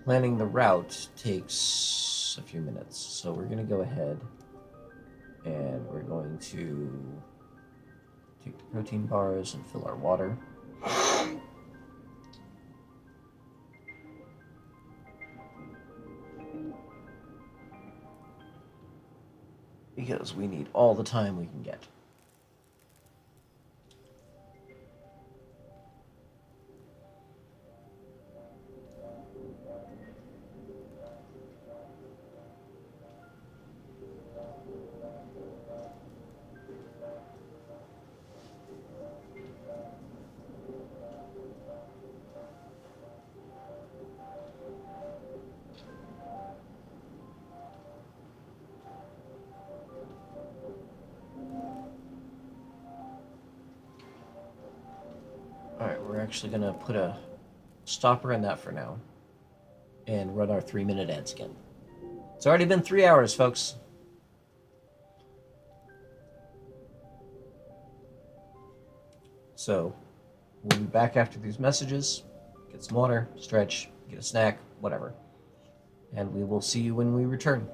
Planning the route takes a few minutes, so we're going to go ahead and we're going to take the protein bars and fill our water. Because we need all the time we can get. we're actually going to put a stopper in that for now and run our 3-minute ads again. It's already been 3 hours, folks. So, we'll be back after these messages, get some water, stretch, get a snack, whatever. And we will see you when we return.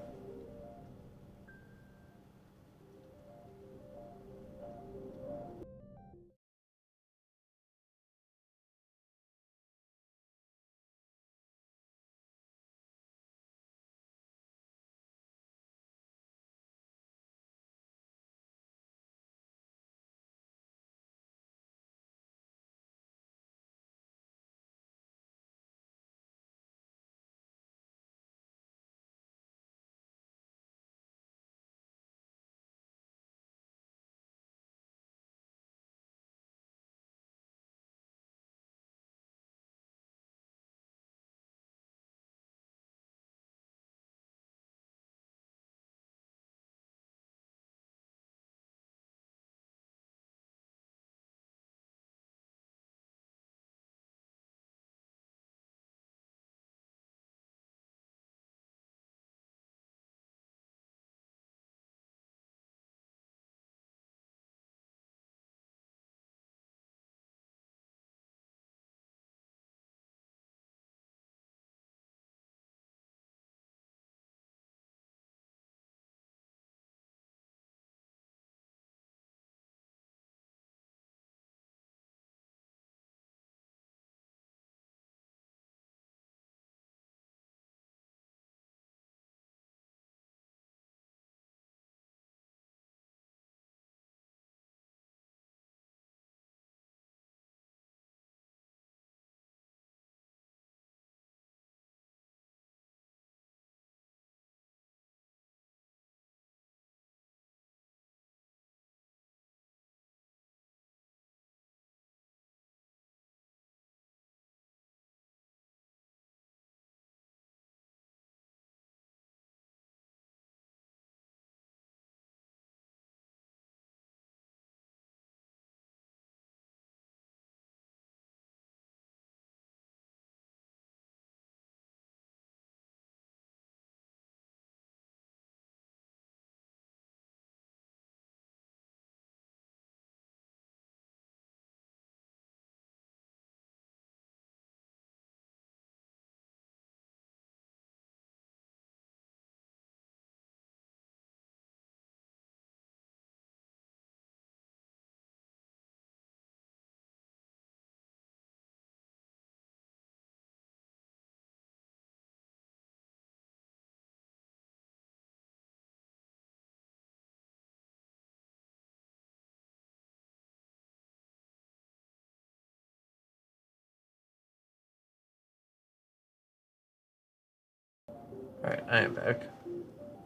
Alright, I am back.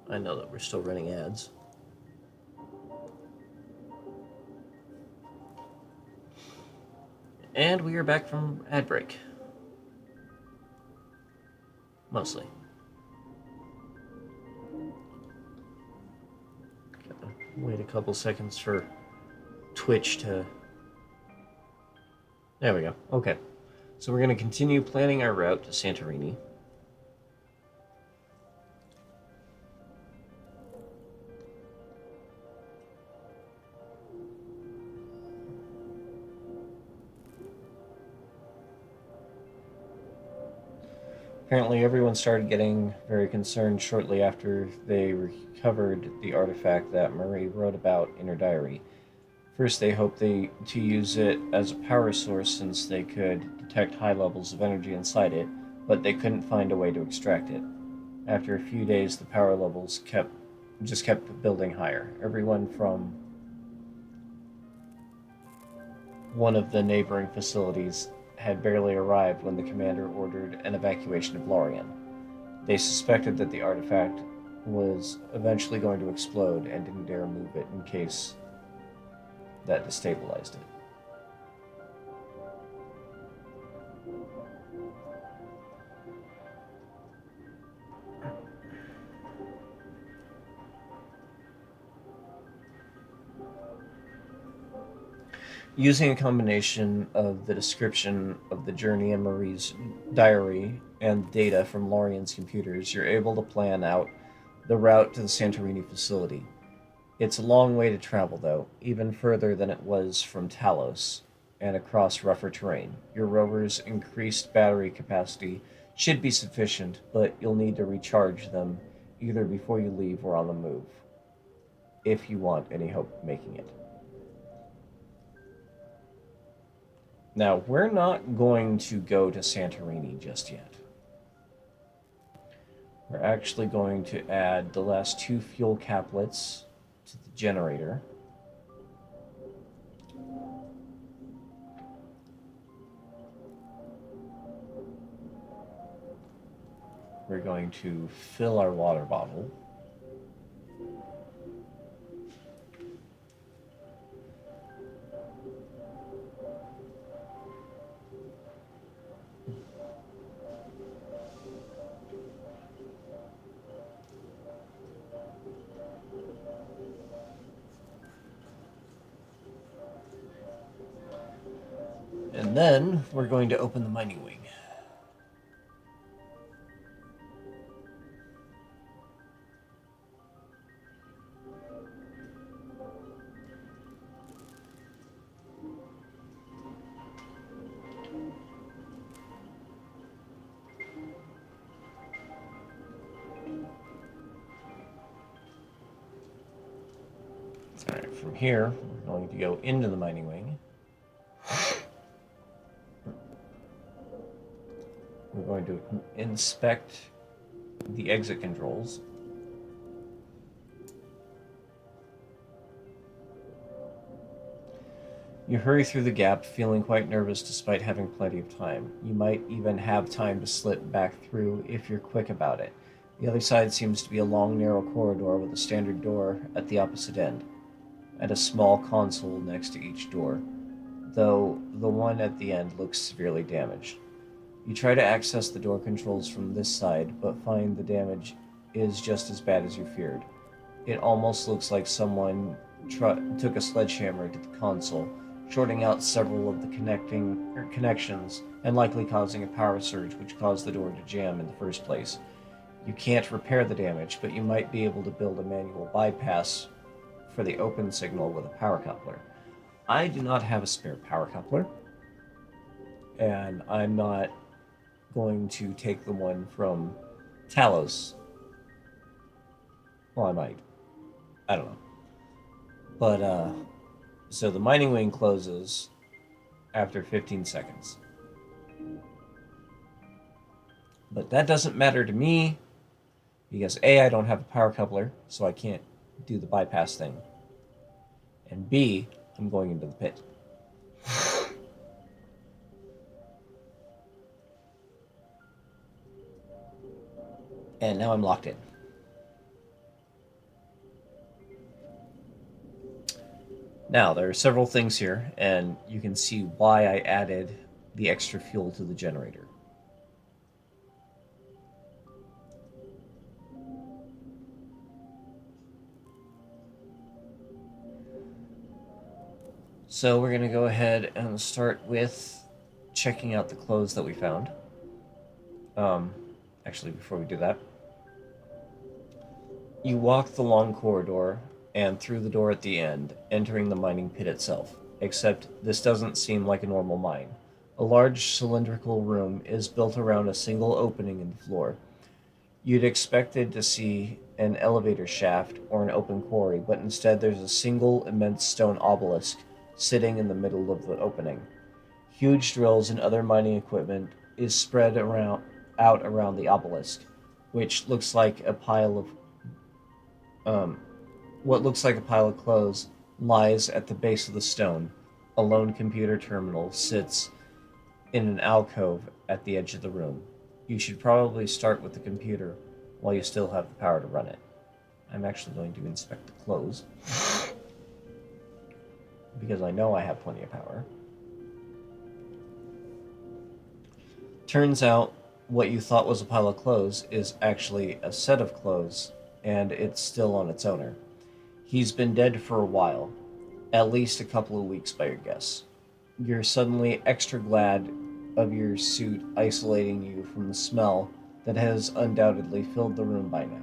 I know that we're still running ads. And we are back from ad break. Mostly. Gotta wait a couple seconds for Twitch to... There we go. Okay. So we're going to continue planning our route to Santorini. Apparently everyone started getting very concerned shortly after they recovered the artifact that Marie wrote about in her diary. First, they hoped to use it as a power source since they could detect high levels of energy inside it, but they couldn't find a way to extract it. After a few days, the power levels kept building higher. Everyone from one of the neighboring facilities had barely arrived when the commander ordered an evacuation of Lorien. They suspected that the artifact was eventually going to explode and didn't dare move it in case that destabilized it. Using a combination of the description of the journey in Marie's diary and data from Lorian's computers, you're able to plan out the route to the Santorini facility. It's a long way to travel, though, even further than it was from Talos, and across rougher terrain. Your rover's increased battery capacity should be sufficient, but you'll need to recharge them either before you leave or on the move, if you want any hope of making it. Now, we're not going to go to Santorini just yet. We're actually going to add the last 2 fuel caplets to the generator. We're going to fill our water bottle. And then we're going to open the mining wing. Alright, from here, we're going to go into the mining wing. We're going to inspect the exit controls. You hurry through the gap, feeling quite nervous despite having plenty of time. You might even have time to slip back through if you're quick about it. The other side seems to be a long, narrow corridor with a standard door at the opposite end, and a small console next to each door, though the one at the end looks severely damaged. You try to access the door controls from this side, but find the damage is just as bad as you feared. It almost looks like someone took a sledgehammer to the console, shorting out several of the connections and likely causing a power surge which caused the door to jam in the first place. You can't repair the damage, but you might be able to build a manual bypass for the open signal with a power coupler. I do not have a spare power coupler, and I'm not going to take the one from Talos. Well, I might. I don't know. But, so the mining wing closes after 15 seconds. But that doesn't matter to me, because A, I don't have a power coupler, so I can't do the bypass thing. And B, I'm going into the pit. And now I'm locked in. Now, there are several things here, and you can see why I added the extra fuel to the generator. So we're going to go ahead and start with checking out the clothes that we found. Actually, before we do that, you walk the long corridor and through the door at the end, entering the mining pit itself, except this doesn't seem like a normal mine. A large cylindrical room is built around a single opening in the floor. You'd expected to see an elevator shaft or an open quarry, but instead there's a single immense stone obelisk sitting in the middle of the opening. Huge drills and other mining equipment is spread out around the obelisk, which looks like a pile of what looks like a pile of clothes lies at the base of the stone. A lone computer terminal sits in an alcove at the edge of the room. You should probably start with the computer while you still have the power to run it. I'm actually going to inspect the clothes because I know I have plenty of power. Turns out what you thought was a pile of clothes is actually a set of clothes, and it's still on its owner. He's been dead for a while, at least a couple of weeks by your guess. you're suddenly extra glad of your suit isolating you from the smell that has undoubtedly filled the room by now.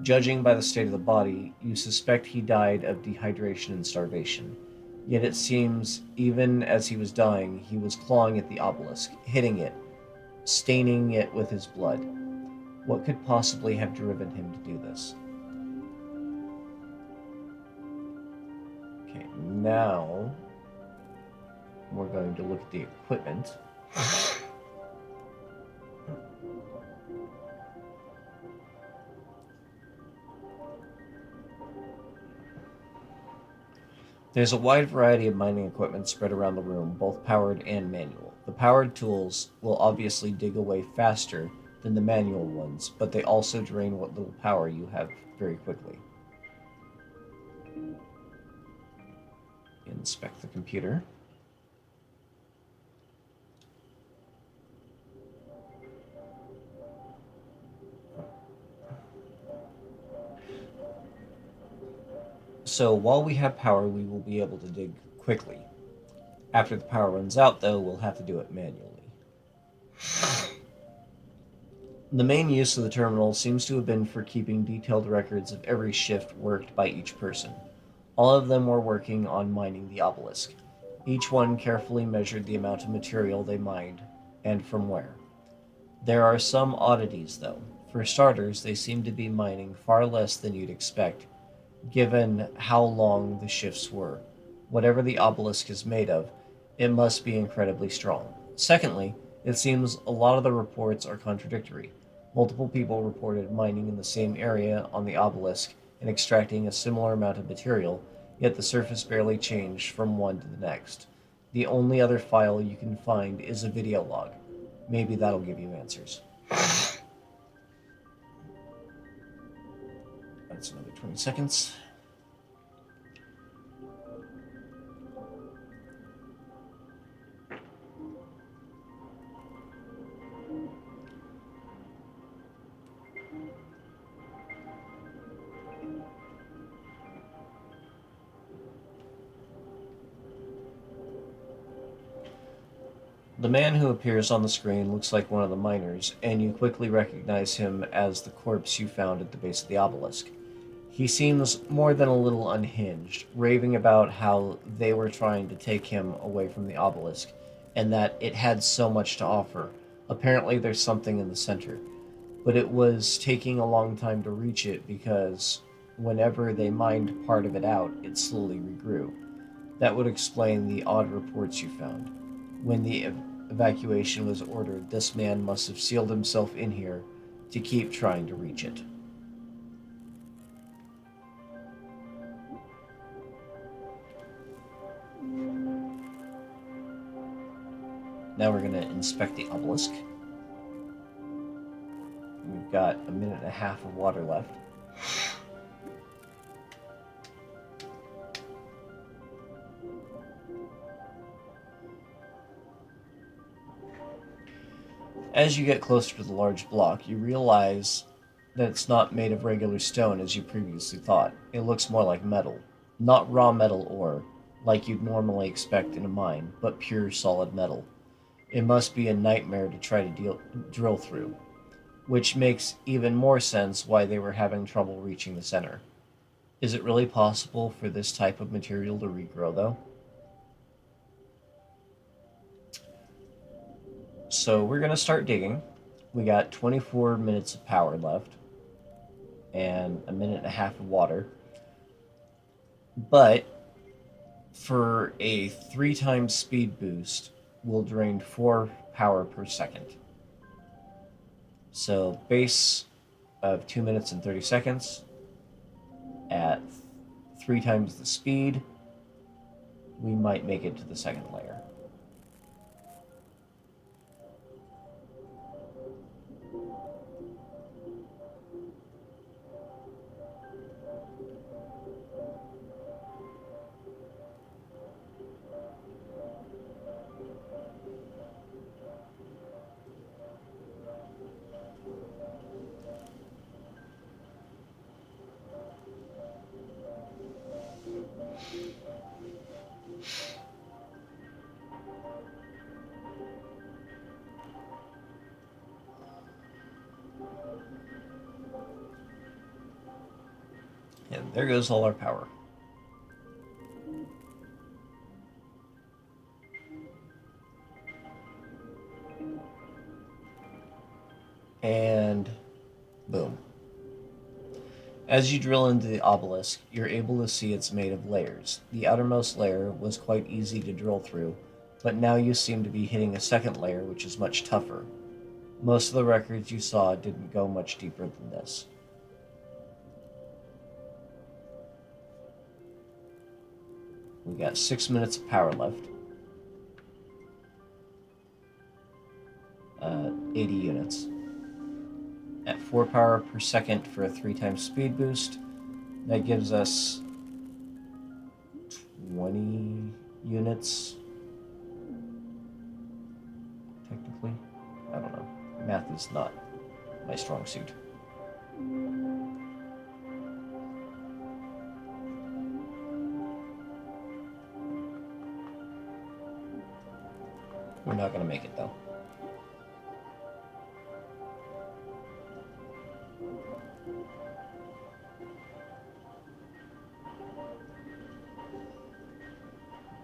Judging by the state of the body, you suspect he died of dehydration and starvation. Yet it seems, even as he was dying, he was clawing at the obelisk, hitting it, staining it with his blood. What could possibly have driven him to do this? Okay, now we're going to look at the equipment. There's a wide variety of mining equipment spread around the room, both powered and manual. The powered tools will obviously dig away faster than the manual ones, but they also drain what little power you have very quickly. Inspect the computer. So while we have power, we will be able to dig quickly. After the power runs out, though, we'll have to do it manually. The main use of the terminal seems to have been for keeping detailed records of every shift worked by each person. All of them were working on mining the obelisk. Each one carefully measured the amount of material they mined, and from where. There are some oddities, though. For starters, they seem to be mining far less than you'd expect, given how long the shifts were. Whatever the obelisk is made of, it must be incredibly strong. Secondly, it seems a lot of the reports are contradictory. Multiple people reported mining in the same area on the obelisk and extracting a similar amount of material, yet the surface barely changed from one to the next. The only other file you can find is a video log. Maybe that'll give you answers. That's another 20 seconds. The man who appears on the screen looks like one of the miners, and you quickly recognize him as the corpse you found at the base of the obelisk. He seems more than a little unhinged, raving about how they were trying to take him away from the obelisk, and that it had so much to offer. Apparently, there's something in the center, but it was taking a long time to reach it because whenever they mined part of it out, it slowly regrew. That would explain the odd reports you found. When the evacuation was ordered, this man must have sealed himself in here to keep trying to reach it. Now we're going to inspect the obelisk. We've got a minute and a half of water left. As you get closer to the large block, you realize that it's not made of regular stone as you previously thought. It looks more like metal. Not raw metal ore, like you'd normally expect in a mine, but pure solid metal. It must be a nightmare to try to drill through, which makes even more sense why they were having trouble reaching the center. Is it really possible for this type of material to regrow, though? So we're going to start digging. We got 24 minutes of power left and a minute and a half of water. But for a 3 times speed boost, we'll drain 4 power per second. So base of 2 minutes and 30 seconds at 3 times the speed, we might make it to the second layer. And there goes all our power. And boom. As you drill into the obelisk, you're able to see it's made of layers. The outermost layer was quite easy to drill through, but now you seem to be hitting a second layer, which is much tougher. Most of the records you saw didn't go much deeper than this. We got 6 minutes of power left. 80 units. At 4 power per second for a 3 times speed boost, that gives us 20 units. Technically, I don't know. Math is not my strong suit. We're not going to make it though.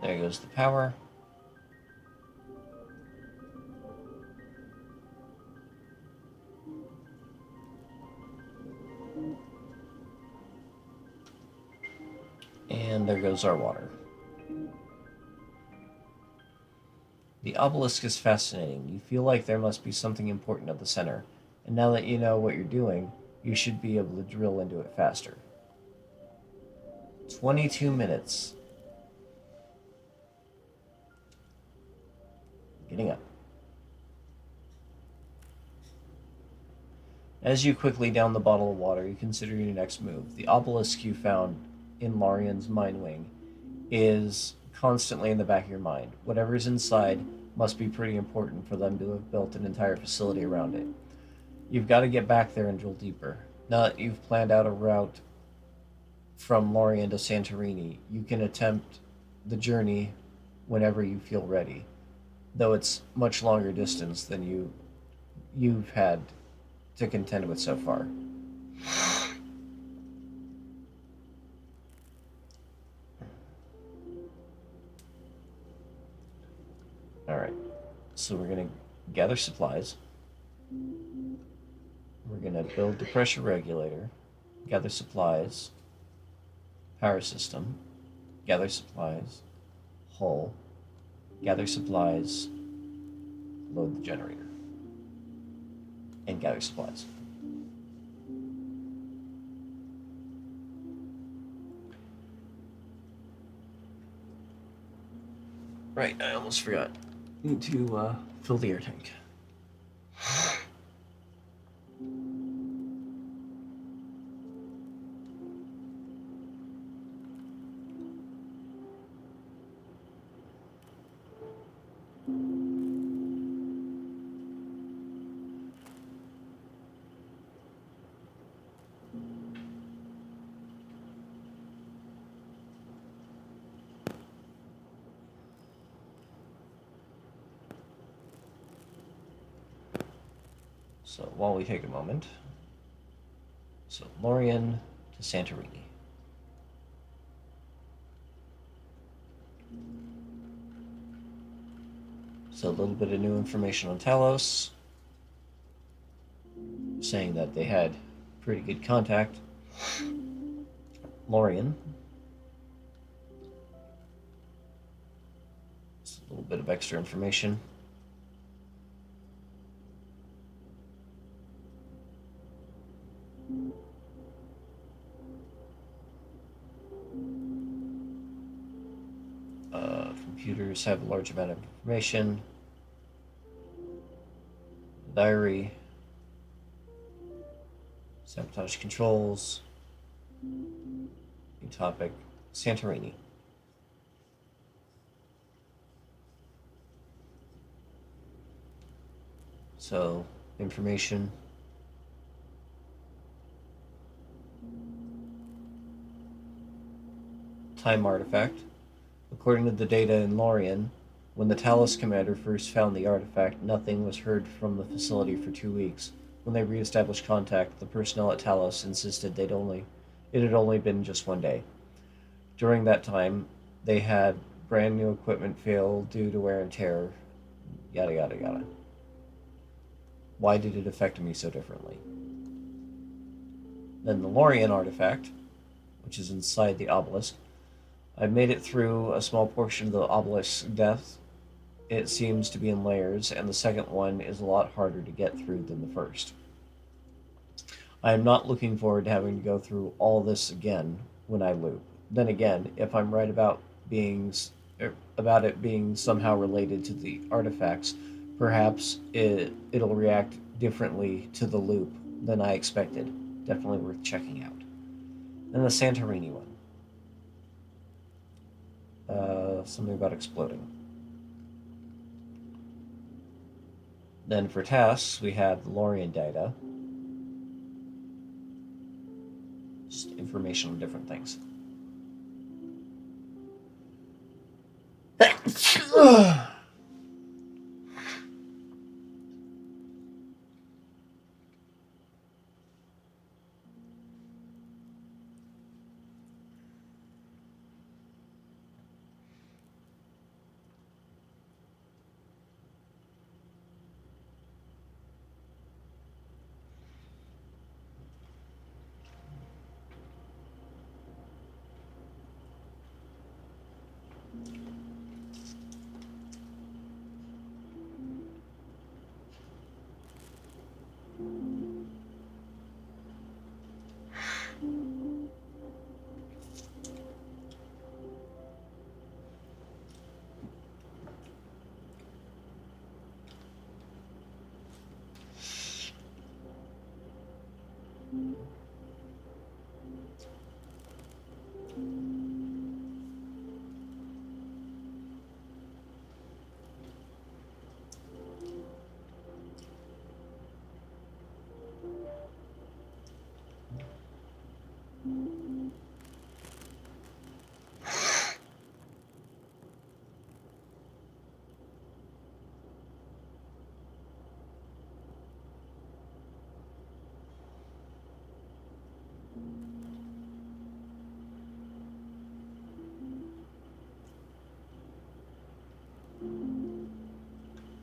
There goes the power. And there goes our water. The obelisk is fascinating. You feel like there must be something important at the center. And now that you know what you're doing, you should be able to drill into it faster. 22 minutes. Getting up. As you quickly down the bottle of water, you consider your next move. The obelisk you found in Larian's mine wing is constantly in the back of your mind. Whatever's inside must be pretty important for them to have built an entire facility around it. You've got to get back there and drill deeper. Now that you've planned out a route from Lorien to Santorini, you can attempt the journey whenever you feel ready, though it's much longer distance than you've had to contend with so far. Alright, so we're going to gather supplies. We're going to build the pressure regulator, gather supplies, power system, gather supplies, hull, gather supplies, load the generator, and gather supplies. Right, I almost forgot. Need to fill the air tank. So while we take a moment, so Lorien to Santorini. So a little bit of new information on Talos, saying that they had pretty good contact. Lorien. Just a little bit of extra information. Computers have a large amount of information. Diary. Sabotage controls. New topic. Santorini. So, information. Time artifact. According to the data in Lorien, when the Talos commander first found the artifact, nothing was heard from the facility for 2 weeks. When they re-established contact, the personnel at Talos insisted they'd only It had only been just one day. During that time, they had brand new equipment fail due to wear and tear, yada yada yada. Why did it affect me so differently? Then the Lorien artifact, which is inside the obelisk. I made it through a small portion of the obelisk's depth. It seems to be in layers, and the second one is a lot harder to get through than the first. I am not looking forward to having to go through all this again when I loop. Then again, if I'm right about it being somehow related to the artifacts, perhaps it'll react differently to the loop than I expected. Definitely worth checking out. Then the Santorini one. Something about exploding. Then for tasks, we have the Lorien data. Just information on different things.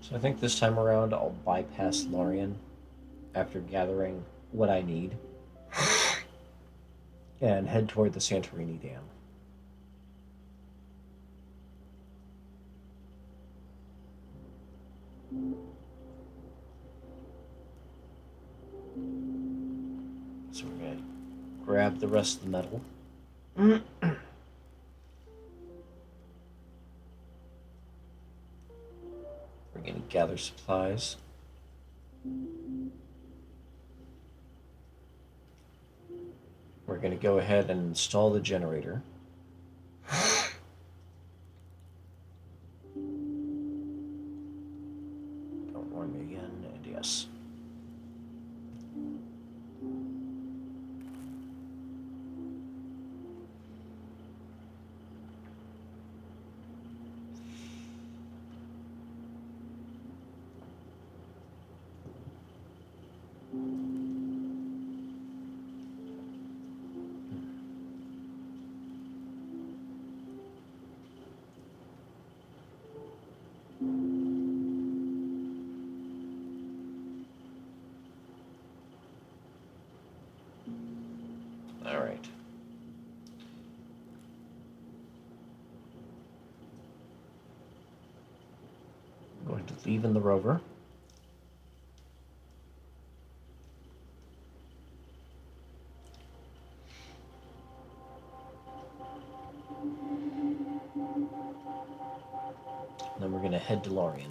So I think this time around I'll bypass Lorien after gathering what I need and head toward the Santorini Dam. So we're going to grab the rest of the metal. We're going to gather supplies. We're going to go ahead and install the generator. Don't warn me again, and yes. All right. I'm going to leave in the rover. And then we're going to head to Lorien.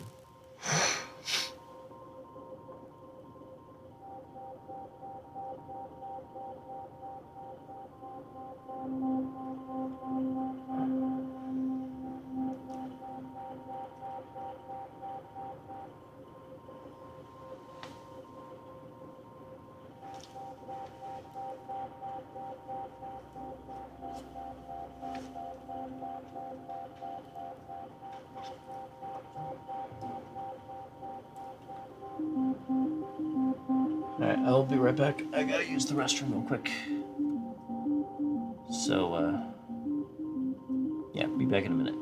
Alright, I'll be right back. I gotta use the restroom real quick. So, yeah, be back in a minute.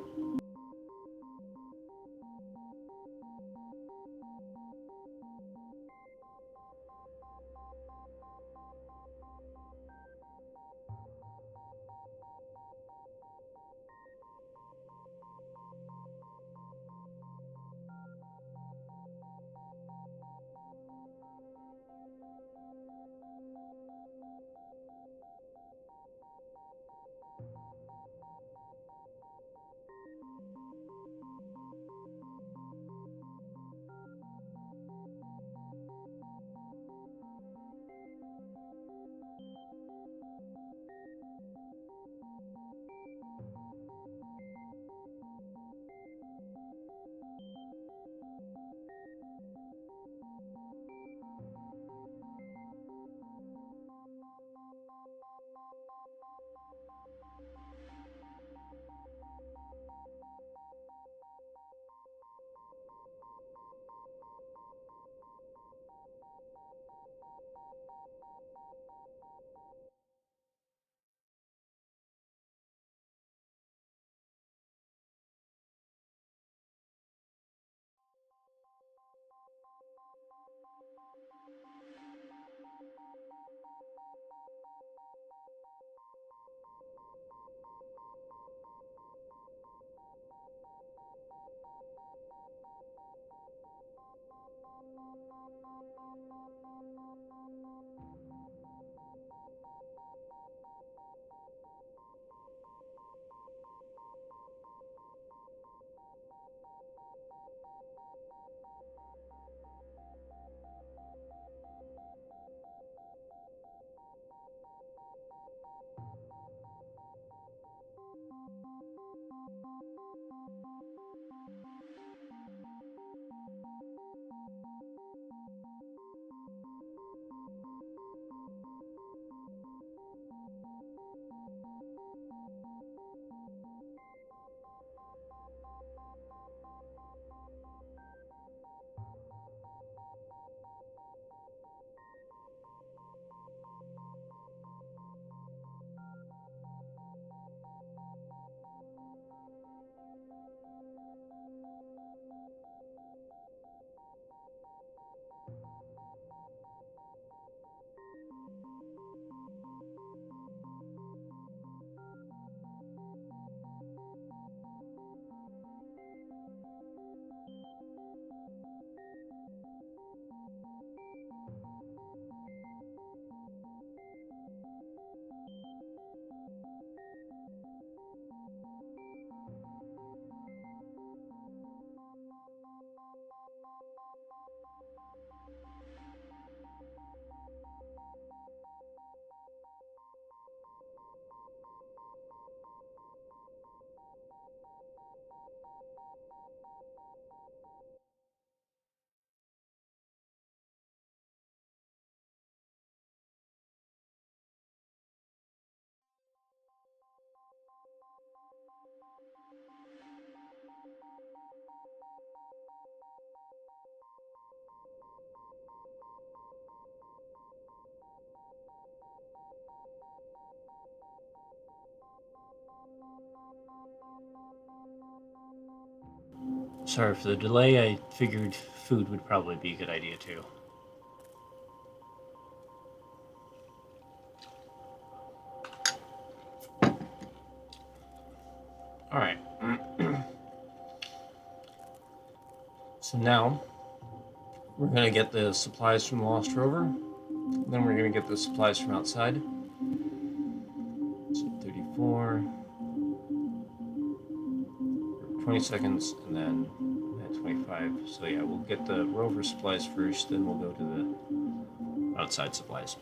Sorry for the delay. I figured food would probably be a good idea too. All right. So now we're gonna get the supplies from the Lost Rover. Then we're gonna get the supplies from outside. So 34, 20 seconds, and then at 25. So yeah, we'll get the rover supplies first, then we'll go to the outside supplies.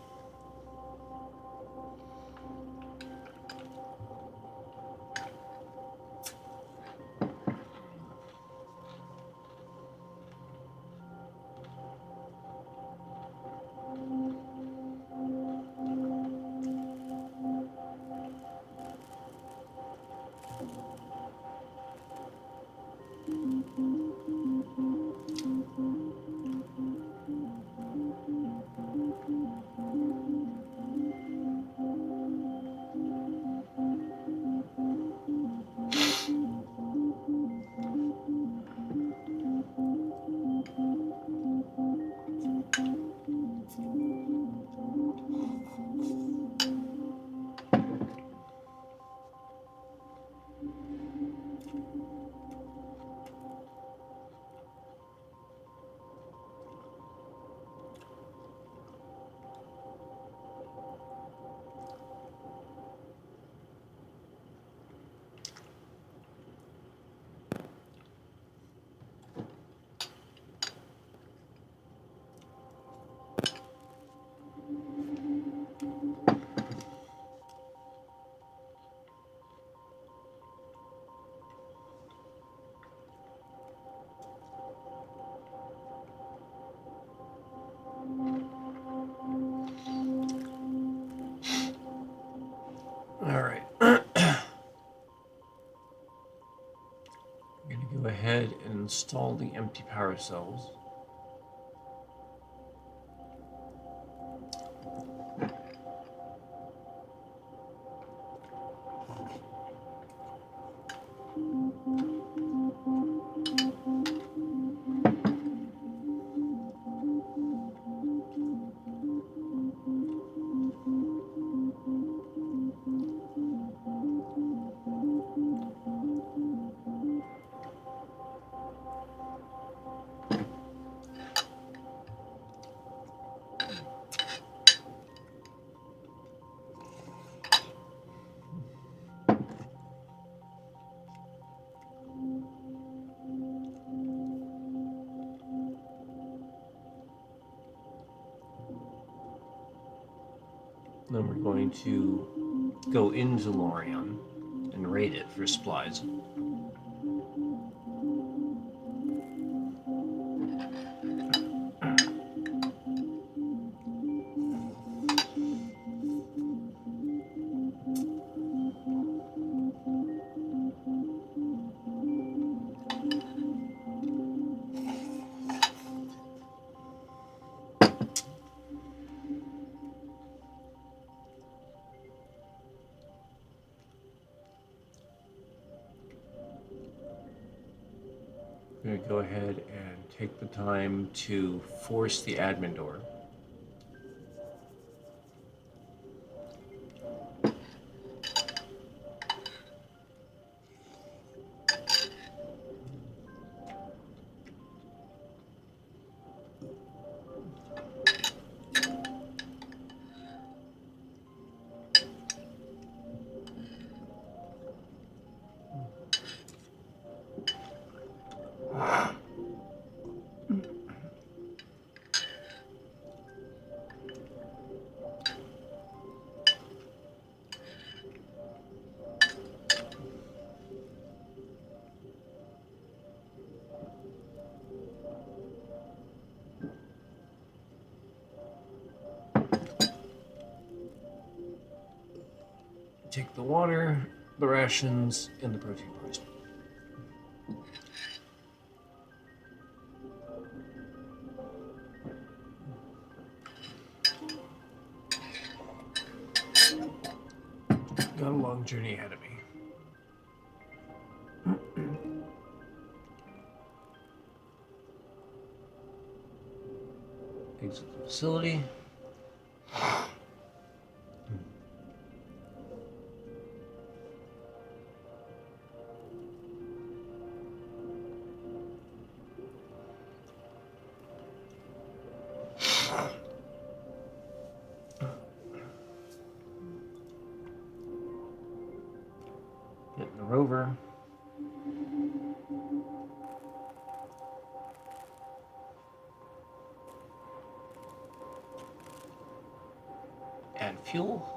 install the empty power cells. Then we're going to go into Lorien and raid it for supplies. I'm going to go ahead and take the time to force the admin door. Take the water, the rations, and the protein bars. Got a long journey ahead of me. Exit the facility. Get in the rover. Add fuel.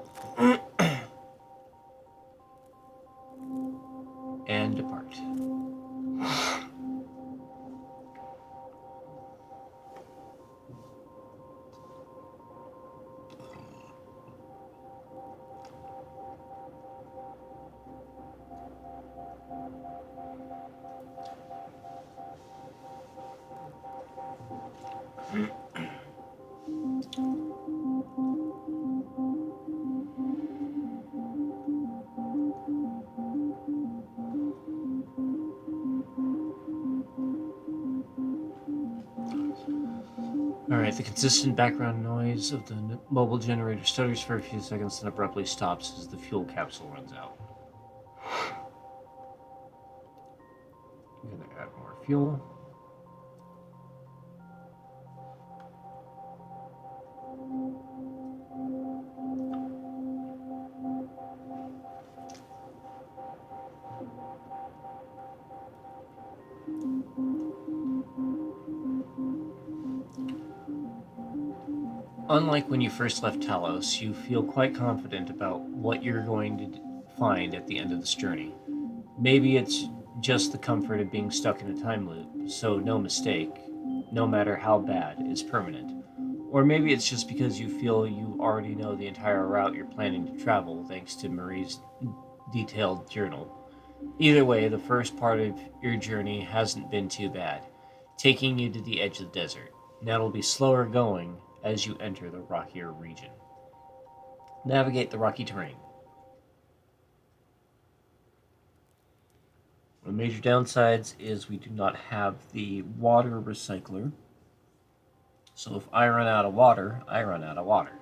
And depart. Alright, the consistent background noise of the mobile generator stutters for a few seconds and abruptly stops as the fuel capsule runs out. I'm going to add more fuel. Unlike when you first left Talos, you feel quite confident about what you're going to find at the end of this journey. Maybe it's just the comfort of being stuck in a time loop, so no mistake, no matter how bad, is permanent. Or maybe it's just because you feel you already know the entire route you're planning to travel thanks to Marie's detailed journal. Either way, the first part of your journey hasn't been too bad, taking you to the edge of the desert. Now it'll be slower going as you enter the rockier region. Navigate the rocky terrain. The major downsides is we do not have the water recycler. So if I run out of water, I run out of water.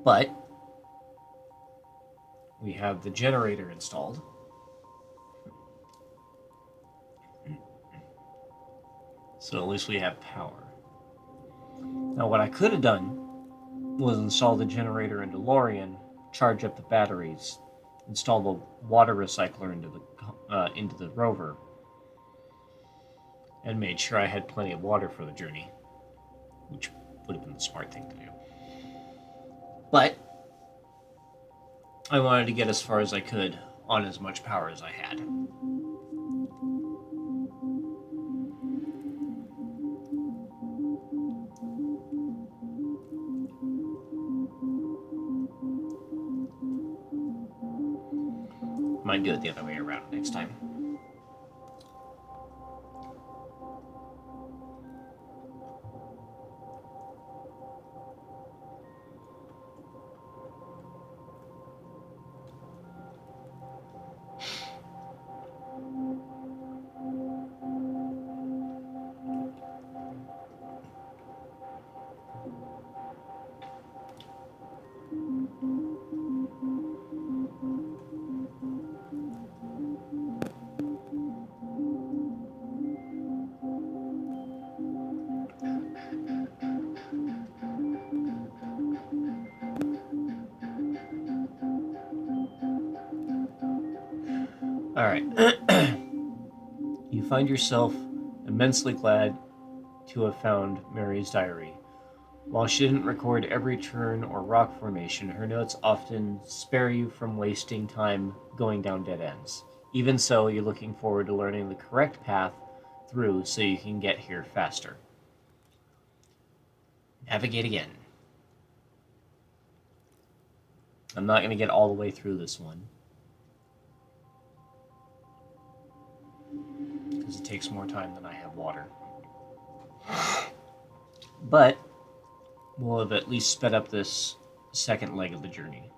But we have the generator installed. So at least we have power. Now what I could have done was install the generator into DeLorean, charge up the batteries, install the water recycler into the rover, and made sure I had plenty of water for the journey, which would have been the smart thing to do. But I wanted to get as far as I could on as much power as I had. Might do it the other way around next time. Alright. You find yourself immensely glad to have found Mary's diary. While she didn't record every turn or rock formation, her notes often spare you from wasting time going down dead ends. Even so, you're looking forward to learning the correct path through so you can get here faster. Navigate again. I'm not going to get all the way through this one, because it takes more time than I have water. But we'll have at least sped up this second leg of the journey.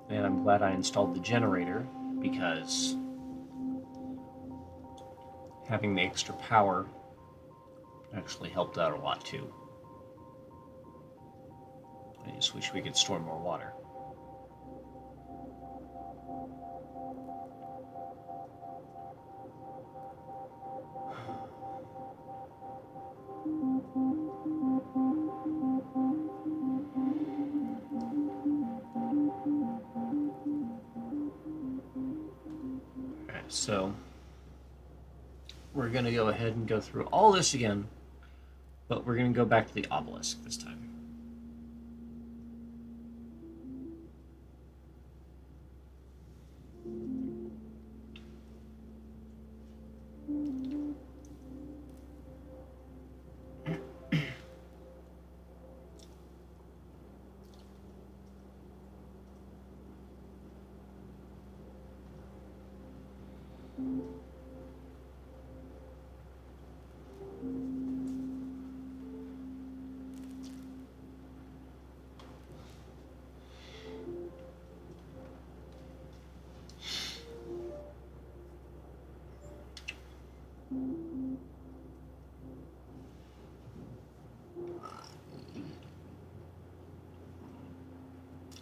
And I'm glad I installed the generator, because having the extra power actually helped out a lot too. I just wish we could store more water. Alright, so we're going to go ahead and go through all this again, but we're going to go back to the obelisk this time.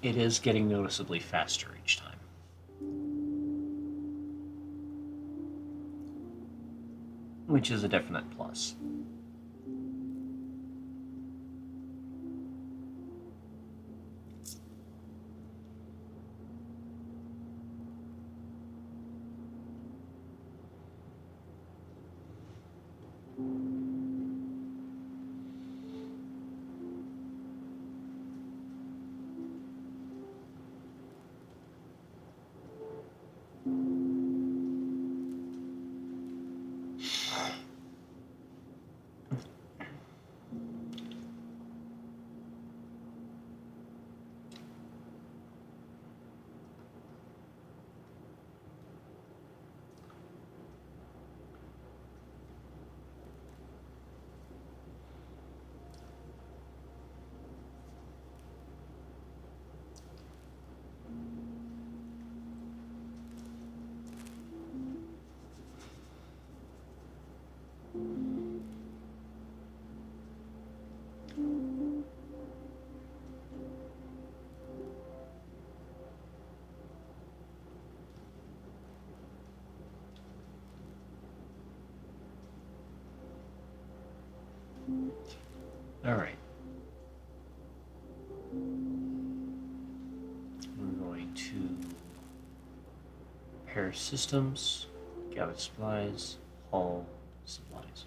It is getting noticeably faster each time. Which is a definite plus. All right. We're going to repair systems, gather supplies, haul supplies.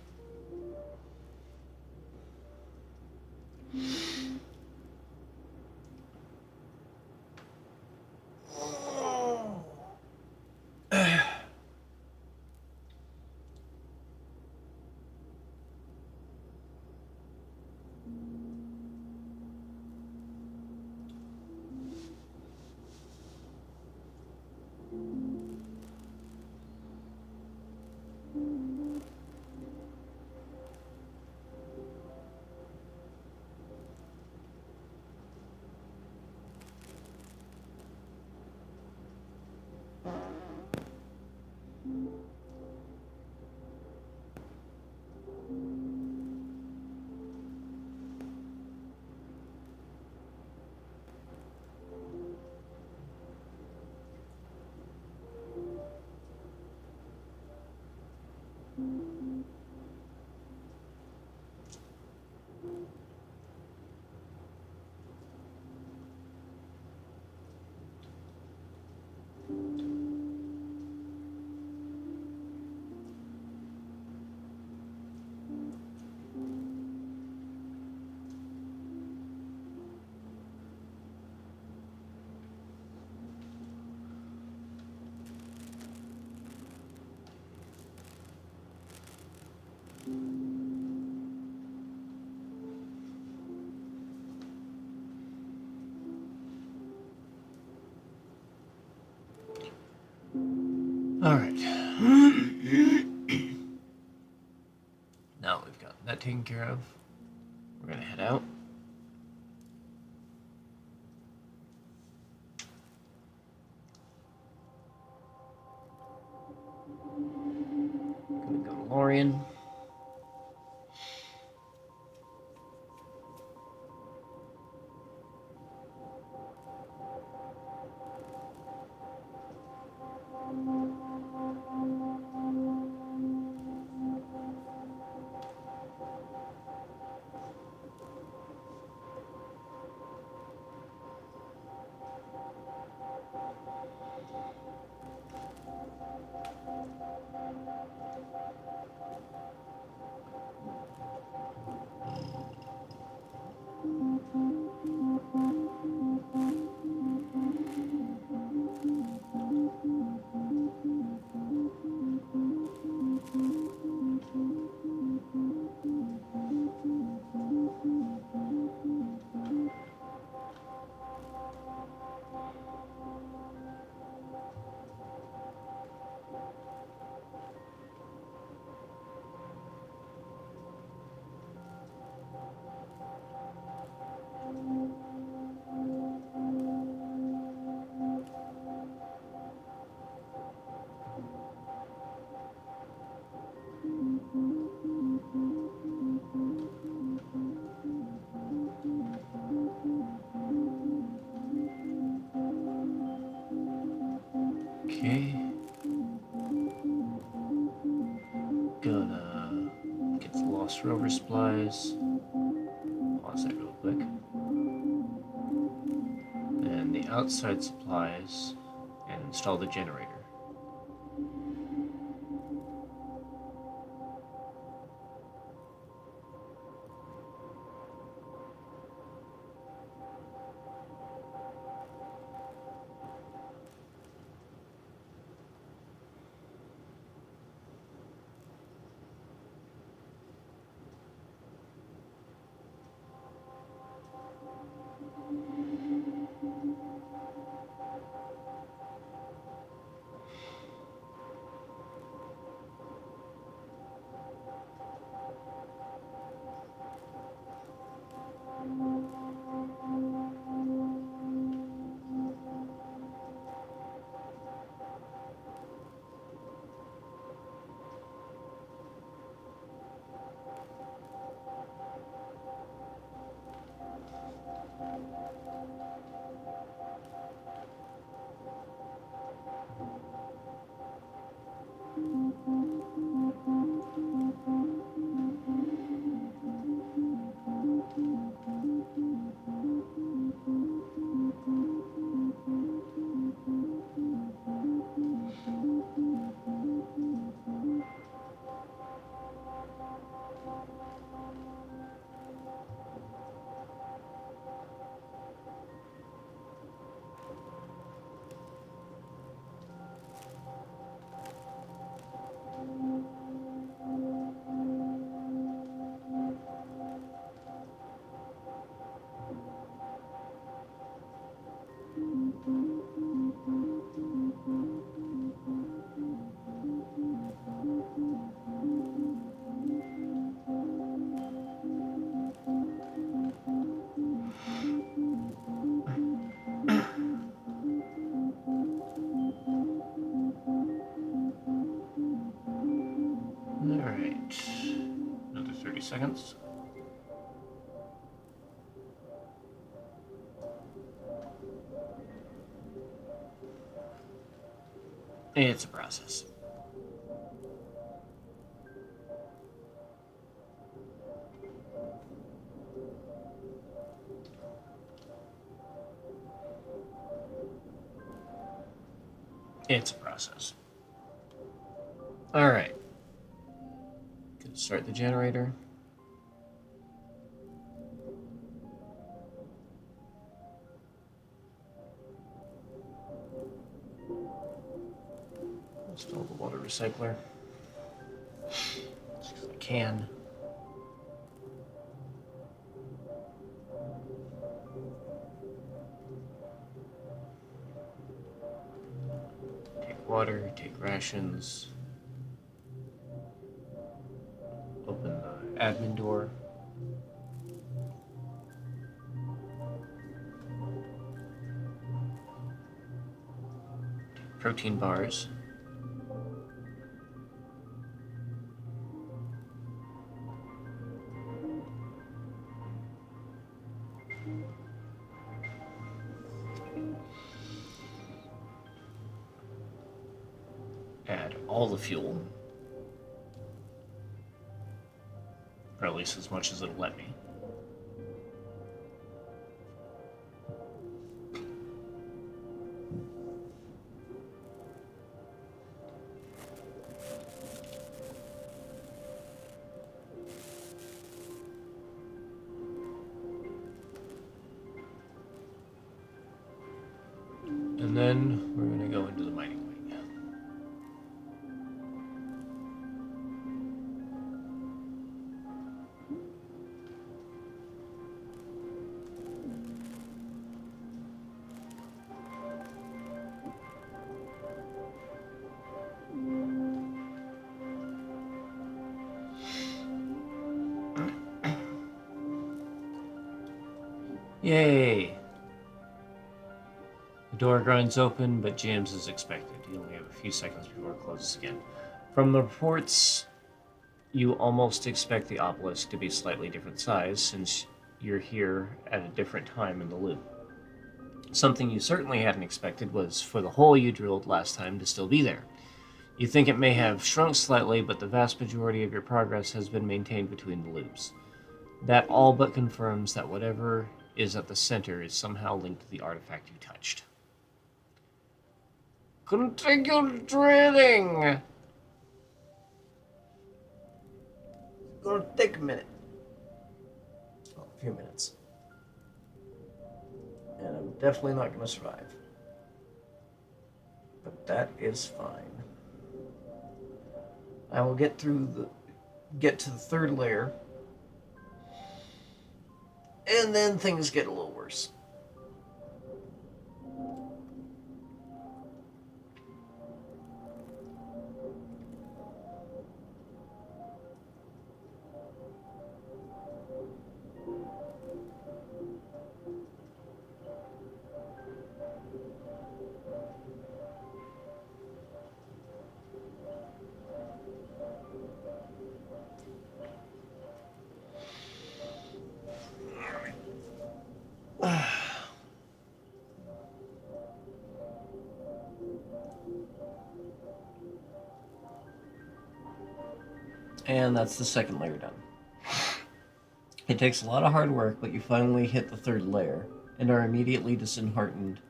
All right. Now we've got that taken care of. We're gonna head out. Gonna go to Lorien. Okay. Gonna get the Lost Rover supplies. Pause that real quick. And the outside supplies and install the generator. seconds. It's a process. It's a process. Alright. Gonna start the generator. Install the water recycler. Just 'cause I can. Take water, take rations. Open the admin door. Take protein bars. Add all the fuel. Or at least as much as it'll let me. And then we're going to go into the mining wing. Yay! The door grinds open, but jams as expected. You only have a few seconds before it closes again. From the reports, you almost expect the obelisk to be slightly different size, since you're here at a different time in the loop. Something you certainly hadn't expected was for the hole you drilled last time to still be there. You think it may have shrunk slightly, but the vast majority of your progress has been maintained between the loops. That all but confirms that whatever is at the center is somehow linked to the artifact you touched. Continue drilling! It's gonna take a minute. Well, a few minutes. And I'm definitely not gonna survive. But that is fine. I will get to the third layer. And then things get a little worse. And that's the second layer done. It takes a lot of hard work, but you finally hit the third layer, and are immediately disheartened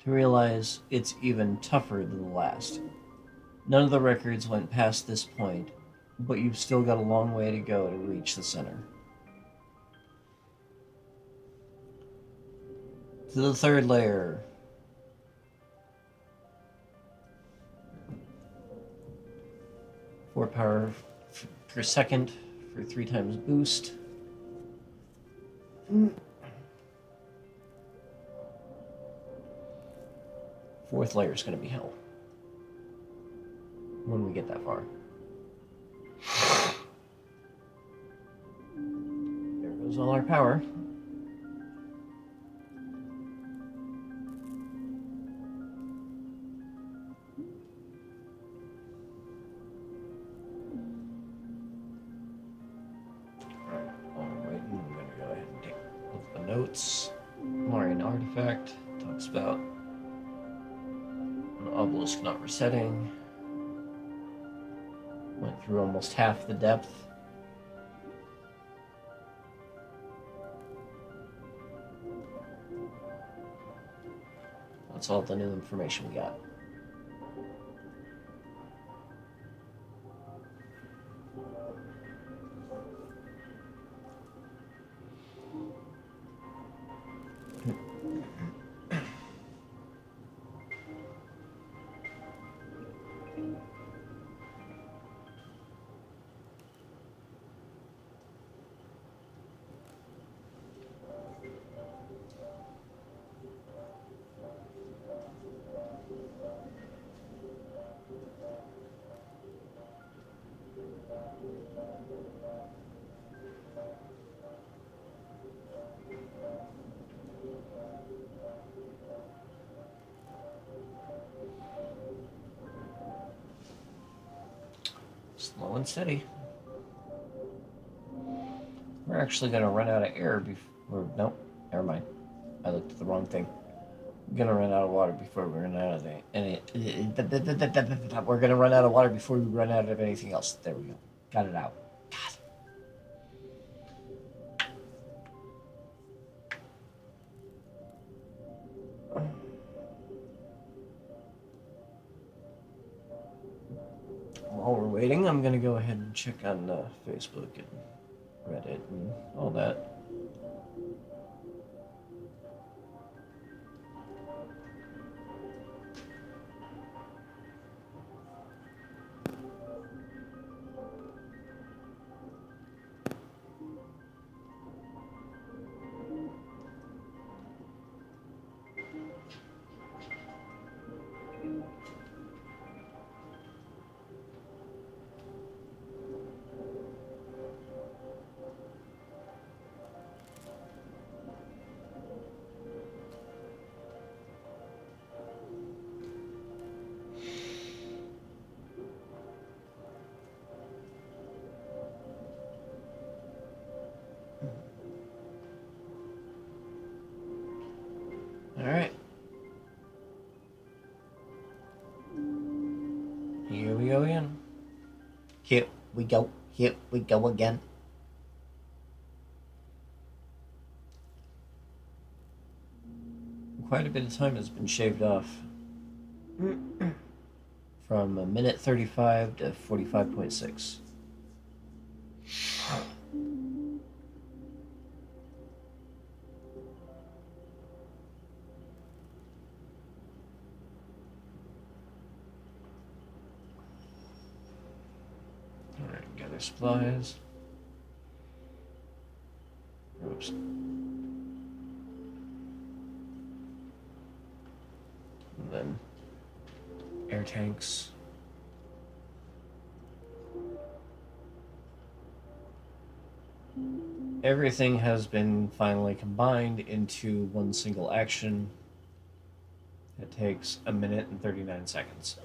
to realize it's even tougher than the last. None of the records went past this point, but you've still got a long way to go to reach the center. To the third layer. Four power per second for 3 times boost. Fourth layer is going to be hell when we get that far. There goes all our power. Whozewhatsit, Maureen artifact. Talks about an obelisk not resetting. Went through almost half the depth. That's all the new information we got. Slow and steady. We're actually going to run out of air before... Nope, never mind. I looked at the wrong thing. We're going to run out of water before we run out of we're going to run out of water before we run out of anything else. There we go. Got it out. While we're waiting, I'm going to go ahead and check on Facebook and Reddit and all that. All right. Here we go again. Here we go. Here we go again. Quite a bit of time has been shaved off. From a minute 35 to 45.6. Alright, gather supplies. Oops. And then air tanks. Everything has been finally combined into one single action. It takes a minute and 39 seconds.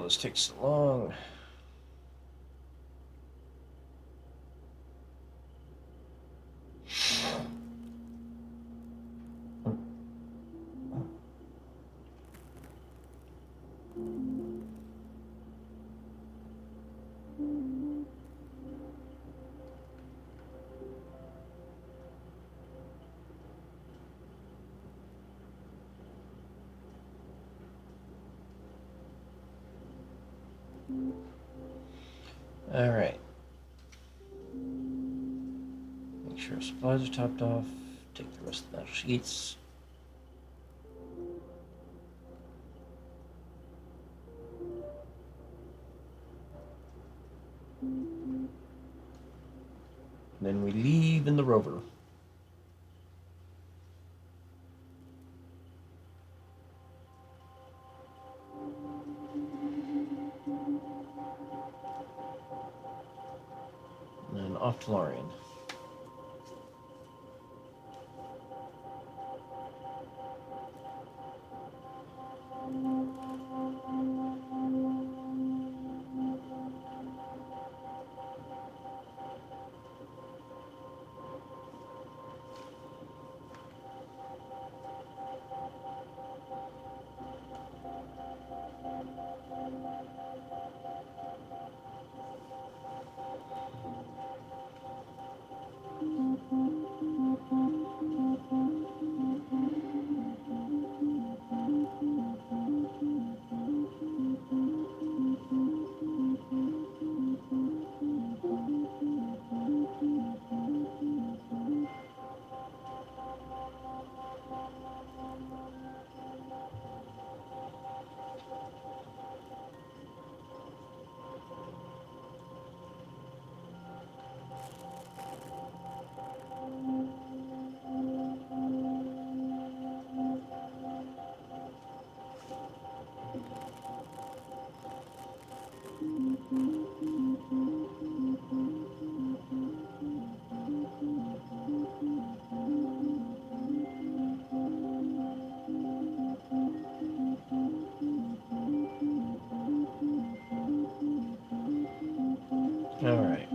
this takes so long. All right. Make sure supplies are topped off. Take the rest of the sheets. Then we leave in the rover. And then off to Lorien. All right.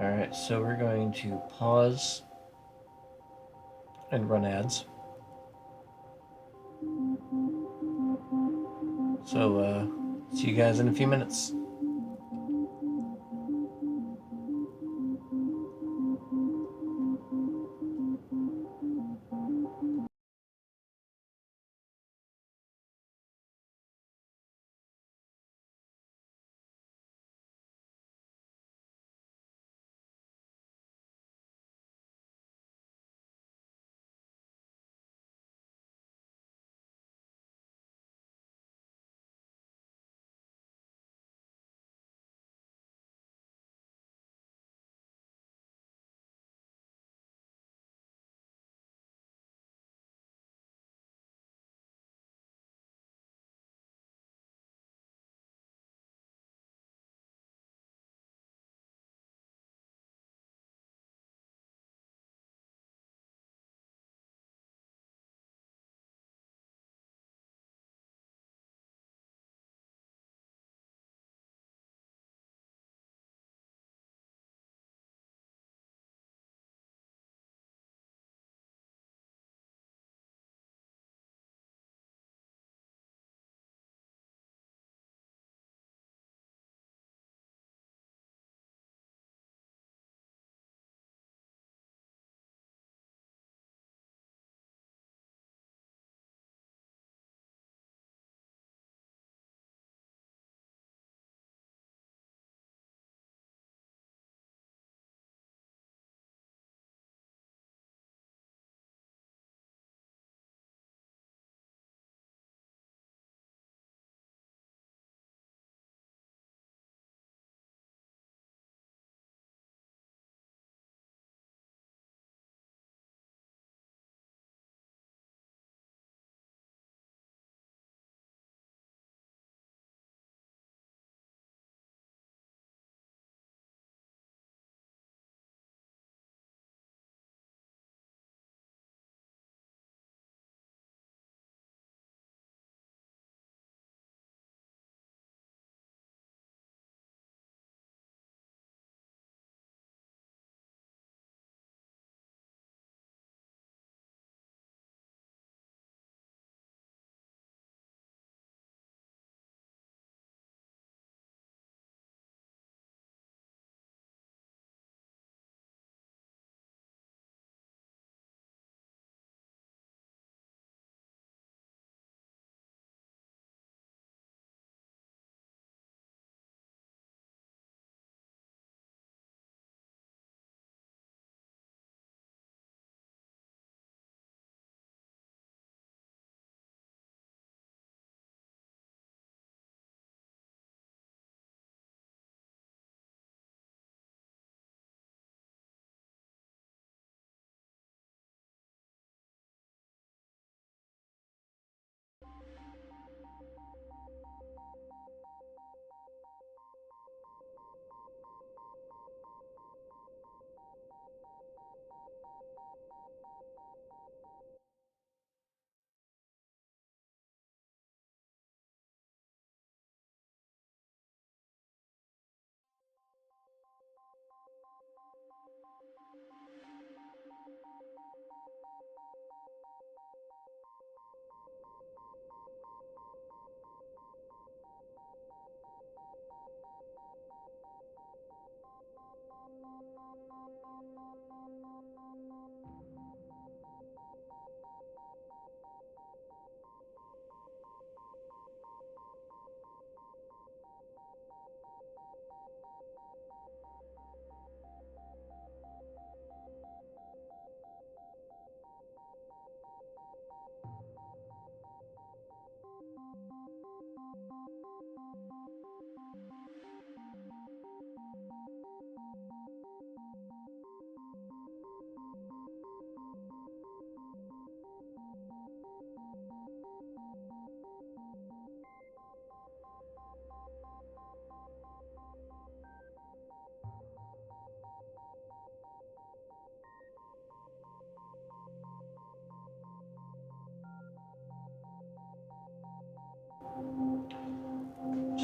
All right, so we're going to pause and run ads. So, see you guys in a few minutes.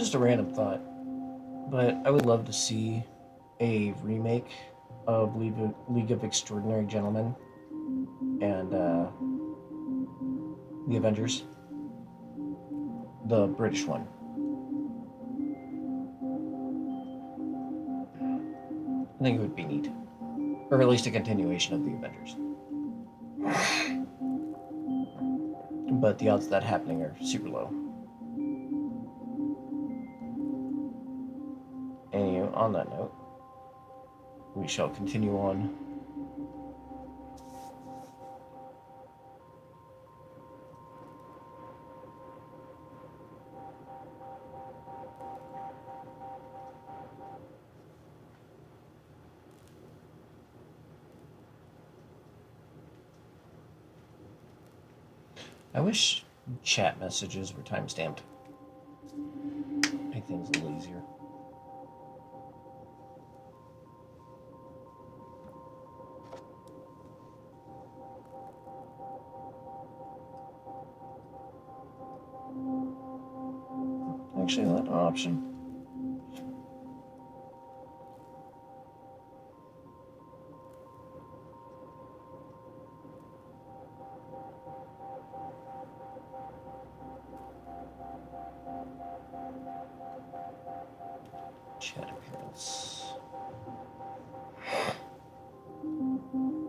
just a random thought, but I would love to see a remake of League of Extraordinary Gentlemen and the Avengers, the British one. I think it would be neat, or at least a continuation of the Avengers. But the odds of that happening are super low. Anyway, on that note, we shall continue on. I wish chat messages were time-stamped. Make things a little easier. Actually, that option. Chat appearance.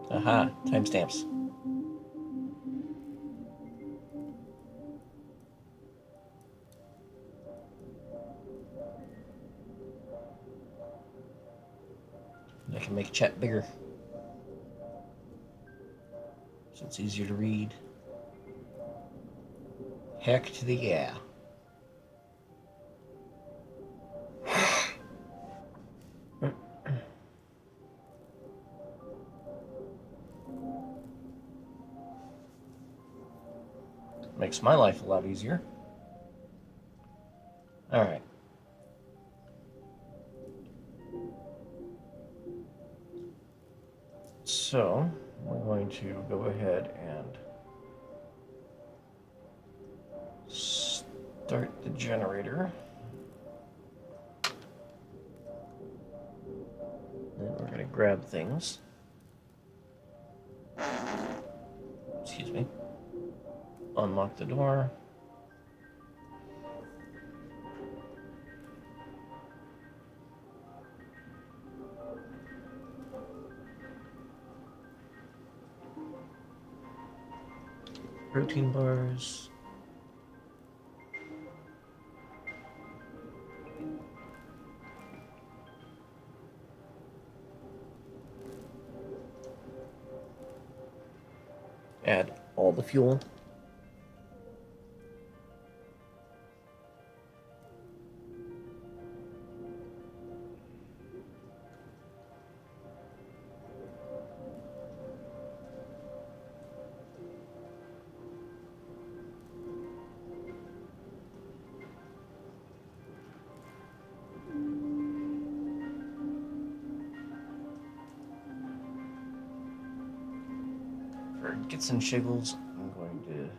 Aha, timestamps. I can make chat bigger, so it's easier to read. Heck to the yeah. Makes my life a lot easier. Alright. So, we're going to go ahead and start the generator. Then we're going to grab things. Excuse me. Unlock the door. Protein bars. Add all the fuel. For Gits and Shiggles, I'm going to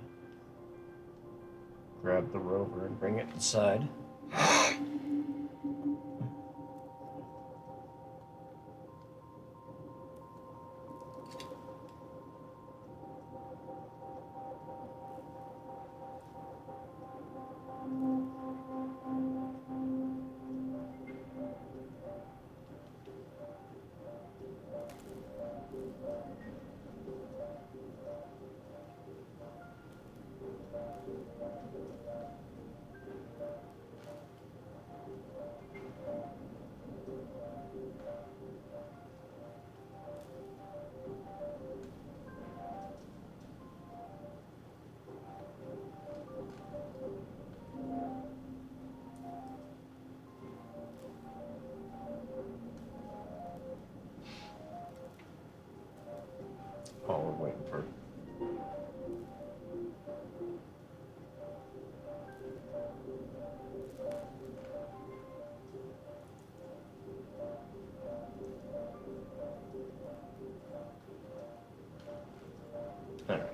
grab the rover and bring it inside. All we're waiting for. Alright.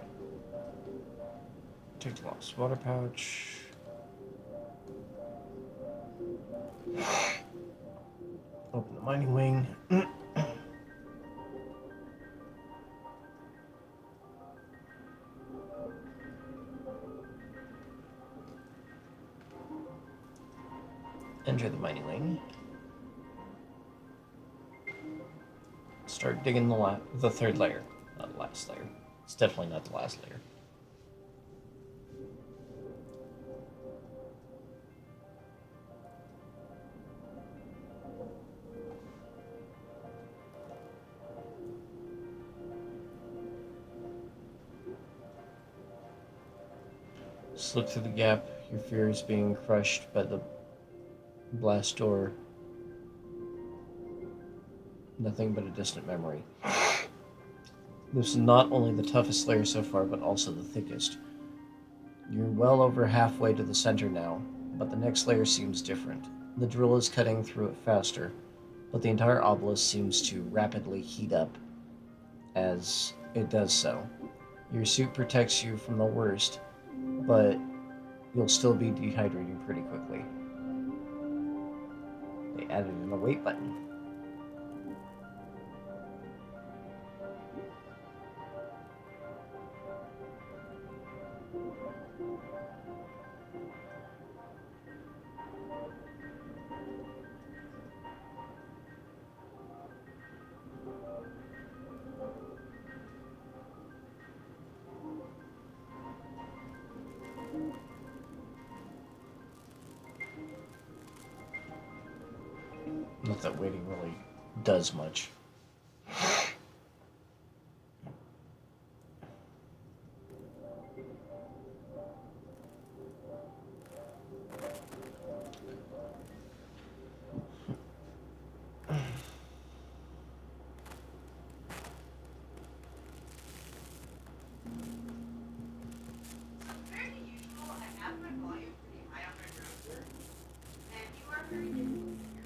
Take the lost water pouch. mining wing. Enter the mining wing. Start digging the third layer, not the last layer. It's definitely not the last layer. Slip through the gap. Your fear is being crushed by the blast door. Nothing but a distant memory. This is not only the toughest layer so far, but also the thickest. You're well over halfway to the center now, but the next layer seems different. The drill is cutting through it faster, but the entire obelisk seems to rapidly heat up as it does so. Your suit protects you from the worst, but you'll still be dehydrating pretty quickly. They added in a wait button. Not that waiting really does much. Compared to usual, I have my volume pretty high on my browser, and you are very difficult to hear.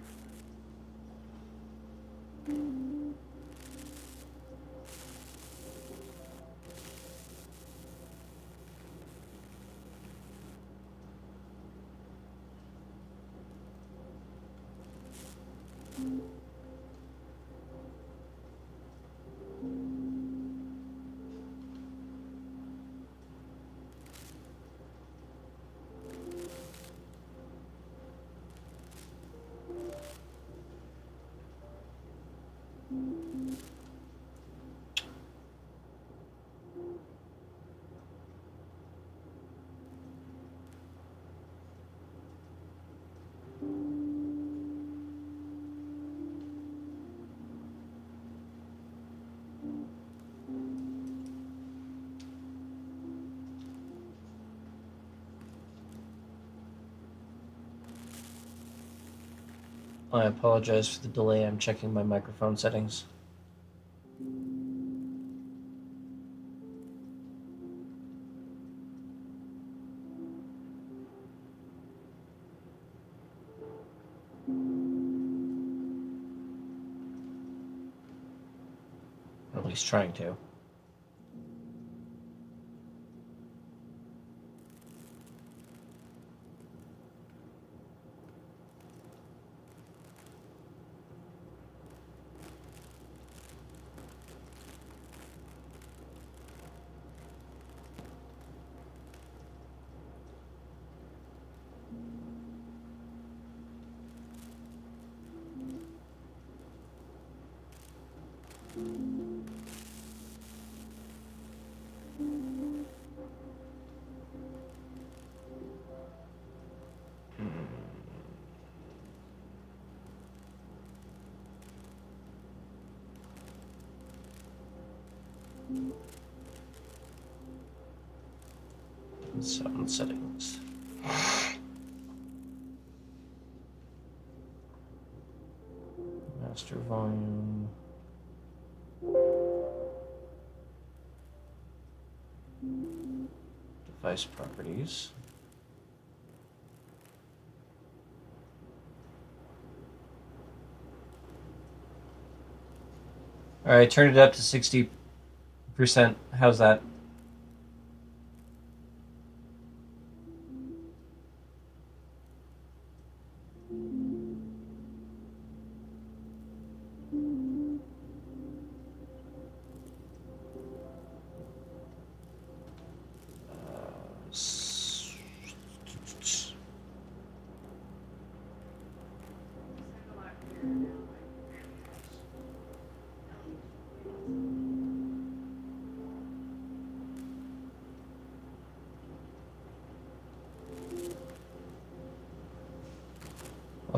I apologize for the delay. I'm checking my microphone settings. Or at least trying to. Sound settings. Master volume. Device properties. Alright, turn it up to 60%. How's that?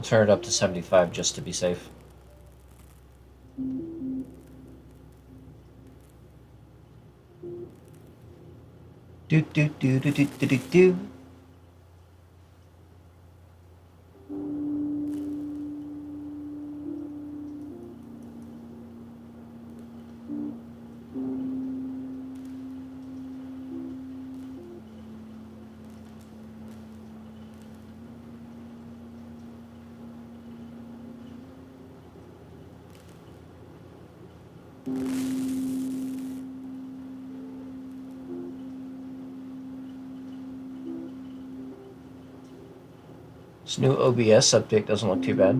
I'll turn it up to 75 just to be safe. Do do do do do do do do. This new OBS update doesn't look too bad.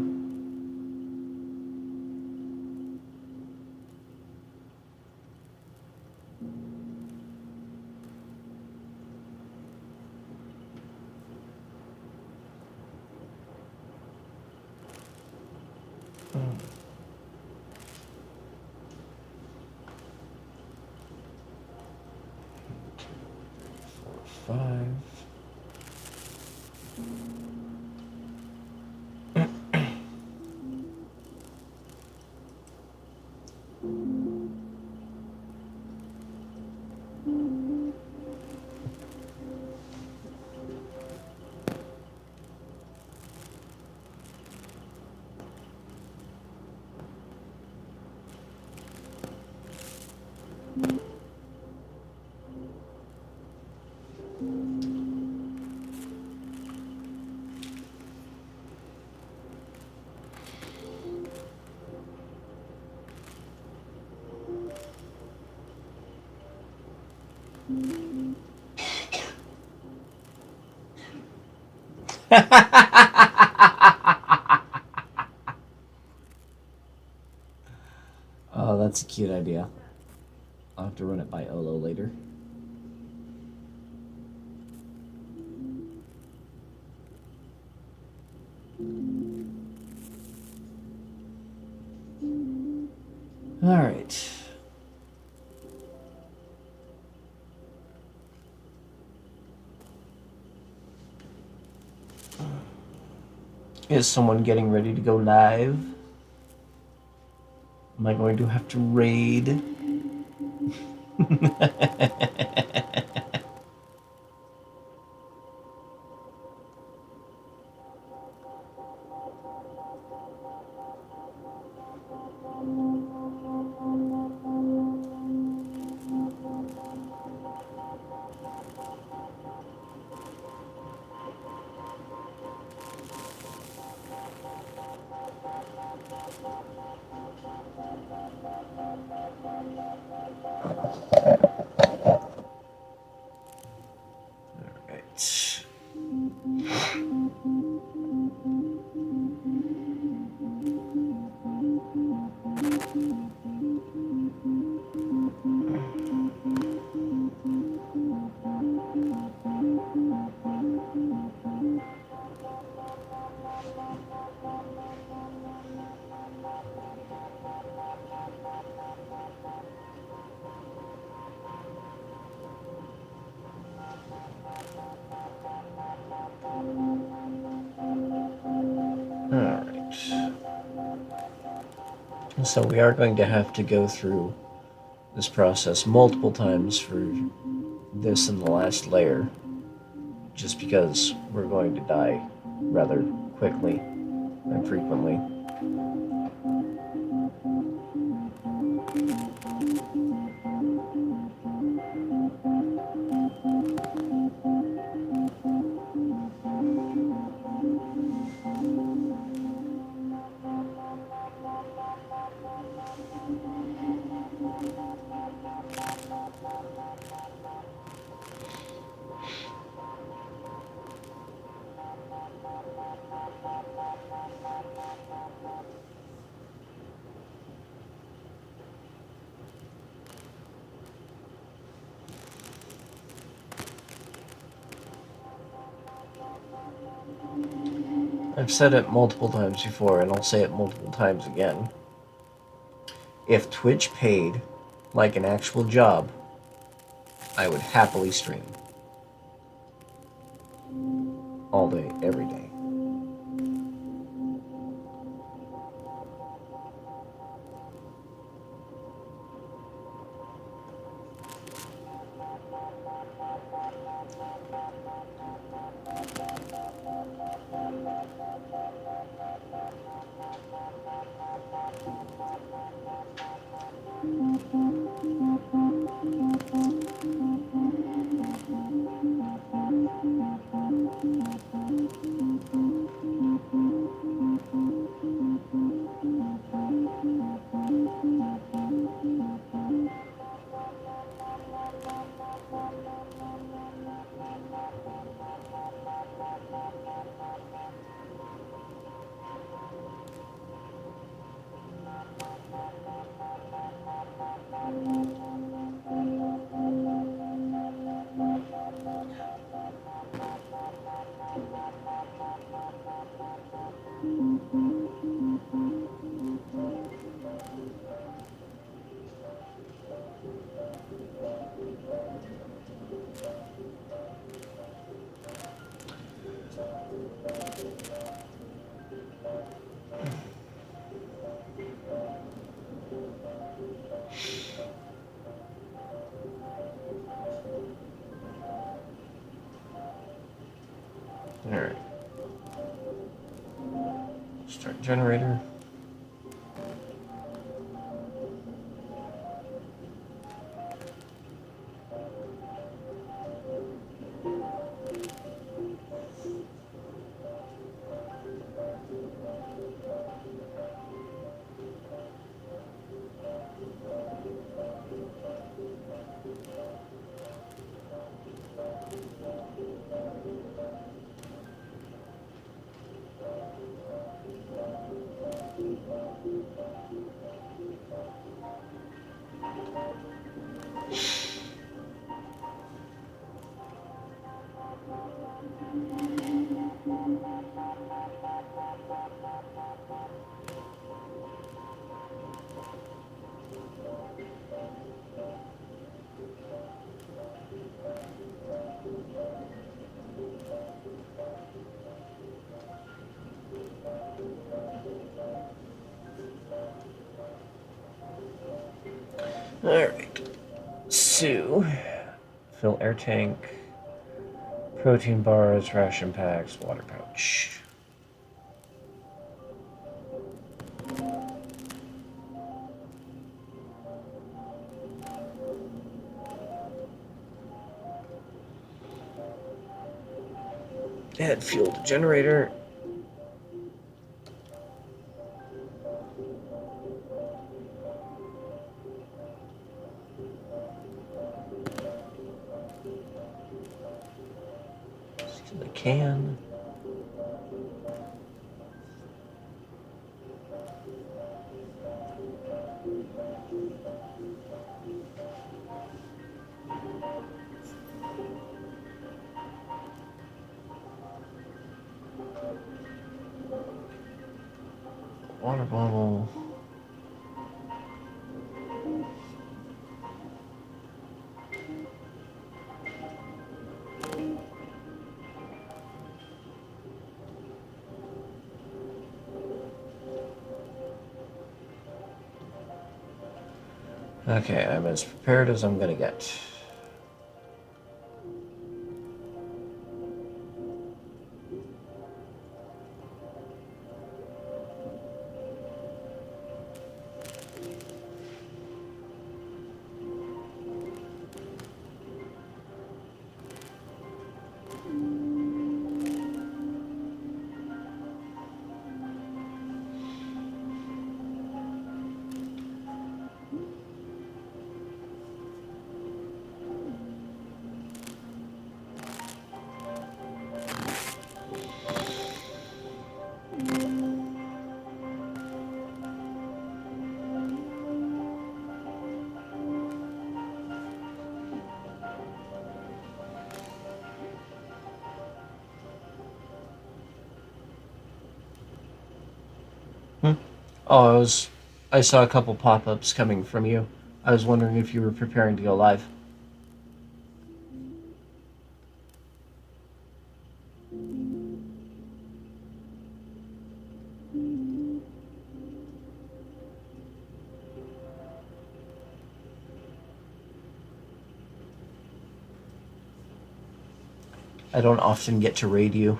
Five. Oh, that's a cute idea. I'll have to run it by Olo later. All right. Is someone getting ready to go live? Am I going to have to raid? So we are going to have to go through this process multiple times for this and the last layer, just because we're going to die rather quickly and frequently. I've said it multiple times before, and I'll say it multiple times again. If Twitch paid like an actual job, I would happily stream. All day, every day. Alright. Start generator. Alright. So, fill air tank, protein bars, ration packs, water pouch. Add fuel to generator. The can. Water bottle. Okay, I'm as prepared as I'm gonna get. Oh, I saw a couple pop-ups coming from you. I was wondering if you were preparing to go live. I don't often get to raid you.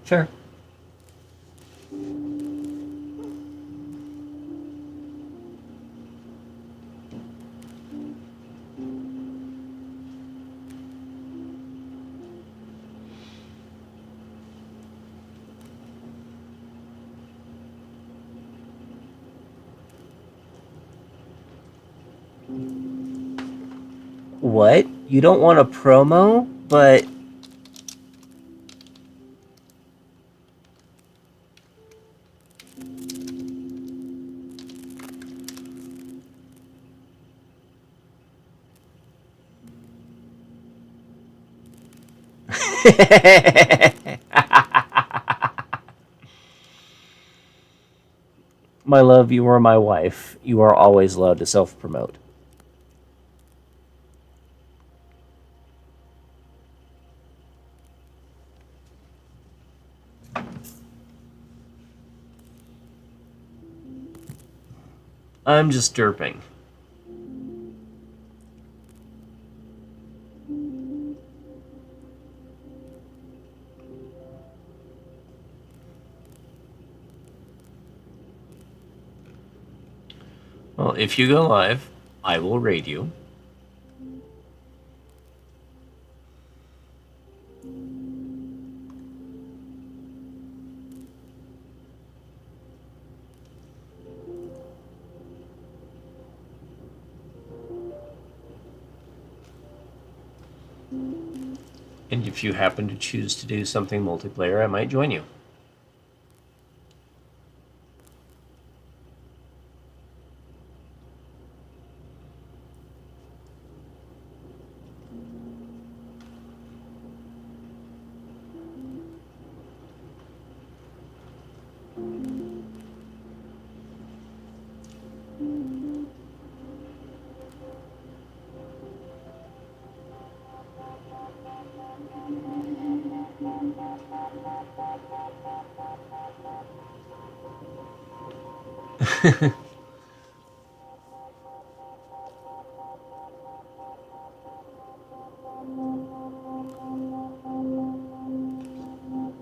Fair. What? You don't want a promo, but my love, you are my wife. You are always allowed to self-promote. I'm just derping. Well, if you go live, I will raid you. And if you happen to choose to do something multiplayer, I might join you.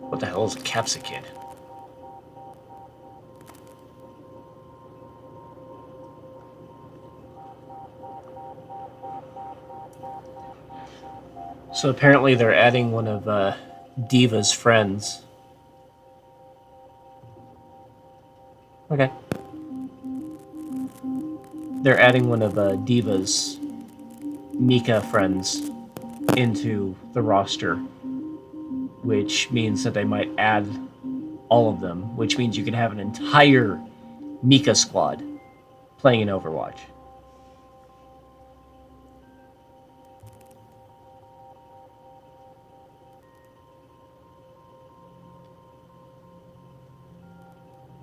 What the hell is a capsicid? So apparently they're adding one of Diva's friends. Okay. They're adding one of Diva's Mika friends into the roster, which means that they might add all of them, which means you can have an entire Mika squad playing in Overwatch.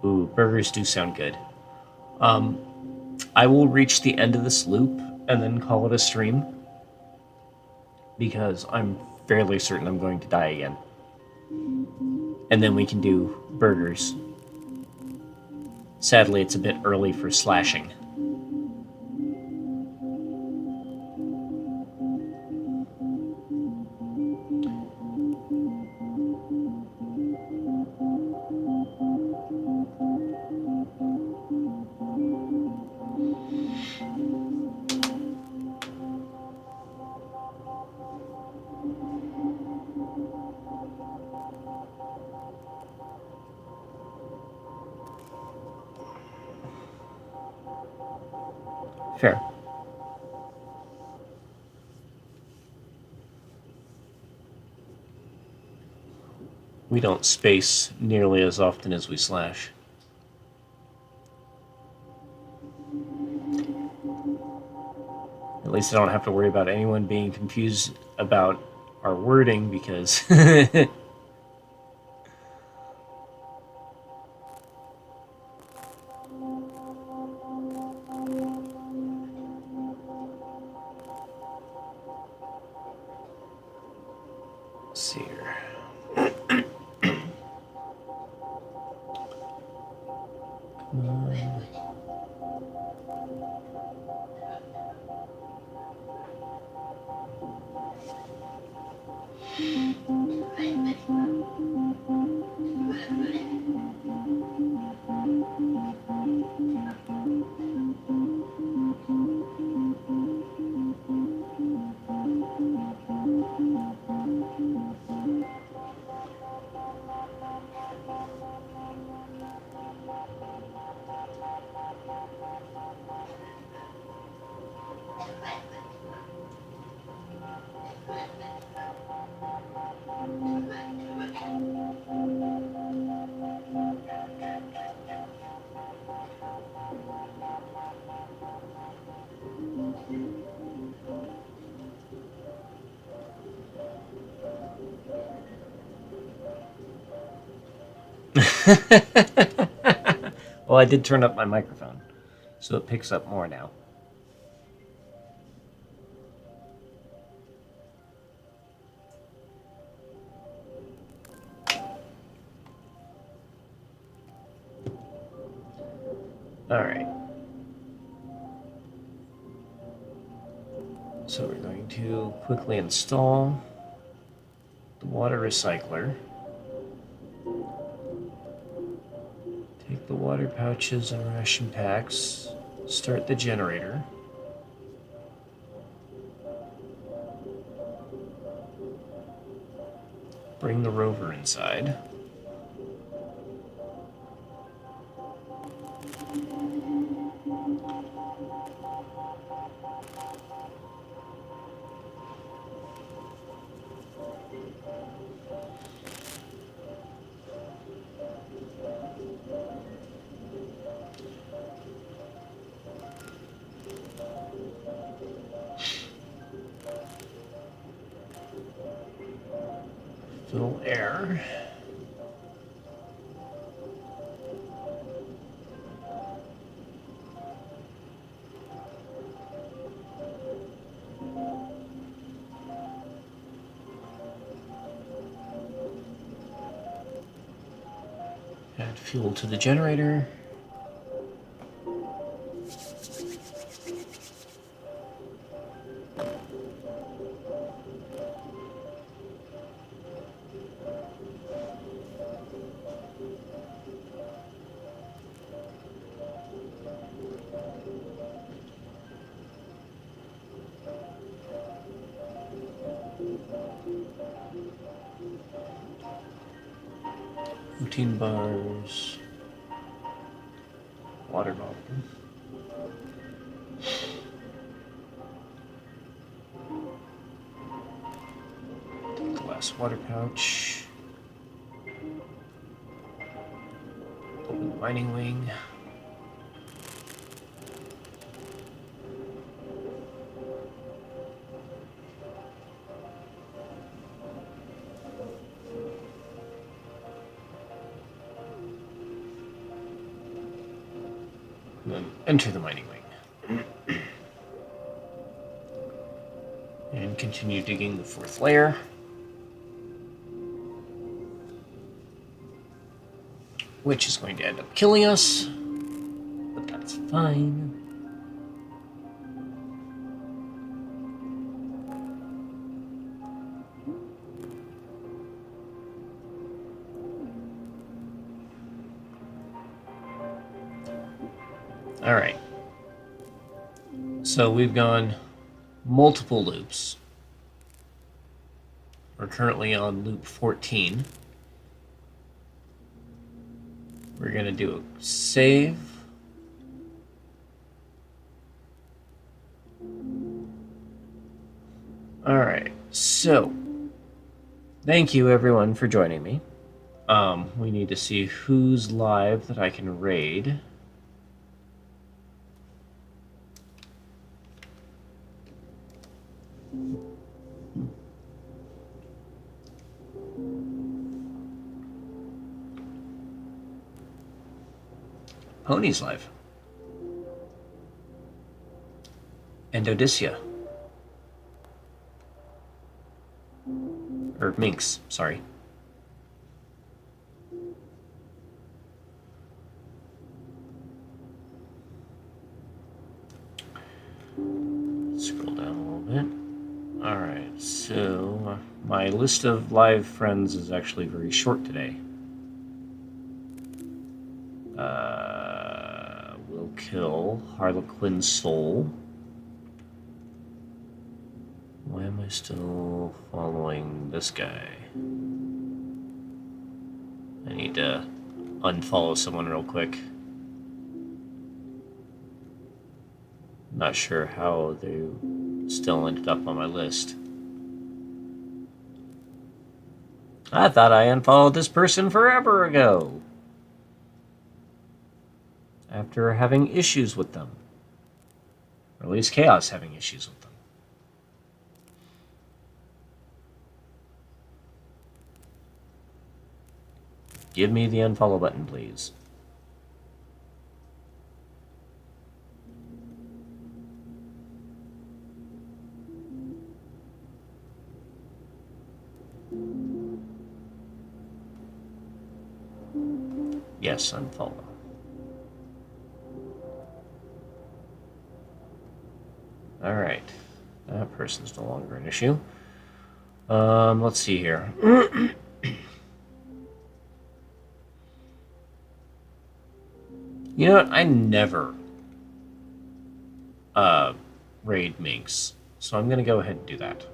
Ooh, burgers do sound good. I will reach the end of this loop and then call it a stream, because I'm fairly certain I'm going to die again. And then we can do burgers. Sadly, it's a bit early for slashing. Fair. We don't space nearly as often as we slash. At least I don't have to worry about anyone being confused about our wording, because let's see here. Well, I did turn up my microphone, so it picks up more now. All right. So we're going to quickly install the water recycler. Take the water pouches and ration packs. Start the generator. Bring the rover inside. Fill air. Add fuel to the generator. Protein bars. Water bottle. Glass water pouch. Open the mining wing. And then enter the mining wing. And continue digging the fourth layer. Which is going to end up killing us, but that's fine. All right. So we've gone multiple loops. We're currently on loop 14. We're going to do a save. All right. So, thank you everyone for joining me. We need to see who's live that I can raid. Pony's live. And Odyssia. Or Minx, sorry. Scroll down a little bit. Alright, so my list of live friends is actually very short today. Will kill Harlequin Soul. Why am I still following this guy? I need to unfollow someone real quick. Not sure how they still ended up on my list. I thought I unfollowed this person forever ago. After having issues with them. Or at least Chaos having issues with them. Give me the unfollow button, please. Yes, unfollow. Alright. That person's no longer an issue. Let's see here. You know what? I never raid minks, so I'm gonna go ahead and do that.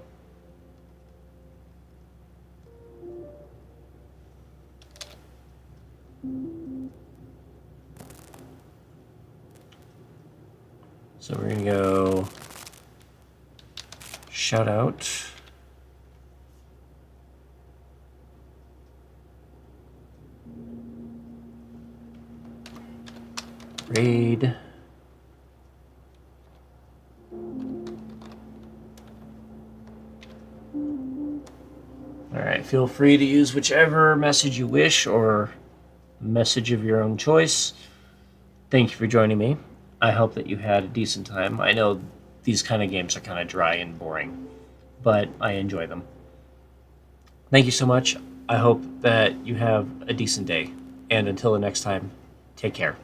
So we're gonna go shout out. Raid. Alright, feel free to use whichever message you wish or message of your own choice. Thank you for joining me. I hope that you had a decent time. I know these kind of games are kind of dry and boring, but I enjoy them. Thank you so much. I hope that you have a decent day. And until the next time, take care.